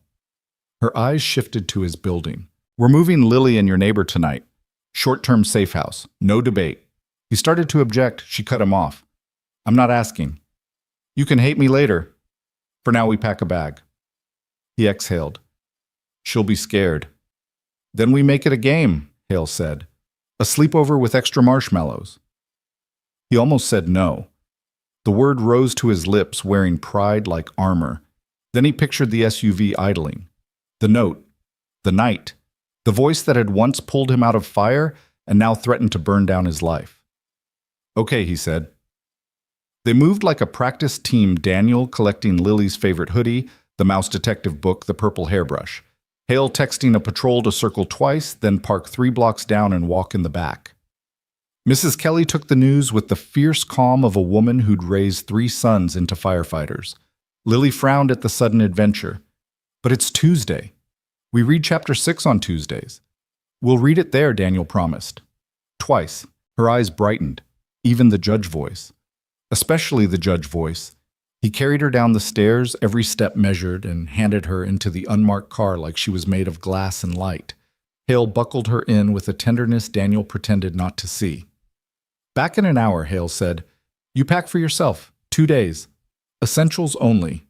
S1: Her eyes shifted to his building. We're moving Lily and your neighbor tonight. Short-term safe house. No debate. He started to object. She cut him off. I'm not asking. You can hate me later. For now, we pack a bag. He exhaled. She'll be scared. Then we make it a game, Hale said. A sleepover with extra marshmallows. He almost said no. The word rose to his lips, wearing pride like armor. Then he pictured the SUV idling. The note. The night. The voice that had once pulled him out of fire and now threatened to burn down his life. Okay, he said. They moved like a practice team, Daniel collecting Lily's favorite hoodie, the mouse detective book, the purple hairbrush. Hale texting a patrol to circle twice, then park 3 blocks down and walk in the back. Mrs. Kelly took the news with the fierce calm of a woman who'd raised 3 sons into firefighters. Lily frowned at the sudden adventure. But it's Tuesday. We read chapter 6 on Tuesdays. We'll read it there, Daniel promised. Twice. Her eyes brightened. Even the judge voice. Especially the judge voice. He carried her down the stairs, every step measured, and handed her into the unmarked car like she was made of glass and light. Hale buckled her in with a tenderness Daniel pretended not to see. Back in an hour, Hale said. You pack for yourself. 2 days. Essentials only.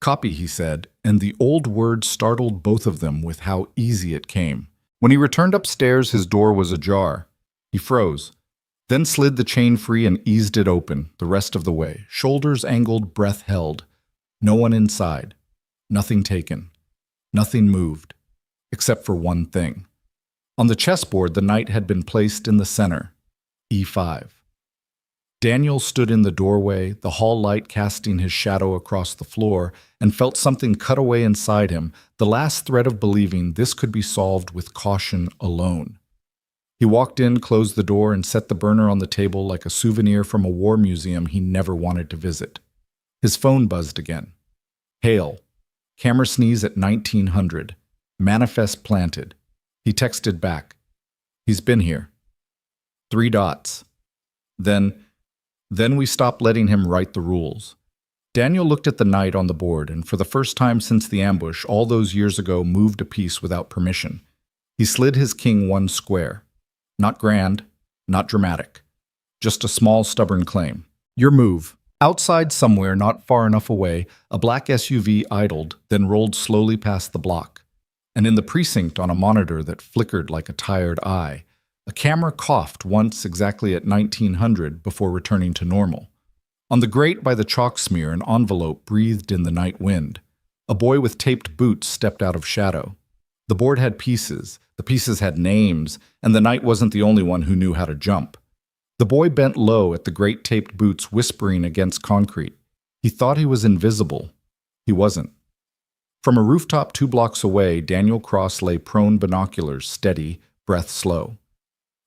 S1: Copy, he said, and the old word startled both of them with how easy it came. When he returned upstairs, his door was ajar. He froze, then slid the chain free and eased it open the rest of the way. Shoulders angled, breath held. No one inside. Nothing taken. Nothing moved. Except for one thing. On the chessboard, the knight had been placed in the center. E5. Daniel stood in the doorway, the hall light casting his shadow across the floor, and felt something cut away inside him, the last thread of believing this could be solved with caution alone. He walked in, closed the door, and set the burner on the table like a souvenir from a war museum he never wanted to visit. His phone buzzed again. Hale. Camera sneeze at 1900. Manifest planted. He texted back. He's been here. 3 dots. Then we stopped letting him write the rules. Daniel looked at the knight on the board and for the first time since the ambush all those years ago moved a piece without permission. He slid his king 1 square. Not grand, not dramatic. Just a small stubborn claim. Your move. Outside somewhere not far enough away, a black SUV idled, then rolled slowly past the block. And in the precinct on a monitor that flickered like a tired eye, a camera coughed once exactly at 1900 before returning to normal. On the grate by the chalk smear, an envelope breathed in the night wind. A boy with taped boots stepped out of shadow. The board had pieces, the pieces had names, and the knight wasn't the only one who knew how to jump. The boy bent low at the great taped boots, whispering against concrete. He thought he was invisible. He wasn't. From a rooftop 2 blocks away, Daniel Cross lay prone, binoculars steady, breath slow.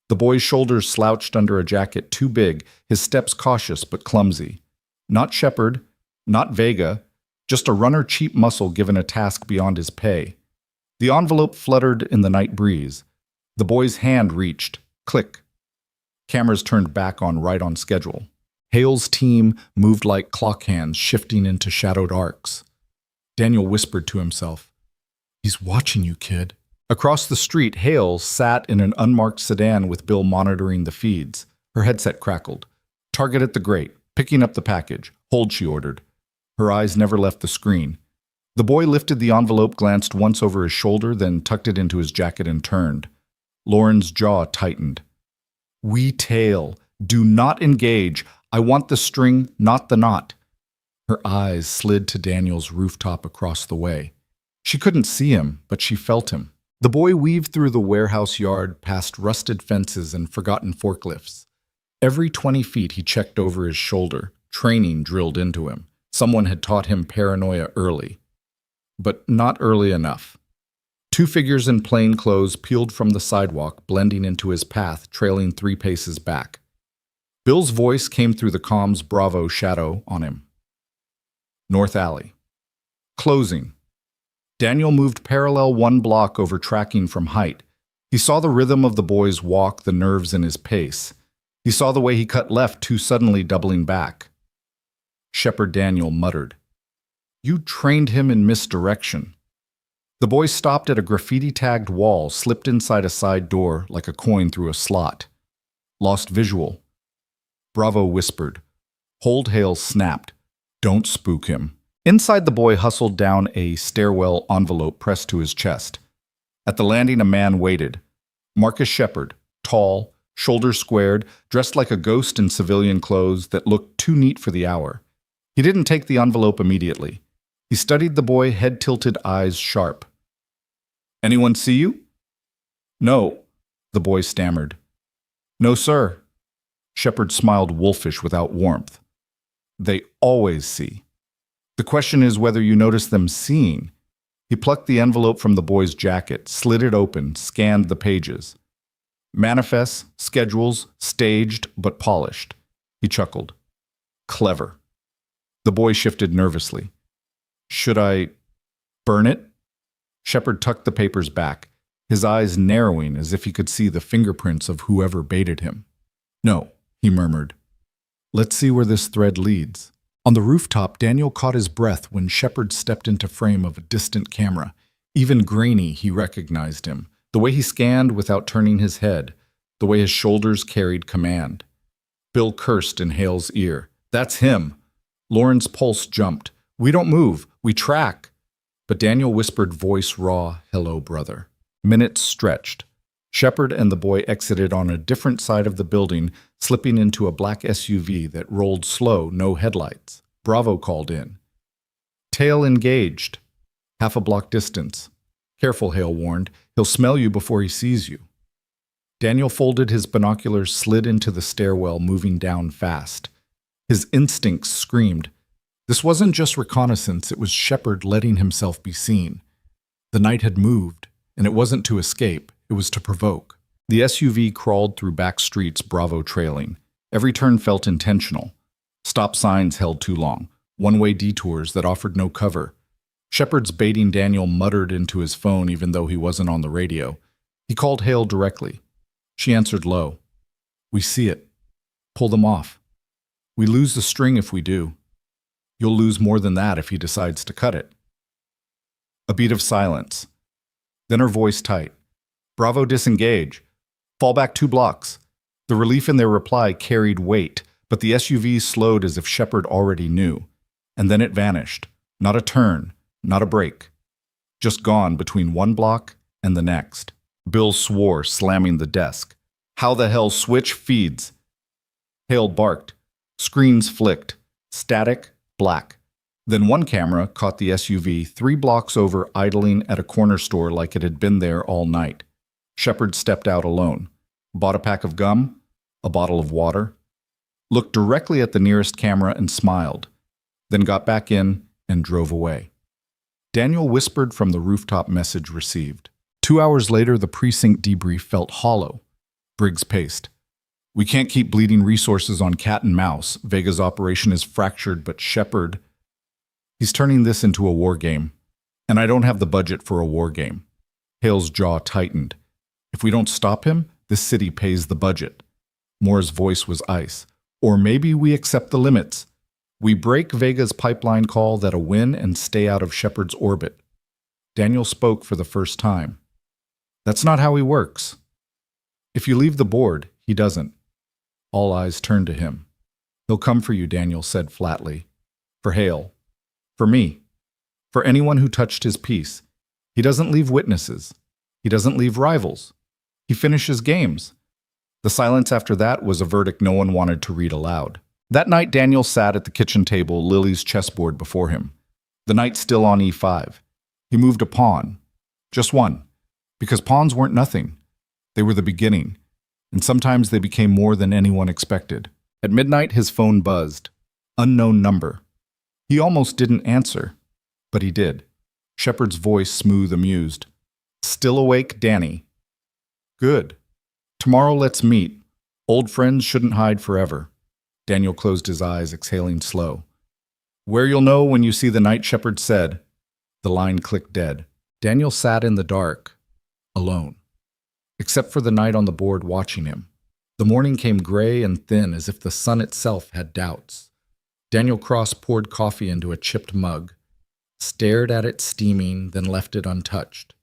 S1: The boy's shoulders slouched under a jacket too big, his steps cautious but clumsy. Not Shepard, not Vega, just a runner cheap muscle given a task beyond his pay. The envelope fluttered in the night breeze. The boy's hand reached. Click. Cameras turned back on right on schedule. Hale's team moved like clock hands shifting into shadowed arcs. Daniel whispered to himself, "He's watching you, kid." Across the street, Hale sat in an unmarked sedan with Bill monitoring the feeds. Her headset crackled. "Target at the grate. Picking up the package. Hold," she ordered. Her eyes never left the screen. The boy lifted the envelope, glanced once over his shoulder, then tucked it into his jacket and turned. Lauren's jaw tightened. "We tail. Do not engage. I want the string, not the knot." Her eyes slid to Daniel's rooftop across the way. She couldn't see him, but she felt him. The boy weaved through the warehouse yard, past rusted fences and forgotten forklifts. Every 20 feet he checked over his shoulder, training drilled into him. Someone had taught him paranoia early. But not early enough. 2 figures in plain clothes peeled from the sidewalk, blending into his path, trailing 3 paces back. Bill's voice came through the comm's Bravo shadow on him. North Alley. Closing. Daniel moved parallel 1 block over tracking from height. He saw the rhythm of the boy's walk, the nerves in his pace. He saw the way he cut left, too suddenly doubling back. Shepard Daniel muttered, "You trained him in misdirection." The boy stopped at a graffiti-tagged wall, slipped inside a side door like a coin through a slot. Lost visual. Bravo whispered. Hold Hale snapped. "Don't spook him." Inside, the boy hustled down a stairwell envelope pressed to his chest. At the landing, a man waited. Marcus Shepard, tall, shoulders squared, dressed like a ghost in civilian clothes that looked too neat for the hour. He didn't take the envelope immediately. He studied the boy, head tilted, eyes sharp. "Anyone see you?" "No," the boy stammered. "No, sir." Shepard smiled wolfish without warmth. "They always see. The question is whether you notice them seeing." He plucked the envelope from the boy's jacket, slid it open, scanned the pages. Manifests, schedules, staged but polished. He chuckled. "Clever." The boy shifted nervously. "Should I burn it?" Shepard tucked the papers back, his eyes narrowing as if he could see the fingerprints of whoever baited him. "No," he murmured. "Let's see where this thread leads." On the rooftop, Daniel caught his breath when Shepard stepped into frame of a distant camera. Even grainy, he recognized him. The way he scanned without turning his head. The way his shoulders carried command. Bill cursed in Hale's ear. "That's him." Lauren's pulse jumped. "We don't move. We track." But Daniel whispered, voice raw, "Hello, brother." Minutes stretched. Shepard and the boy exited on a different side of the building, slipping into a black SUV that rolled slow, no headlights. Bravo called in. "Tail engaged." Half a block distance. "Careful," Hale warned. "He'll smell you before he sees you." Daniel folded his binoculars, slid into the stairwell, moving down fast. His instincts screamed. This wasn't just reconnaissance, it was Shepard letting himself be seen. The night had moved, and it wasn't to escape, it was to provoke. The SUV crawled through back streets, Bravo trailing. Every turn felt intentional. Stop signs held too long, one-way detours that offered no cover. Shepard's baiting Daniel muttered into his phone even though he wasn't on the radio. He called Hale directly. She answered low. "We see it. Pull them off. We lose the string if we do. You'll lose more than that if he decides to cut it." A beat of silence. Then her voice tight. "Bravo, disengage. Fall back 2 blocks." The relief in their reply carried weight, but the SUV slowed as if Shepard already knew. And then it vanished. Not a turn, not a break. Just gone between 1 block and the next. Bill swore, slamming the desk. "How the hell switch feeds?" Hale barked. Screens flicked. Static, black. Then one camera caught the SUV 3 blocks over, idling at a corner store like it had been there all night. Shepard stepped out alone. Bought a pack of gum, a bottle of water, looked directly at the nearest camera and smiled, then got back in and drove away. Daniel whispered from the rooftop, message received. 2 hours later, the precinct debrief felt hollow. Briggs paced. We can't keep bleeding resources on cat and mouse. Vega's operation is fractured, but Shepard, he's turning this into a war game. And I don't have the budget for a war game. Hale's jaw tightened. If we don't stop him, this city pays the budget. Moore's voice was ice. Or maybe we accept the limits. We break Vega's pipeline call that a win and stay out of Shepard's orbit. Daniel spoke for the first time. That's not how he works. If you leave the board, he doesn't. All eyes turned to him. He'll come for you, Daniel said flatly. For Hale. For me. For anyone who touched his peace. He doesn't leave witnesses. He doesn't leave rivals. He finishes games. The silence after that was a verdict no one wanted to read aloud. That night, Daniel sat at the kitchen table, Lily's chessboard before him. The knight still on e5. He moved a pawn. Just one. Because pawns weren't nothing. They were the beginning. And sometimes they became more than anyone expected. At midnight, his phone buzzed. Unknown number. He almost didn't answer. But he did. Shepard's voice smooth, amused. Still awake, Danny? Good. Tomorrow let's meet. Old friends shouldn't hide forever. Daniel closed his eyes, exhaling slow. Where you'll know when you see the night, Shepard said. The line clicked dead. Daniel sat in the dark, alone. Except for the night on the board watching him. The morning came gray and thin, as if the sun itself had doubts. Daniel Cross poured coffee into a chipped mug, stared at it steaming, then left it untouched.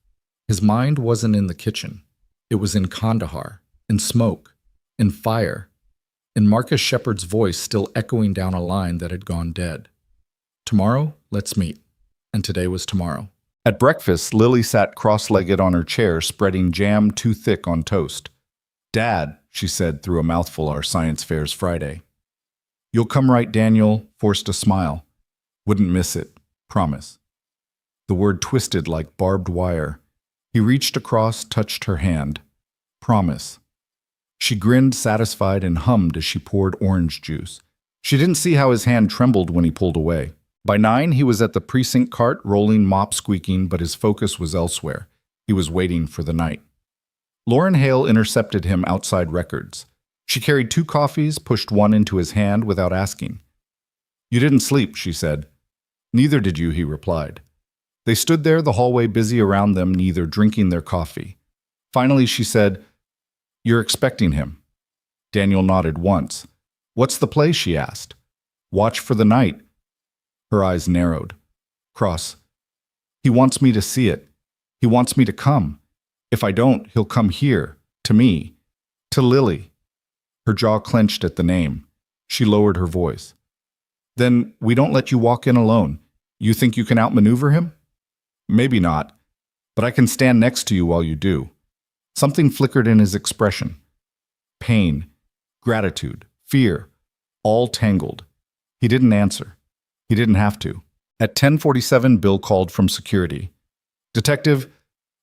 S1: His mind wasn't in the kitchen. It was in Kandahar, in smoke, in fire, in Marcus Shepard's voice still echoing down a line that had gone dead. Tomorrow, let's meet. And today was tomorrow. At breakfast, Lily sat cross-legged on her chair, spreading jam too thick on toast. Dad, she said through a mouthful, our science fair's Friday. You'll come right, Daniel forced a smile. Wouldn't miss it. Promise. The word twisted like barbed wire. He reached across, touched her hand. Promise. She grinned, satisfied, and hummed as she poured orange juice. She didn't see how his hand trembled when he pulled away. By 9, he was at the precinct cart, rolling, mop squeaking, but his focus was elsewhere. He was waiting for the night. Lauren Hale intercepted him outside records. She carried 2 coffees, pushed one into his hand without asking. You didn't sleep, she said. Neither did you, he replied. They stood there, the hallway busy around them, neither drinking their coffee. Finally, she said, You're expecting him. Daniel nodded once. What's the play, she asked. Watch for the night. Her eyes narrowed. Cross. He wants me to see it. He wants me to come. If I don't, he'll come here, to me, to Lily. Her jaw clenched at the name. She lowered her voice. Then we don't let you walk in alone. You think you can outmaneuver him? Maybe not, but I can stand next to you while you do. Something flickered in his expression. Pain, gratitude, fear, all tangled. He didn't answer. He didn't have to. At 10:47, Bill called from security. Detective,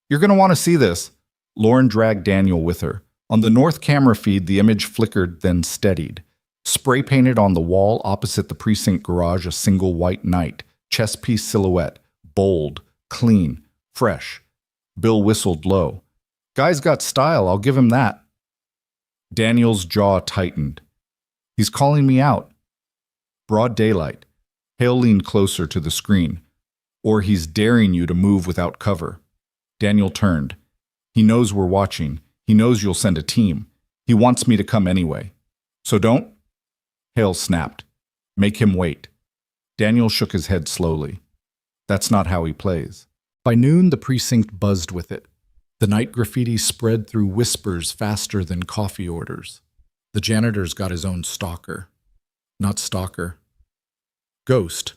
S1: you're going to want to see this. Lauren dragged Daniel with her. On the north camera feed, the image flickered, then steadied. Spray painted on the wall opposite the precinct garage, a single white knight, chess piece silhouette, bold, clean, fresh. Bill whistled low. Guy's got style, I'll give him that. Daniel's jaw tightened. He's calling me out. Broad daylight. Hale leaned closer to the screen. Or he's daring you to move without cover. Daniel turned. He knows we're watching. He knows you'll send a team. He wants me to come anyway. So don't? Hale snapped. Make him wait. Daniel shook his head slowly. That's not how he plays. By noon, the precinct buzzed with it. The night graffiti spread through whispers faster than coffee orders. The janitor's got his own stalker. Not stalker. Ghost.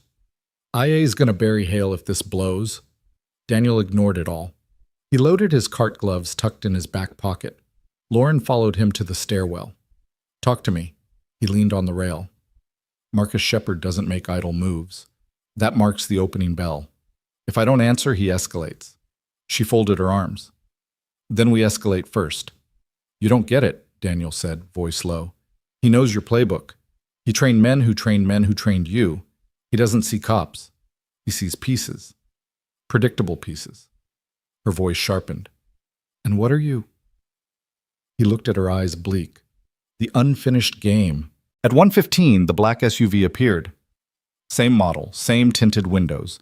S1: IA's gonna bury Hale if this blows. Daniel ignored it all. He loaded his cart gloves tucked in his back pocket. Lauren followed him to the stairwell. Talk to me. He leaned on the rail. Marcus Shepard doesn't make idle moves. That marks the opening bell. If I don't answer, he escalates. She folded her arms. Then we escalate first. You don't get it, Daniel said, voice low. He knows your playbook. He trained men who trained men who trained you. He doesn't see cops. He sees pieces. Predictable pieces. Her voice sharpened. And what are you? He looked at her eyes bleak. The unfinished game. At 1:15, the black SUV appeared. Same model, same tinted windows.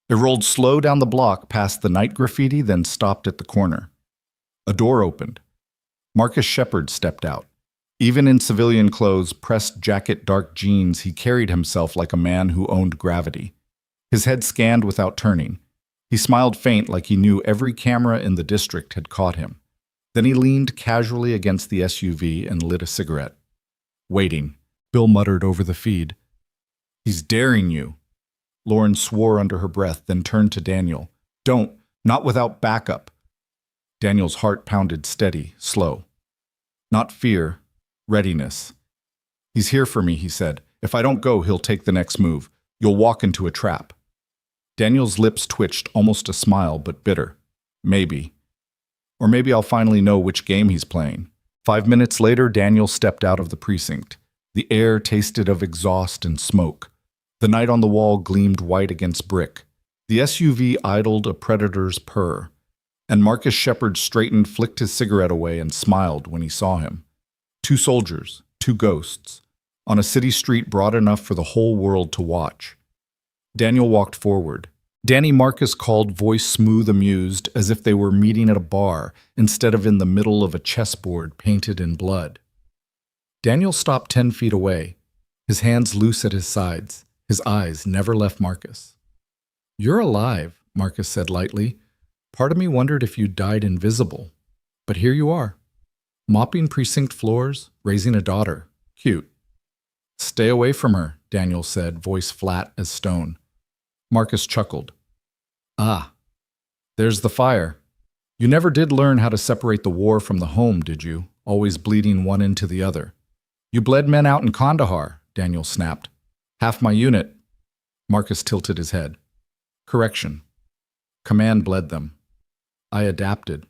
S1: It rolled slow down the block past the night graffiti, then stopped at the corner. A door opened. Marcus Shepard stepped out. Even in civilian clothes, pressed jacket, dark jeans, he carried himself like a man who owned gravity. His head scanned without turning. He smiled faint, like he knew every camera in the district had caught him. Then he leaned casually against the SUV and lit a cigarette. Waiting, Bill muttered over the feed. He's daring you. Lauren swore under her breath, then turned to Daniel. Don't, not without backup. Daniel's heart pounded steady, slow. Not fear, readiness. He's here for me, he said. If I don't go, he'll take the next move. You'll walk into a trap. Daniel's lips twitched, almost a smile, but bitter. Maybe. Or maybe I'll finally know which game he's playing. 5 minutes later, Daniel stepped out of the precinct. The air tasted of exhaust and smoke. The night on the wall gleamed white against brick. The SUV idled a predator's purr. And Marcus Shepard straightened, flicked his cigarette away, and smiled when he saw him. 2 soldiers, 2 ghosts, on a city street broad enough for the whole world to watch. Daniel walked forward. Danny, Marcus called, voice smooth, amused, as if they were meeting at a bar instead of in the middle of a chessboard painted in blood. Daniel stopped 10 feet away, his hands loose at his sides. His eyes never left Marcus. You're alive, Marcus said lightly. Part of me wondered if you died invisible. But here you are, mopping precinct floors, raising a daughter. Cute. Stay away from her, Daniel said, voice flat as stone. Marcus chuckled. Ah, there's the fire. You never did learn how to separate the war from the home, did you? Always bleeding one into the other. You bled men out in Kandahar, Daniel snapped. Half my unit. Marcus tilted his head. Correction. Command bled them. I adapted.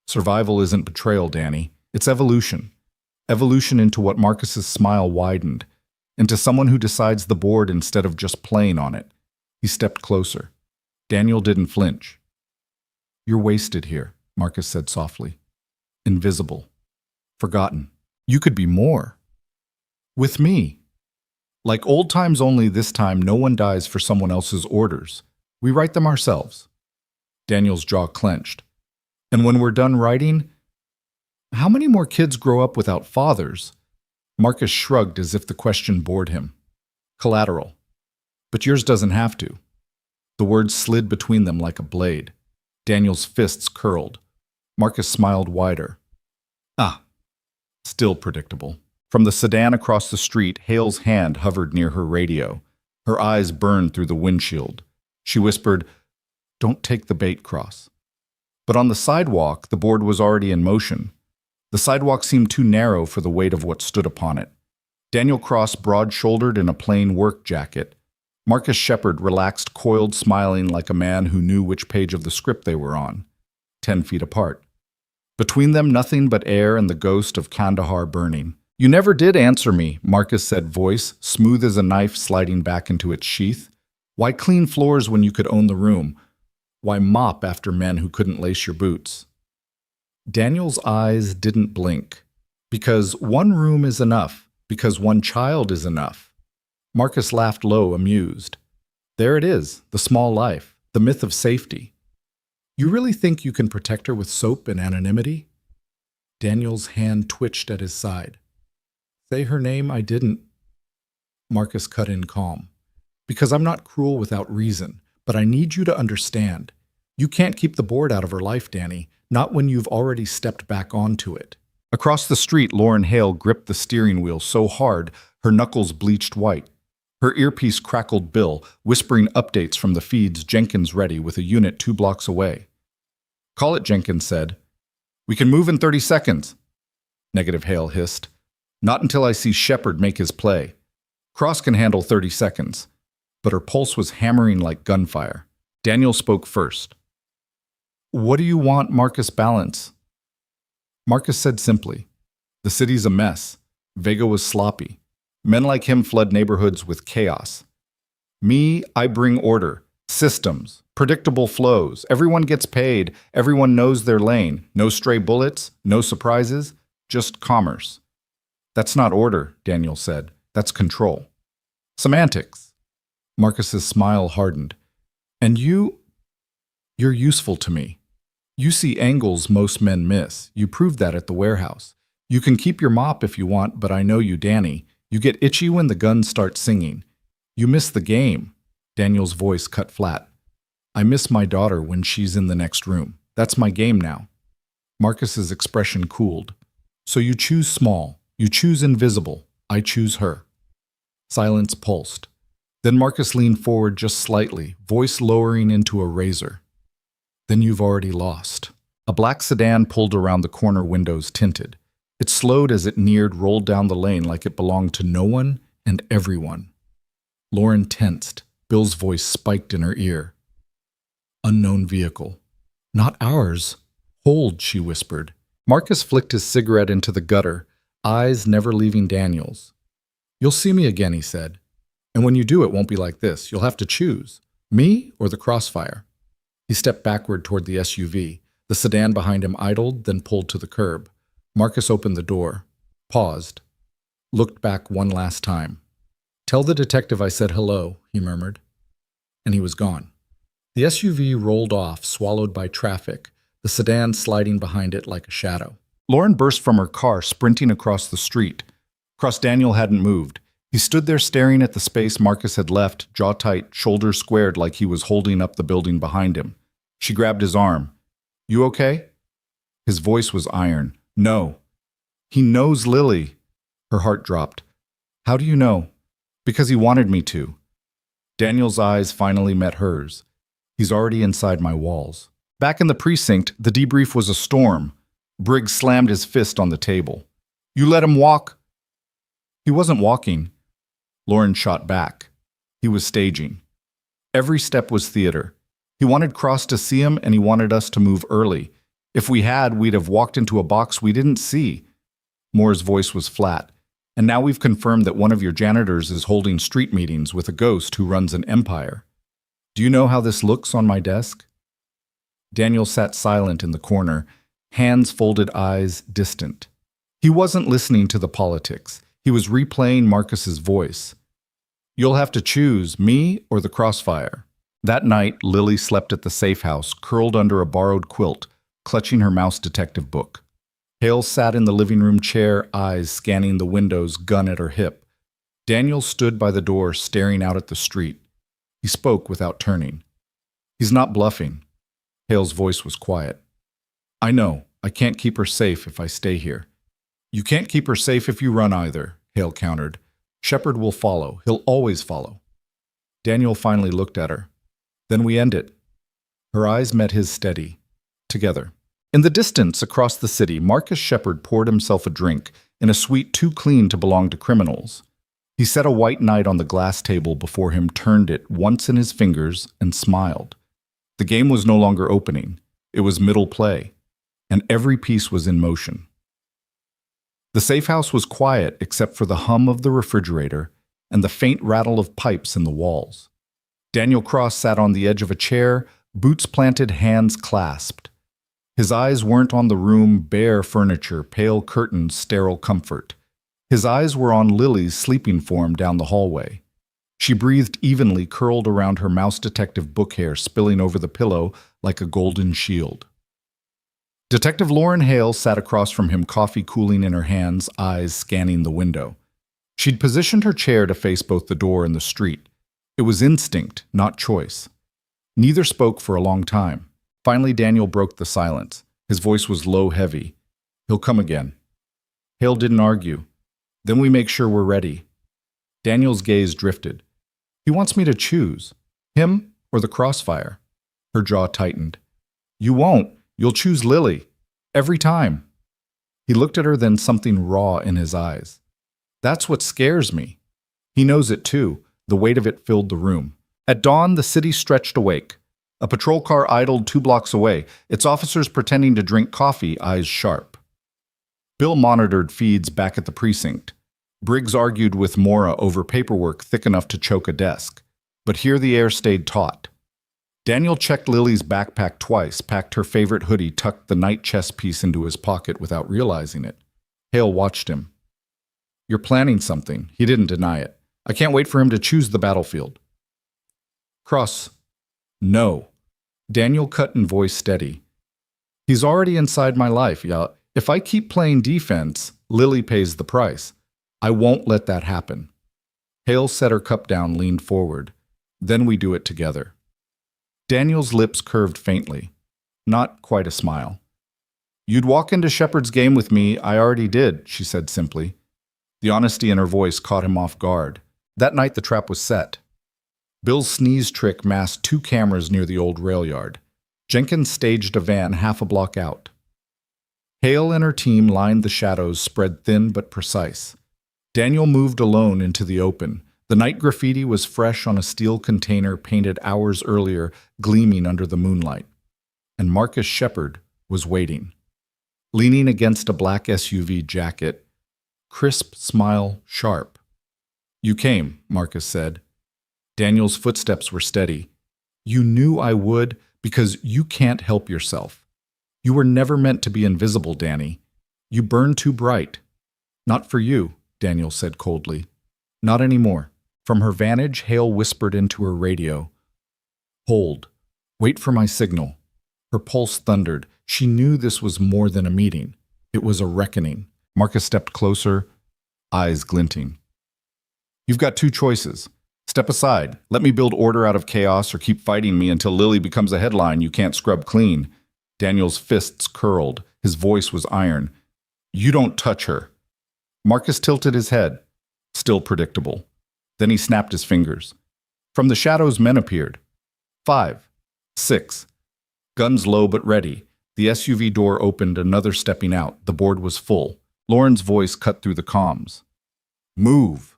S1: Survival isn't betrayal, Danny. It's evolution. Evolution into what Marcus's smile widened, into someone who decides the board instead of just playing on it. He stepped closer. Daniel didn't flinch. You're wasted here, Marcus said softly. Invisible. Forgotten. You could be more. With me. Like old times, only this time no one dies for someone else's orders. We write them ourselves. Daniel's jaw clenched. And when we're done writing, how many more kids grow up without fathers? Marcus shrugged as if the question bored him. Collateral. But yours doesn't have to. The words slid between them like a blade. Daniel's fists curled. Marcus smiled wider. Ah, still predictable. From the sedan across the street, Hale's hand hovered near her radio. Her eyes burned through the windshield. She whispered, Don't take the bait, Cross. But on the sidewalk, the board was already in motion. The sidewalk seemed too narrow for the weight of what stood upon it. Daniel Cross, broad-shouldered in a plain work jacket. Marcus Shepard, relaxed, coiled, smiling like a man who knew which page of the script they were on. 10 feet apart. Between them, nothing but air and the ghost of Kandahar burning. You never did answer me, Marcus said, voice smooth as a knife sliding back into its sheath. Why clean floors when you could own the room? Why mop after men who couldn't lace your boots? Daniel's eyes didn't blink. Because one room is enough. Because one child is enough. Marcus laughed low, amused. There it is, the small life, the myth of safety. You really think you can protect her with soap and anonymity? Daniel's hand twitched at his side. Say her name, I didn't. Marcus cut in calm. Because I'm not cruel without reason, but I need you to understand. You can't keep the board out of her life, Danny, not when you've already stepped back onto it. Across the street, Lauren Hale gripped the steering wheel so hard her knuckles bleached white. Her earpiece crackled Bill, whispering updates from the feeds Jenkins ready with a unit 2 blocks away. Call it, Jenkins said. We can move in 30 seconds. Negative, Hale hissed. Not until I see Shepard make his play. Cross can handle 30 seconds. But her pulse was hammering like gunfire. Daniel spoke first. What do you want, Marcus Balance? Marcus said simply, the city's a mess. Vega was sloppy. Men like him flood neighborhoods with chaos. Me, I bring order, systems, Predictable flows. Everyone gets paid. Everyone knows their lane. No stray bullets, no surprises, just commerce. That's not order, Daniel said. That's control. Semantics. Marcus's smile hardened. And you're useful to me. You see angles most men miss. You proved that at the warehouse. You can keep your mop if you want, but I know you, Danny. You get itchy when the guns start singing. You miss the game. Daniel's voice cut flat. I miss my daughter when she's in the next room. That's my game now. Marcus's expression cooled. So you choose small. You choose invisible. I choose her. Silence pulsed. Then Marcus leaned forward just slightly, voice lowering into a razor. Then you've already lost. A black sedan pulled around the corner, windows tinted. It slowed as it neared, rolled down the lane like it belonged to no one and everyone. Lauren tensed. Bill's voice spiked in her ear. Unknown vehicle. Not ours. Hold, she whispered. Marcus flicked his cigarette into the gutter, eyes never leaving Daniel's. You'll see me again, he said. And when you do, it won't be like this. You'll have to choose. Me or the crossfire. He stepped backward toward the SUV. The sedan behind him idled, then pulled to the curb. Marcus opened the door, paused, looked back one last time. Tell the detective I said hello, he murmured. And he was gone. The SUV rolled off, swallowed by traffic, the sedan sliding behind it like a shadow. Lauren burst from her car, sprinting across the street. Cross Daniel hadn't moved. He stood there staring at the space Marcus had left, jaw tight, shoulders squared like he was holding up the building behind him. She grabbed his arm. You okay? His voice was iron. No. He knows Lily. Her heart dropped. How do you know? Because he wanted me to. Daniel's eyes finally met hers. He's already inside my walls. Back in the precinct, the debrief was a storm. Briggs slammed his fist on the table. You let him walk? He wasn't walking. Lauren shot back. He was staging. Every step was theater. He wanted Cross to see him, and he wanted us to move early. If we had, we'd have walked into a box we didn't see. Moore's voice was flat. And now we've confirmed that one of your janitors is holding street meetings with a ghost who runs an empire. Do you know how this looks on my desk? Daniel sat silent in the corner, hands folded, eyes distant. He wasn't listening to the politics. He was replaying Marcus's voice. You'll have to choose, me or the crossfire. That night, Lily slept at the safe house, curled under a borrowed quilt, clutching her mouse detective book. Hale sat in the living room chair, eyes scanning the windows, gun at her hip. Daniel stood by the door, staring out at the street. He spoke without turning. He's not bluffing. Hale's voice was quiet. I know. I can't keep her safe if I stay here. You can't keep her safe if you run either, Hale countered. Shepard will follow. He'll always follow. Daniel finally looked at her. Then we end it. Her eyes met his steady. Together. In the distance across the city, Marcus Shepard poured himself a drink in a suite too clean to belong to criminals. He set a white knight on the glass table before him, turned it once in his fingers, and smiled. The game was no longer opening. It was middle play, and every piece was in motion. The safe house was quiet except for the hum of the refrigerator and the faint rattle of pipes in the walls. Daniel Cross sat on the edge of a chair, boots planted, hands clasped. His eyes weren't on the room, bare furniture, pale curtains, sterile comfort. His eyes were on Lily's sleeping form down the hallway. She breathed evenly, curled around her mouse detective book hair, spilling over the pillow like a golden shield. Detective Lauren Hale sat across from him, coffee cooling in her hands, eyes scanning the window. She'd positioned her chair to face both the door and the street. It was instinct, not choice. Neither spoke for a long time. Finally, Daniel broke the silence. His voice was low, heavy. He'll come again. Hale didn't argue. Then we make sure we're ready. Daniel's gaze drifted. He wants me to choose. Him or the crossfire? Her jaw tightened. You won't. You'll choose Lily. Every time. He looked at her, then something raw in his eyes. That's what scares me. He knows it too. The weight of it filled the room. At dawn, the city stretched awake. A patrol car idled 2 blocks away, its officers pretending to drink coffee, eyes sharp. Bill monitored feeds back at the precinct. Briggs argued with Mora over paperwork thick enough to choke a desk. But here the air stayed taut. Daniel checked Lily's backpack twice, packed her favorite hoodie, tucked the night chess piece into his pocket without realizing it. Hale watched him. You're planning something. He didn't deny it. I can't wait for him to choose the battlefield. Cross. No. Daniel cut in voice steady. He's already inside my life, yeah. If I keep playing defense, Lily pays the price. I won't let that happen. Hale set her cup down, leaned forward. Then we do it together. Daniel's lips curved faintly. Not quite a smile. You'd walk into Shepard's game with me, I already did, she said simply. The honesty in her voice caught him off guard. That night the trap was set. Bill's sneeze trick masked 2 cameras near the old rail yard. Jenkins staged a van half a block out. Hale and her team lined the shadows, spread thin but precise. Daniel moved alone into the open. The night graffiti was fresh on a steel container painted hours earlier, gleaming under the moonlight. And Marcus Shepard was waiting. Leaning against a black SUV jacket, crisp smile sharp. You came, Marcus said. Daniel's footsteps were steady. You knew I would because you can't help yourself. You were never meant to be invisible, Danny. You burn too bright. Not for you, Daniel said coldly. Not anymore. From her vantage, Hale whispered into her radio. Hold. Wait for my signal. Her pulse thundered. She knew this was more than a meeting. It was a reckoning. Marcus stepped closer, eyes glinting. You've got 2 choices. Step aside. Let me build order out of chaos, or keep fighting me until Lily becomes a headline you can't scrub clean. Daniel's fists curled. His voice was iron. You don't touch her. Marcus tilted his head. Still predictable. Then he snapped his fingers. From the shadows, men appeared. 5, 6. Guns low but ready. The SUV door opened, another stepping out. The board was full. Lauren's voice cut through the comms. Move.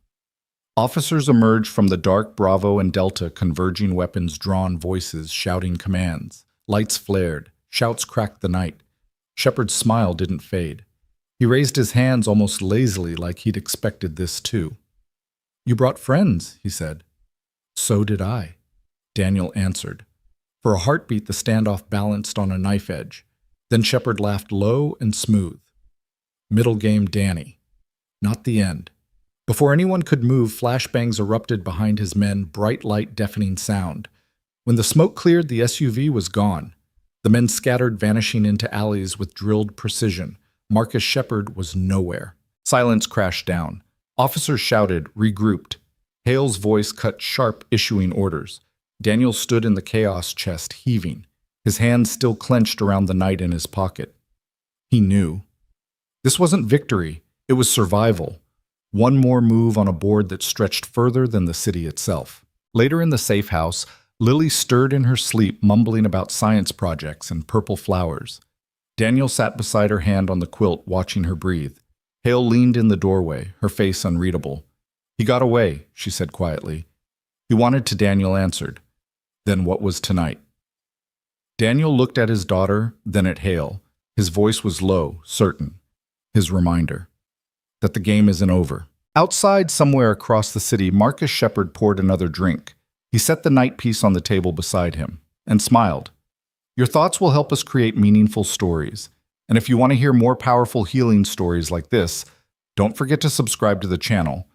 S1: Officers emerged from the dark Bravo and Delta, converging weapons drawn, voices shouting commands. Lights flared. Shouts cracked the night. Shepard's smile didn't fade. He raised his hands almost lazily, like he'd expected this too. You brought friends, he said. So did I, Daniel answered. For a heartbeat, the standoff balanced on a knife edge. Then Shepard laughed low and smooth. Middle game, Danny. Not the end. Before anyone could move, flashbangs erupted behind his men, bright light, deafening sound. When the smoke cleared, the SUV was gone. The men scattered, vanishing into alleys with drilled precision. Marcus Shepard was nowhere. Silence crashed down. Officers shouted, regrouped. Hale's voice cut sharp, issuing orders. Daniel stood in the chaos, chest heaving, his hands still clenched around the knight in his pocket. He knew. This wasn't victory, it was survival. One more move on a board that stretched further than the city itself. Later in the safe house, Lily stirred in her sleep, mumbling about science projects and purple flowers. Daniel sat beside her, hand on the quilt, watching her breathe. Hale leaned in the doorway, her face unreadable. He got away, she said quietly. He wanted to, Daniel answered. Then what was tonight? Daniel looked at his daughter, then at Hale. His voice was low, certain. His reminder. That the game isn't over. Outside, somewhere across the city, Marcus Shepard poured another drink. He set the night piece on the table beside him and smiled. Your thoughts will help us create meaningful stories. And if you want to hear more powerful healing stories like this, don't forget to subscribe to the channel.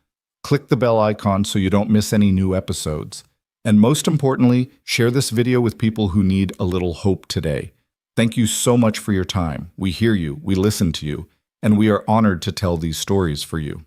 S1: Click the bell icon so you don't miss any new episodes. And most importantly, share this video with people who need a little hope today. Thank you so much for your time. We hear you, we listen to you, and we are honored to tell these stories for you.